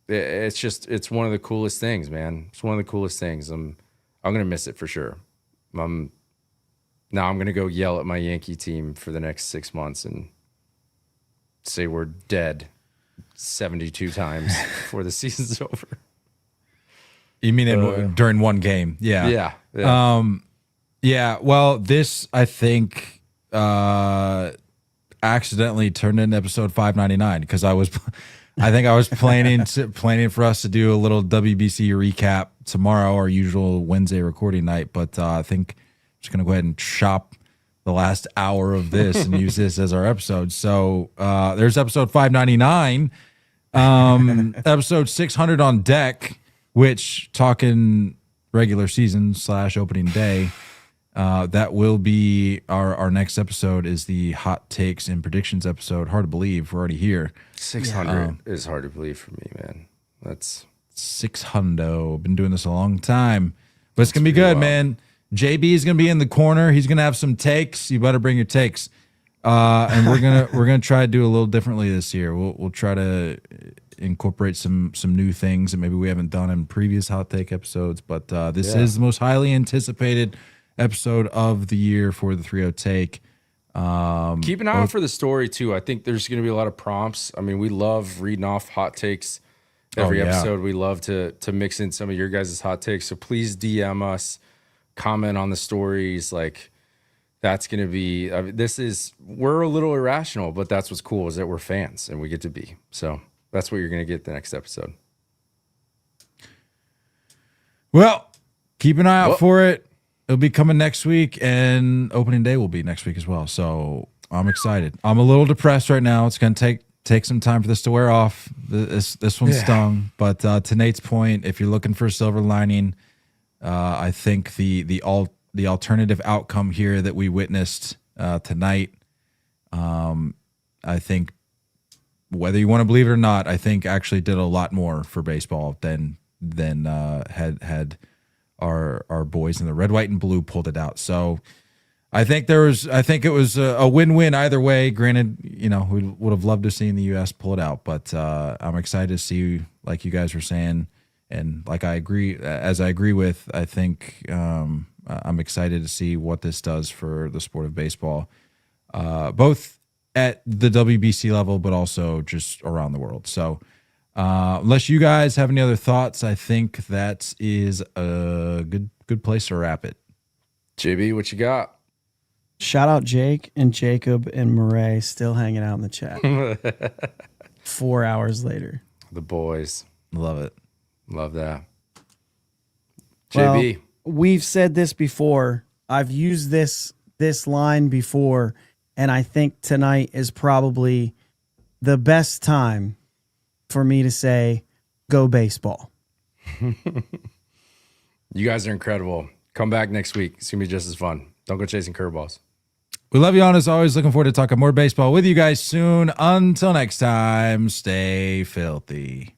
It's one of the coolest things, man. It's one of the coolest things. I'm gonna miss it for sure. Now I'm gonna go yell at my Yankee team for the next 6 months and say we're dead 72 times before the season's over. You mean during one game? Yeah. Yeah. Yeah. Well, this I think accidentally turned into episode 599 because I think I was planning for us to do a little WBC recap tomorrow, our usual Wednesday recording night, but I think I'm just gonna go ahead and chop the last hour of this and use this as our episode. So there's episode 599, episode 600 on deck, which talking regular season / opening day. That will be our next episode is the hot takes and predictions episode. Hard to believe we're already here. 600 is hard to believe for me, man. That's 600. Been doing this a long time, but it's gonna be good, wild. man. JB is gonna be in the corner. He's gonna have some takes. You better bring your takes. And we're gonna try to do a little differently this year. We'll try to incorporate some new things that maybe we haven't done in previous hot take episodes. But this is the most highly anticipated episode of the year for the 3-0 take. keep an eye out for the story too. I think there's going to be a lot of prompts. I mean, we love reading off hot takes every episode. We love to mix in some of your guys' hot takes. So please DM us, comment on the stories. Like that's going to be, we're a little irrational, but that's what's cool is that we're fans and we get to be. So that's what you're going to get the next episode. Well, keep an eye out for it. It'll be coming next week, and opening day will be next week as well. So I'm excited. I'm a little depressed right now. It's going to take some time for this to wear off. This one stung, but to Nate's point, if you're looking for a silver lining, I think the alternative outcome here that we witnessed tonight, I think whether you want to believe it or not, I think actually did a lot more for baseball than had our boys in the red, white, and blue pulled it out. So I think it was a win-win either way. Granted, we would have loved to see the U.S. pull it out, but I'm excited to see, like you guys were saying, and like I agree with. I think I'm excited to see what this does for the sport of baseball, both at the WBC level, but also just around the world. So. Unless you guys have any other thoughts, I think that is a good place to wrap it. JB, what you got? Shout out Jake and Jacob and Murray still hanging out in the chat. 4 hours later. The boys. Love it. Love that. Well, JB. We've said this before. I've used this line before, and I think tonight is probably the best time for me to say, go baseball. You guys are incredible. Come back next week. It's going to be just as fun. Don't go chasing curveballs. We love you on as always. Looking forward to talking more baseball with you guys soon. Until next time, stay filthy.